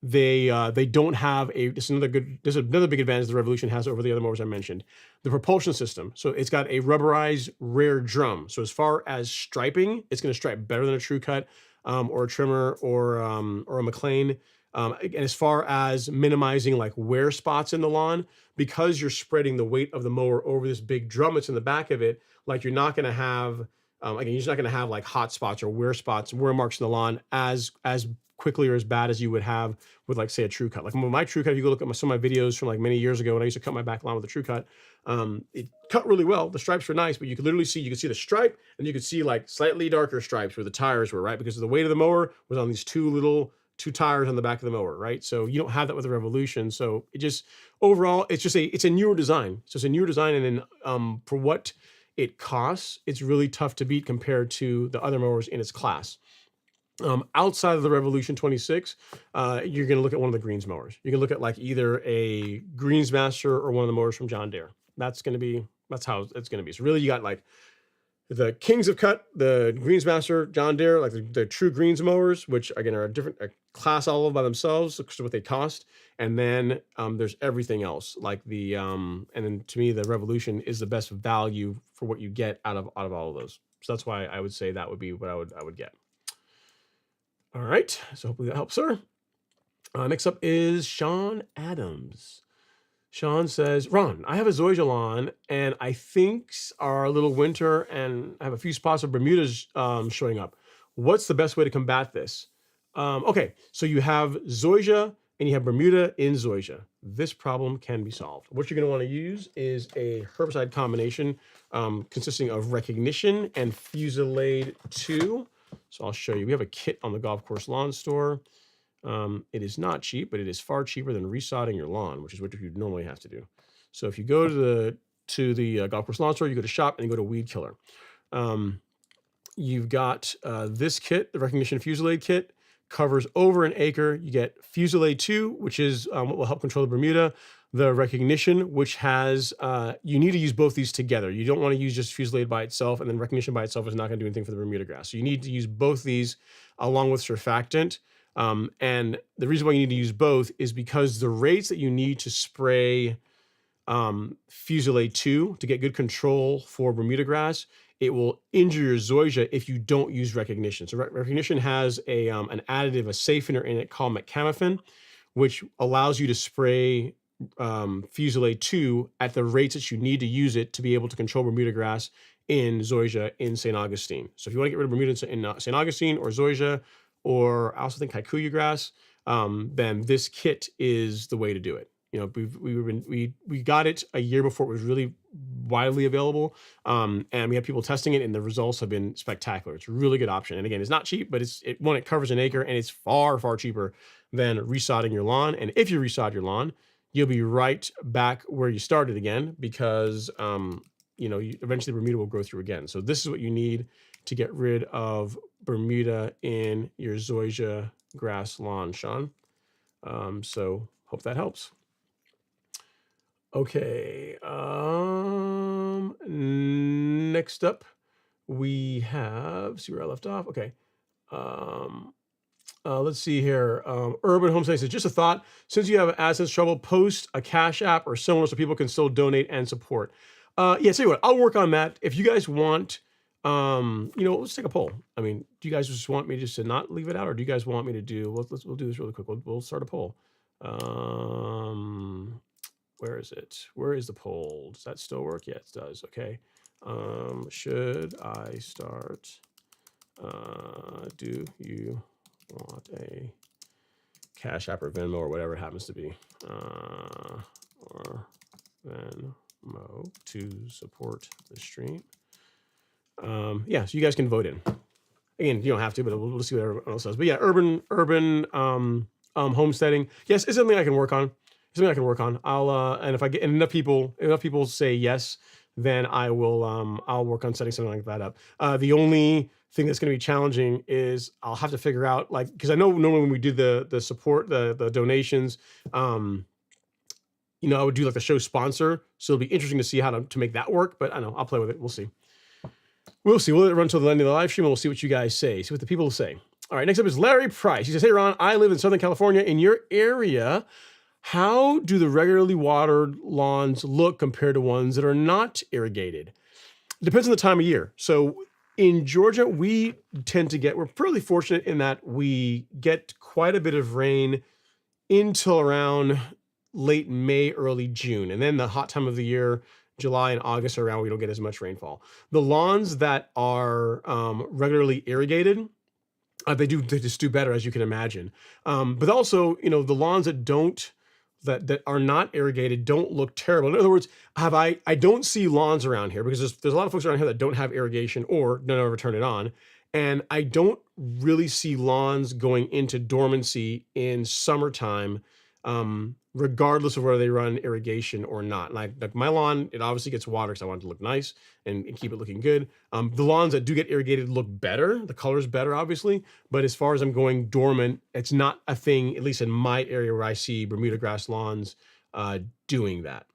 They don't have there's another big advantage the Revolution has over the other mowers I mentioned. The propulsion system. So it's got a rubberized rear drum. So as far as striping, it's going to stripe better than a True Cut, or a trimmer, or a McLean. And as far as minimizing like wear spots in the lawn, because you're spreading the weight of the mower over this big drum that's in the back of it, like you're not going to have, again, you're just not going to have like hot spots or wear marks in the lawn as quickly or as bad as you would have with like say a True Cut. Like with my True Cut, if you go look at some of my videos from like many years ago when I used to cut my back lawn with a True Cut, it cut really well. The stripes were nice, but you could see the stripe, and you could see like slightly darker stripes where the tires were, right? Because the weight of the mower was on these two tires on the back of the mower, right? So you don't have that with the Revolution. So it just, overall, it's a newer design. So it's a newer design, and then for what it costs, it's really tough to beat compared to the other mowers in its class. Outside of the Revolution 26, you're going to look at one of the greens mowers. You can look at like either a Greensmaster or one of the mowers from John Deere. That's how it's going to be. So really, you got like the kings of cut, the Greensmaster, John Deere, like the true greens mowers, which again are a class all by themselves, because of what they cost. And then there's everything else, like and then to me, the Revolution is the best value for what you get out of all of those. So that's why I would say that would be what I would get. All right, so hopefully that helps, sir. Next up is Sean Adams. Sean says, Ron, I have a zoysia lawn, and I think are a little winter, and I have a few spots of Bermudas showing up. What's the best way to combat this? Okay, so you have zoysia and you have Bermuda in zoysia. This problem can be solved. What you're going to want to use is a herbicide combination consisting of Recognition and Fusilade 2. So I'll show you. We have a kit on the Golf Course Lawn Store. It is not cheap, but it is far cheaper than resodding your lawn, which is what you normally have to do. So if you go to the Golf Course Lawn Store, you go to shop and you go to Weed Killer. You've got this kit, the Recognition Fusilade kit, covers over an acre. You get Fusilade 2, which is what will help control the Bermuda. The Recognition, which has, you need to use both these together. You don't want to use just Fusilade by itself, and then Recognition by itself is not going to do anything for the Bermuda grass. So you need to use both these along with surfactant. And the reason why you need to use both is because the rates that you need to spray Fusilade 2 to get good control for Bermuda grass, it will injure your zoysia if you don't use Recognition. So Recognition has an additive, a safener in it called mecamifin, which allows you to spray Fusilade 2 at the rates that you need to use it to be able to control Bermuda grass in zoysia in St. Augustine. So if you want to get rid of Bermuda in St. Augustine or zoysia, or I also think Kikuyu grass, then this kit is the way to do it. we got it a year before it was really widely available, and we have people testing it, and the results have been spectacular. It's a really good option, and again, it's not cheap, but it covers an acre, and it's far cheaper than resodding your lawn. And if you resod your lawn, you'll be right back where you started again, because eventually Bermuda will grow through again. So this is what you need to get rid of Bermuda in your zoysia grass lawn, Sean. So hope that helps. Okay. Next up, we have, see where I left off. Okay. Let's see here. Urban Homesteading says, just a thought. Since you have assets trouble, post a Cash App or similar so people can still donate and support. Yeah, tell you what, I'll work on that. If you guys want, let's take a poll. I mean, do you guys just want me just to not leave it out, or do you guys want me to do? We'll do this really quick. We'll start a poll. Where is it? Where is the poll? Does that still work? Yeah, it does. Okay. Should I start? Do you want a Cash App or Venmo or whatever it happens to be, or Venmo to support the stream? Yeah, so you guys can vote in. Again, you don't have to, but we'll see what everyone else says. But yeah, urban homesteading. Yes, it's something I can work on. I'll and if I get enough people say yes, then I'll work on setting something like that up. The only thing that's going to be challenging is I'll have to figure out, like, because I know normally when we do the support, the donations, I would do like the show sponsor. So it'll be interesting to see how to make that work. But I don't know, I'll play with it. We'll see. We'll let it run until the end of the live stream, and we'll see what you guys say. See what the people say. All right, next up is Larry Price. He says, hey, Ron, I live in Southern California. In your area, how do the regularly watered lawns look compared to ones that are not irrigated? It depends on the time of year. So in Georgia, we're fairly fortunate in that we get quite a bit of rain until around late May, early June. And then the hot time of the year, July and August are around, we don't get as much rainfall. The lawns that are regularly irrigated, they just do better, as you can imagine. But also, the lawns that are not irrigated don't look terrible. In other words, I don't see lawns around here, because there's a lot of folks around here that don't have irrigation or don't ever turn it on. And I don't really see lawns going into dormancy in summertime, regardless of whether they run irrigation or not. Like my lawn, it obviously gets water because I want it to look nice and keep it looking good. The lawns that do get irrigated look better. The color's better, obviously. But as far as I'm going dormant, it's not a thing, at least in my area, where I see Bermuda grass lawns doing that.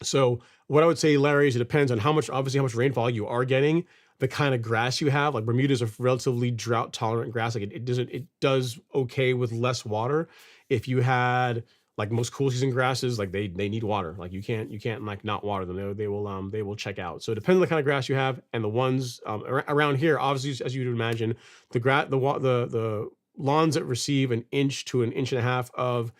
So what I would say, Larry, is it depends on how much rainfall you are getting, the kind of grass you have. Like Bermuda is a relatively drought tolerant grass. Like it does okay with less water. If you had, like most cool season grasses, like they need water. Like you can't like not water them. They will check out. So it depends on the kind of grass you have, and the ones around here, obviously, as you would imagine, the lawns that receive an inch to an inch and a half of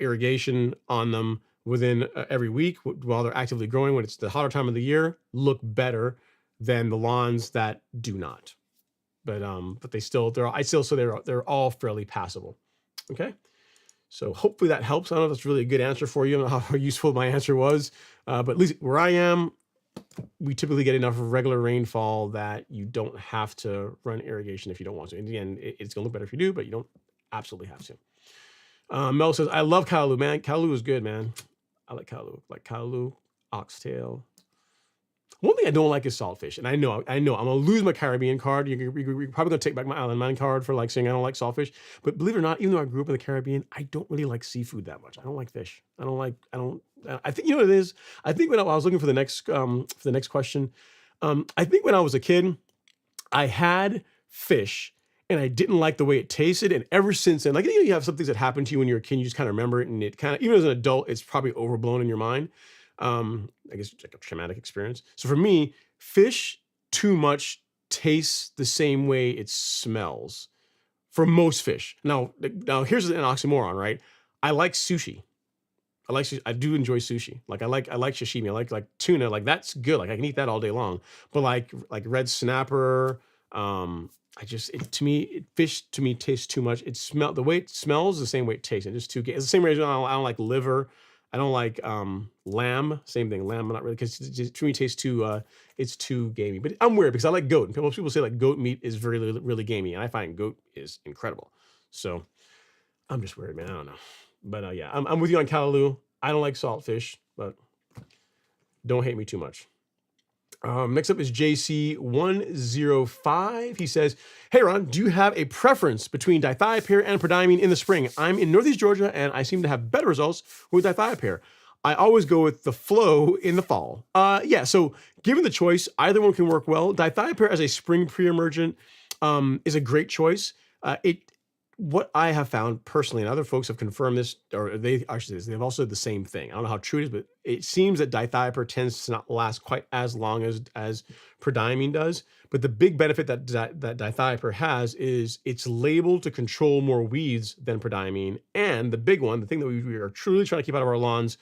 irrigation on them within every week while they're actively growing, when it's the hotter time of the year, look better than the lawns that do not. But they're all fairly passable. Okay. So hopefully that helps. I don't know if that's really a good answer for you. I don't know how useful my answer was, but at least where I am, we typically get enough regular rainfall that you don't have to run irrigation if you don't want to. In the end, it's gonna look better if you do, but you don't absolutely have to. Mel says, I love callaloo, man. Callaloo is good, man. I like callaloo, oxtail. One thing I don't like is saltfish, and I know I'm gonna lose my Caribbean card. You're probably gonna take back my Island Man card for like saying I don't like saltfish. But believe it or not, even though I grew up in the Caribbean, I don't really like seafood that much. I don't like fish. I think, you know what it is. I think when I was looking for the next question, I think when I was a kid, I had fish and I didn't like the way it tasted, and ever since then, like, you have some things that happen to you when you're a kid, you just kind of remember it, and it kind of, even as an adult, it's probably overblown in your mind. I guess it's like a traumatic experience. So for me, fish too much tastes the same way it smells for most fish. Now here's an oxymoron, right? I like sushi. I do enjoy sushi. Like I like sashimi. I like tuna. Like that's good. Like I can eat that all day long. But like red snapper, to me, fish to me tastes too much. The way it smells the same way it tastes. It's just too. It's the same reason I don't like liver. I don't like lamb. Same thing. Lamb, not really, because to me tastes too. It's too gamey. But I'm weird because I like goat. And most people say like goat meat is really gamey, and I find goat is incredible. So I'm just weird, man. I don't know. But yeah, I'm with you on callaloo. I don't like saltfish, but don't hate me too much. Next up is JC105. He says, "Hey Ron, do you have a preference between dithiopyr and prodiamine in the spring? I'm in Northeast Georgia and I seem to have better results with dithiopyr. I always go with the flow in the fall." Yeah, so given the choice, either one can work well. Dithiopyr as a spring pre-emergent is a great choice. What I have found personally, and other folks have confirmed this, or they actually they've also said the same thing. I don't know how true it is, but it seems that dithiopyr tends to not last quite as long as prodiamine does. But the big benefit that dithiopyr has is it's labeled to control more weeds than prodiamine. And the big one, the thing that we are truly trying to keep out of our lawns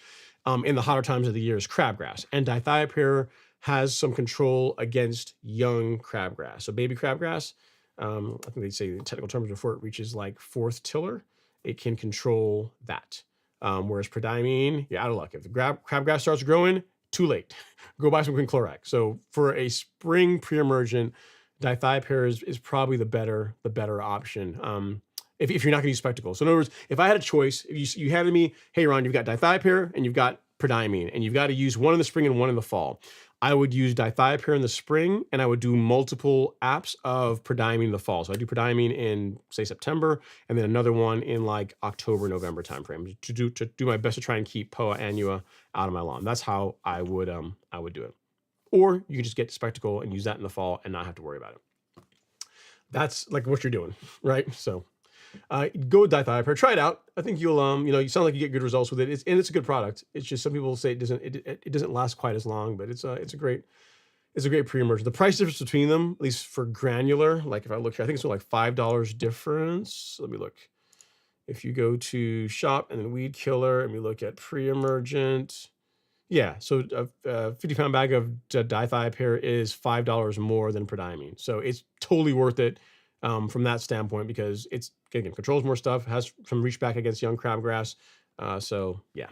in the hotter times of the year is crabgrass. And dithiopyr has some control against young crabgrass. So baby crabgrass, I think they say the technical terms before it reaches like fourth tiller, it can control that. Whereas prodiamine, you're out of luck. If the crabgrass starts growing, too late. Go buy some quinclorac. So for a spring pre-emergent, dithiopyr is probably the better option. If you're not going to use spectacle. So in other words, if I had a choice, if you had to me, hey Ron, you've got dithiopyr and you've got prodiamine, and you've got to use one in the spring and one in the fall, I would use dithiopyr in the spring, and I would do multiple apps of prodiamine in the fall. So I do prodiamine in, say, September, and then another one in like October, November timeframe to do my best to try and keep Poa annua out of my lawn. That's how I would do it. Or you can just get spectacle and use that in the fall and not have to worry about it. That's like what you're doing, right? So go with dithiopyr. Try it out. I think you'll you sound like you get good results with it. It's a good product. It's just some people say it doesn't last quite as long, but it's a great pre-emergent. The price difference between them, at least for granular, like if I look here, I think it's like $5 difference. Let me look. If you go to shop and then weed killer and we look at pre-emergent, yeah, so a 50-pound bag of dithiopyr is $5 more than prodiamine. So it's totally worth it from that standpoint because it's, again, controls more stuff, has some reach back against young crabgrass. So yeah.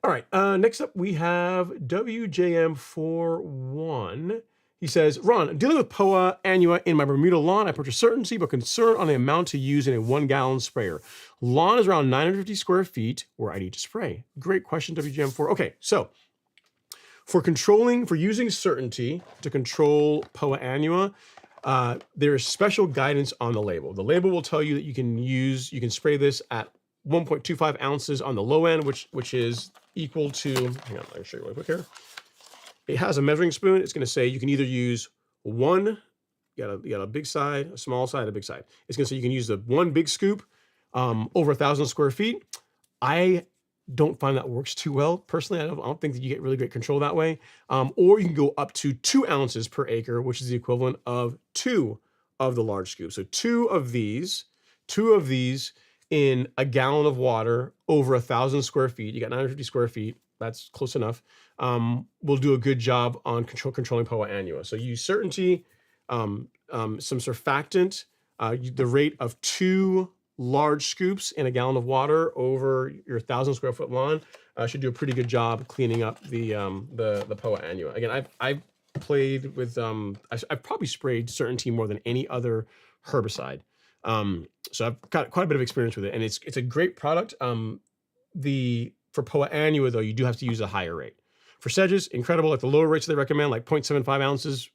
All right, next up we have WJM41. He says, Ron, dealing with Poa annua in my Bermuda lawn, I purchased certainty, but concerned on the amount to use in a 1-gallon sprayer. Lawn is around 950 square feet where I need to spray. Great question, WJM4. Okay, so for using certainty to control Poa annua, there is special guidance on the label. The label will tell you that you can spray this at 1.25 ounces on the low end, which is equal to, hang on, I'll show you real quick here. It has a measuring spoon. It's going to say you can either use one, you got a big side, a small side, a big side. It's going to say you can use the one big scoop over 1,000 square feet. I don't find that works too well. Personally, I don't think that you get really great control that way. Or you can go up to 2 ounces per acre, which is the equivalent of 2 of the large scoops. So 2 of these in a gallon of water over 1,000 square feet. You got 950 square feet. That's close enough. Will do a good job on controlling Poa annua. So use certainty, some surfactant, the rate of 2 large scoops in a gallon of water over your 1,000 square foot lawn should do a pretty good job cleaning up the Poa annua. Again, I've played with I've probably sprayed certainty more than any other herbicide. So I've got quite a bit of experience with it, and it's a great product. For Poa annua though, you do have to use a higher rate. For sedges, incredible. At the lower rates they recommend, like 0.75 ounces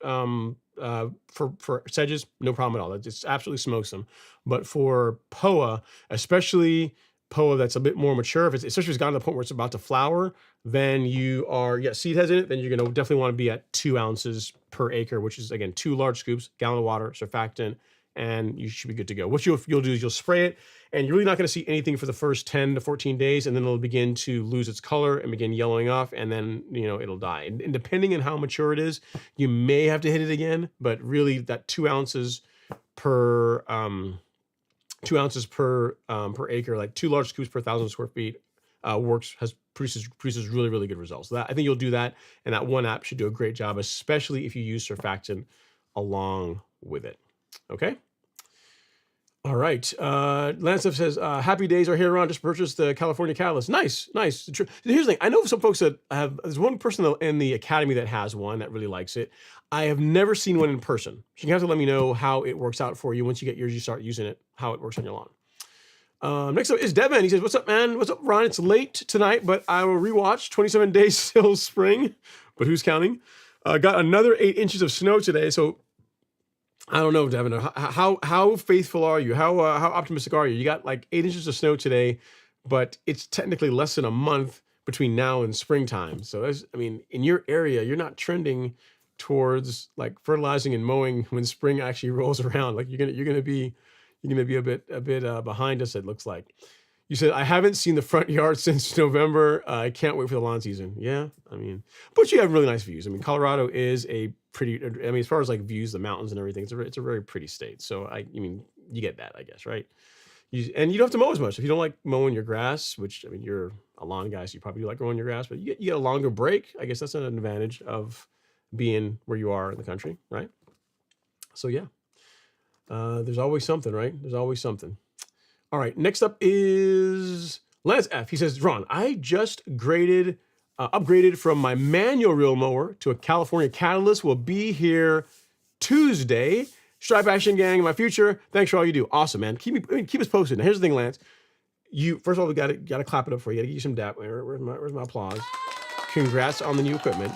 for sedges, no problem at all. That just absolutely smokes them. But for Poa, especially Poa that's a bit more mature, especially if it's gotten to the point where it's about to flower, then you are, seed heads in it, then you're going to definitely want to be at 2 ounces per acre, which is, again, 2 large scoops, gallon of water, surfactant, and you should be good to go. What you'll do is you'll spray it, and you're really not going to see anything for the first 10 to 14 days, and then it'll begin to lose its color and begin yellowing off, and then it'll die. And depending on how mature it is, you may have to hit it again, but really that 2 ounces per 2 ounces per acre, like 2 large scoops per 1,000 square feet, produces really, really good results. So I think you'll do that, and that one app should do a great job, especially if you use surfactant along with it. Okay. All right. Lance says, happy days are here, Ron. Just purchased the California Catalyst. Nice, nice. Here's the thing. I know some folks that there's one person in the academy that has one that really likes it. I have never seen one in person. You have to let me know how it works out for you once you get yours, you start using it, how it works on your lawn. Next up is Devin. He says, what's up, man? What's up, Ron? It's late tonight, but I will rewatch 27 Days Still Spring, but who's counting? Got another 8 inches of snow today, so I don't know, Devin. How faithful are you? How optimistic are you? You got like 8 inches of snow today, but it's technically less than a month between now and springtime. So in your area, you're not trending towards like fertilizing and mowing when spring actually rolls around. Like you're gonna be a bit behind us. It looks like. You said, I haven't seen the front yard since November. I can't wait for the lawn season. Yeah, but you have really nice views. Colorado is a pretty, as far as like views, the mountains and everything, it's a very pretty state. So you get that, I guess, right? And you don't have to mow as much. If you don't like mowing your grass, which, you're a lawn guy, so you probably do like growing your grass, but you get a longer break. I guess that's an advantage of being where you are in the country, right? So yeah, there's always something, right? There's always something. All right, next up is Lance F. He says, Ron, I just upgraded from my manual reel mower to a California Catalyst. Will be here Tuesday. Stripe Action Gang in my future. Thanks for all you do. Awesome, man. Keep us posted. Now, here's the thing, Lance. First of all, we got to clap it up for you. Got to give you some dap. Where's my applause? Congrats on the new equipment.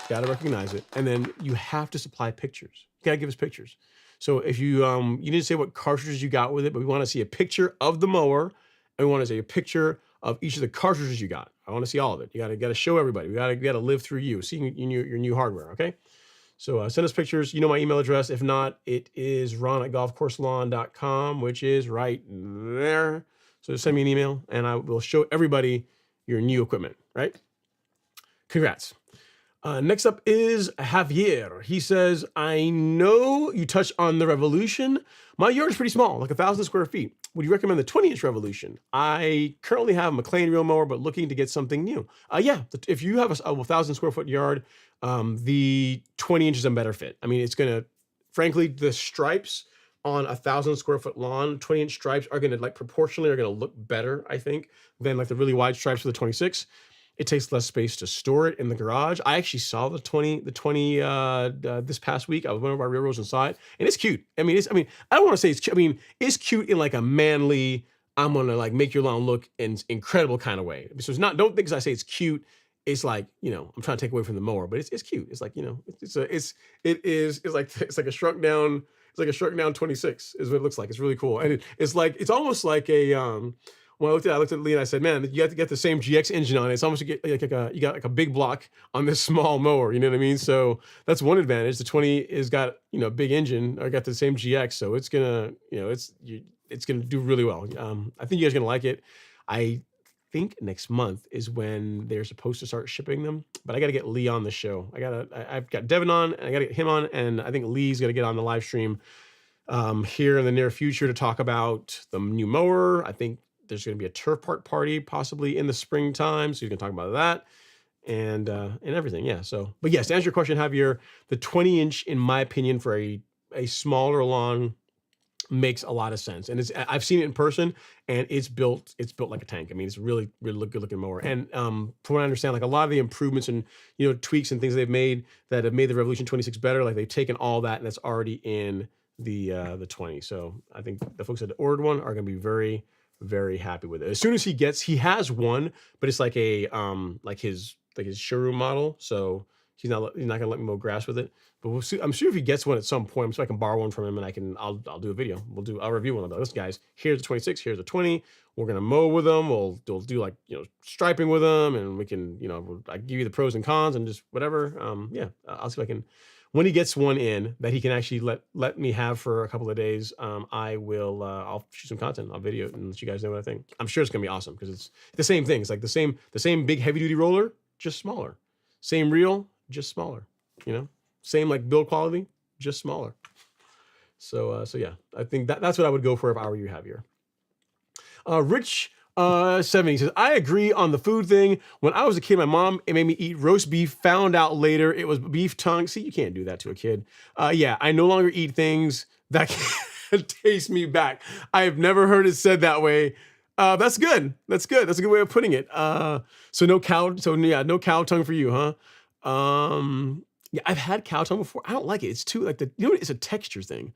Got to recognize it. And then you have to supply pictures. You got to give us pictures. So if you didn't say what cartridges you got with it, but we want to see a picture of the mower, and we want to see a picture of each of the cartridges you got. I want to see all of it. You got to show everybody. We got to live through you, seeing your new hardware. Okay. So send us pictures. You know my email address. If not, it is ron@golfcourselawn.com, which is right there. So just send me an email, and I will show everybody your new equipment. Right. Congrats. Next up is Javier. He says, I know you touched on the Revolution. My yard is pretty small, like 1,000 square feet. Would you recommend the 20-inch Revolution? I currently have a McLean reel mower, but looking to get something new. Yeah, if you have a 1,000 square foot yard, the 20 inch is a better fit. It's going to, frankly, the stripes on 1,000 square foot lawn, 20-inch stripes are going to proportionally look better, I think, than like the really wide stripes for the 26. It takes less space to store it in the garage. I actually saw the 20 this past week. I was one of our railroads and saw it, and it's cute. I don't want to say it's cute. It's cute in like a manly, I'm gonna like make your lawn look in incredible kind of way. So it's not. Don't think 'cause I say it's cute, it's like I'm trying to take away from the mower, but it's cute. It's like it's like a shrunk down. It's like a shrunk down 26 is what it looks like. It's really cool, and it's almost like a When I looked at Lee and I said, man, you have to get the same GX engine on it. It's almost you got like a big block on this small mower. You know what I mean? So that's one advantage. The 20 is got a big engine or got the same GX, so it's gonna it's gonna do really well. I think you guys are gonna like it. I think next month is when they're supposed to start shipping them, but I got to get Lee on the show. I've got Devin on, and I got to get him on, and I think Lee's gonna get on the live stream here in the near future to talk about the new mower. I think there's going to be a turf park party possibly in the springtime, so you can talk about that and everything. Yeah. So, but yes, to answer your question, Javier, the 20-inch, in my opinion, for a smaller lawn makes a lot of sense. And I've seen it in person, and it's built like a tank. It's really, really good looking mower. And from what I understand, like a lot of the improvements and tweaks and things they've made that have made the Revolution 26 better, like they've taken all that and that's already in the 20. So I think the folks that ordered one are going to be very, very happy with it. As soon as he has one, but it's like a like his showroom model, so he's not gonna let me mow grass with it. But we'll see. I'm sure if he gets one at some point, so I can borrow one from him, and I'll do a video. I'll review one of those guys. Here's the 26. Here's the 20. We're gonna mow with them. We'll do like striping with them, and we can I give you the pros and cons and just whatever. Yeah, I'll see if I can. When he gets one in that he can actually let me have for a couple of days, I will. I'll shoot some content. I'll video it and let you guys know what I think. I'm sure it's gonna be awesome because it's the same thing. It's like the same big heavy duty roller, just smaller. Same reel, just smaller. Same like build quality, just smaller. So yeah, I think that's what I would go for if I were you, Javier. Rich 70 says, I agree on the food thing. When I was a kid, my mom made me eat roast beef. Found out later it was beef tongue. See, you can't do that to a kid. Yeah, I no longer eat things That takes me back. I have never heard it said that way. That's good. That's good. That's a good way of putting it. So no cow. So yeah, no cow tongue for you, huh? Yeah, I've had cow tongue before. I don't like it. It's too like it's a texture thing.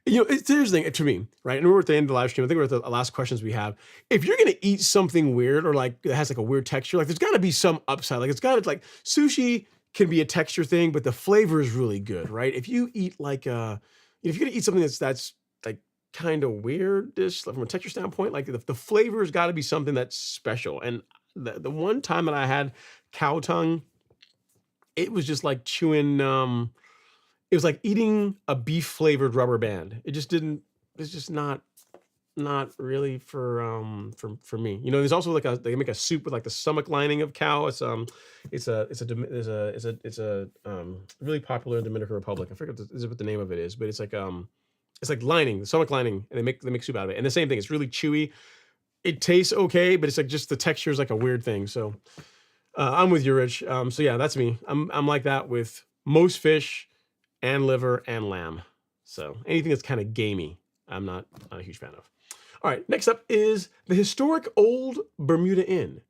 Here's the thing to me, right? And we're at the end of the live stream. I think we're at the last questions we have. If you're gonna eat something weird or like it has like a weird texture, like there's got to be some upside. Like it's got to like sushi can be a texture thing, but the flavor is really good, right? If you eat like if you're gonna eat something that's like kind of weird, dish from a texture standpoint, like the flavor's got to be something that's special. And the one time that I had cow tongue, it was just like chewing. It was like eating a beef flavored rubber band. It just didn't. It's just not really for me. There's also like they make a soup with like the stomach lining of cow. It's really popular in Dominican Republic. I forget what the name of it is, but it's like lining, the stomach lining, and they make soup out of it. And the same thing, it's really chewy. It tastes okay, but it's like just the texture is like a weird thing. So I'm with you, Rich. So yeah, that's me. I'm like that with most fish and liver and lamb. So anything that's kind of gamey, I'm not a huge fan of. All right, next up is the historic old Bermuda Inn.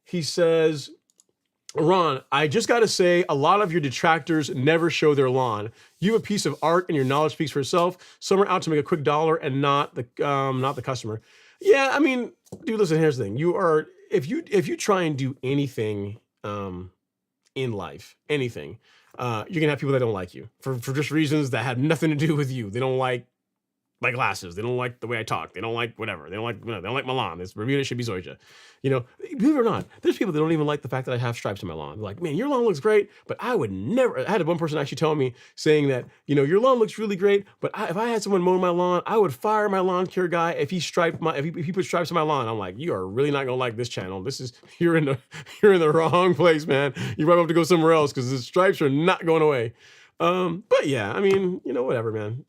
He says, Ron, I just got to say, a lot of your detractors never show their lawn. You have a piece of art and your knowledge speaks for itself. Some are out to make a quick dollar and not the customer. Yeah, I mean, dude, listen, here's the thing. If you try and do anything in life, anything, you're gonna have people that don't like you for just reasons that have nothing to do with you. They don't like my glasses. They don't like the way I talk. They don't like whatever. They don't like my lawn. This Bermuda should be Zoysia. Believe it or not, there's people that don't even like the fact that I have stripes on my lawn. They're like, man, your lawn looks great, but I would never. I had one person actually tell me saying that, your lawn looks really great, but if I had someone mowing my lawn, I would fire my lawn care guy if he put stripes on my lawn. I'm like, you are really not gonna like this channel. You're in the wrong place, man. You probably have to go somewhere else because the stripes are not going away. But yeah, I mean, whatever, man.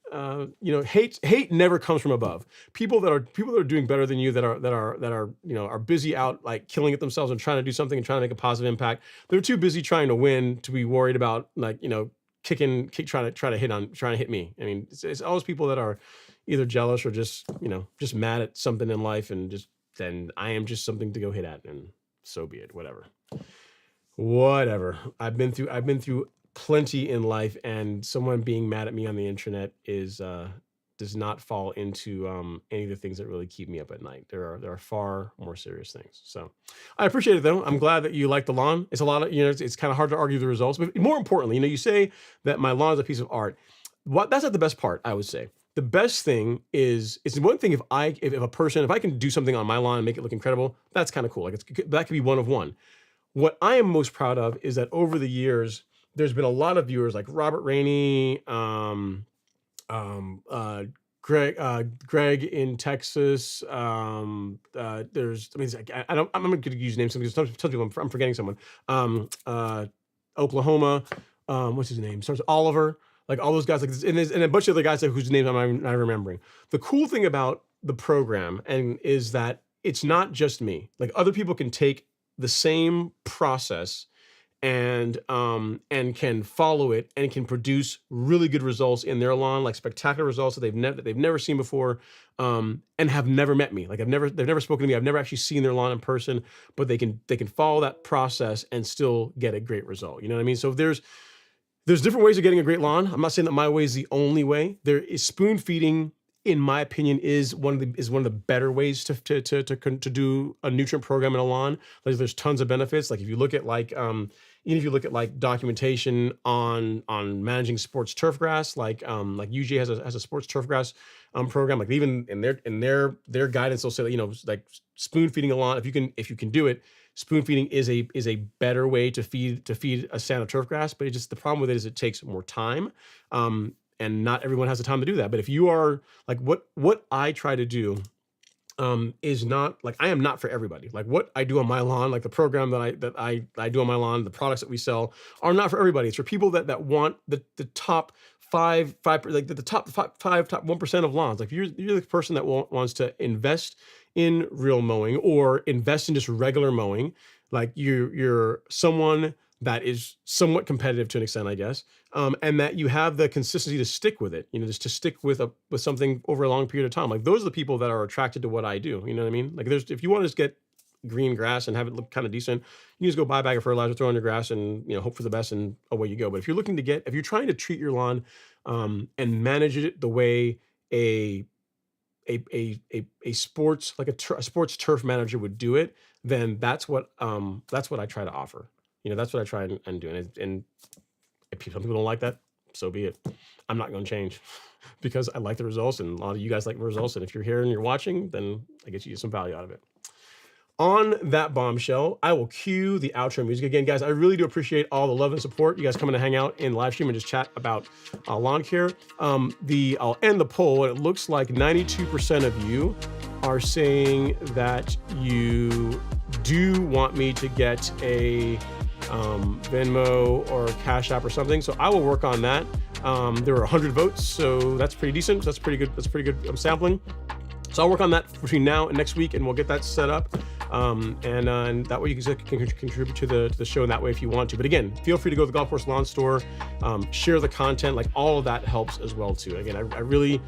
Hate never comes from above. People that are doing better than you, that are busy out like killing it themselves and trying to do something and trying to make a positive impact. They're too busy trying to win to be worried about like, trying to hit me. I mean, it's always people that are either jealous or just mad at something in life, and then I am just something to go hit at, and so be it. Whatever. I've been through plenty in life, and someone being mad at me on the internet does not fall into any of the things that really keep me up at night. There are far more serious things. So I appreciate it though. I'm glad that you like the lawn. It's a lot of it's kind of hard to argue the results, but more importantly, you say that my lawn is a piece of art. That's not the best part, I would say. The best thing is, it's one thing if I can do something on my lawn and make it look incredible, that's kind of cool. Like that could be one of one. What I am most proud of is that over the years, there's been a lot of viewers like Robert Rainey, Greg in Texas. I'm going to use names because some people I'm forgetting someone. Oklahoma. What's his name? Starts with Oliver. Like all those guys, like, and a bunch of other guys whose names I'm not remembering. The cool thing about the program is that it's not just me. Like other people can take the same process and can follow it and can produce really good results in their lawn, like spectacular results that they've never seen before, and have never met me. Like they've never spoken to me. I've never actually seen their lawn in person, but they can follow that process and still get a great result. You know what I mean? So there's different ways of getting a great lawn. I'm not saying that my way is the only way. There is spoon feeding, in my opinion, is one of the better ways to do a nutrient program in a lawn. Like there's tons of benefits. Like if you look at documentation on managing sports turf grass, like UJ has a sports turf grass program. Like even in their guidance, they'll say that like spoon feeding a lawn. If you can do it, spoon feeding is a better way to feed a stand of turf grass. But the problem with it is it takes more time. And not everyone has the time to do that. But if you are like what I try to do is not like, I am not for everybody. Like what I do on my lawn, like the program that I do on my lawn, the products that we sell are not for everybody. It's for people that want the top five, like the top 1% of lawns. Like you're the person that wants to invest in real mowing or invest in just regular mowing. Like you're someone that is somewhat competitive to an extent, I guess, and that you have the consistency to stick with it. Just to stick with something over a long period of time. Like those are the people that are attracted to what I do. You know what I mean? Like if you want to just get green grass and have it look kind of decent, you just go buy a bag of fertilizer, throw on your grass, and hope for the best, and away you go. But if you're trying to treat your lawn and manage it the way a sports like a sports turf manager would do it, then that's what I try to offer. That's what I try and do. And if some people don't like that, so be it. I'm not going to change because I like the results, and a lot of you guys like the results. And if you're here and you're watching, then I get you some value out of it. On that bombshell, I will cue the outro music. Again, guys, I really do appreciate all the love and support. You guys coming to hang out in live stream and just chat about lawn care. I'll end the poll, and it looks like 92% of you are saying that you do want me to get a Venmo or Cash App or something. So I will work on that. There were 100 votes, so that's pretty decent. That's pretty good. That's pretty good sampling. So I'll work on that between now and next week, and we'll get that set up. And that way you can contribute to the show in that way if you want to. But again, feel free to go to the Golf Course Lawn Store, share the content. Like all of that helps as well too. Again, I really,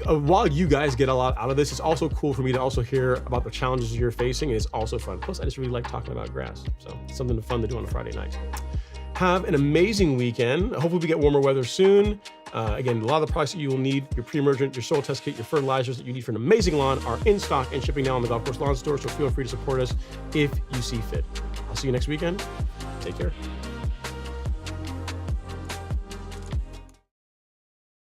while you guys get a lot out of this, it's also cool for me to also hear about the challenges you're facing, and it's also fun. Plus, I just really like talking about grass, so it's something fun to do on a Friday night. Have an amazing weekend. Hopefully we get warmer weather soon. Again, a lot of the products that you will need, your pre-emergent, your soil test kit, your fertilizers that you need for an amazing lawn are in stock and shipping now on the Golf Course Lawn Store, so feel free to support us if you see fit. I'll see you next weekend. Take care.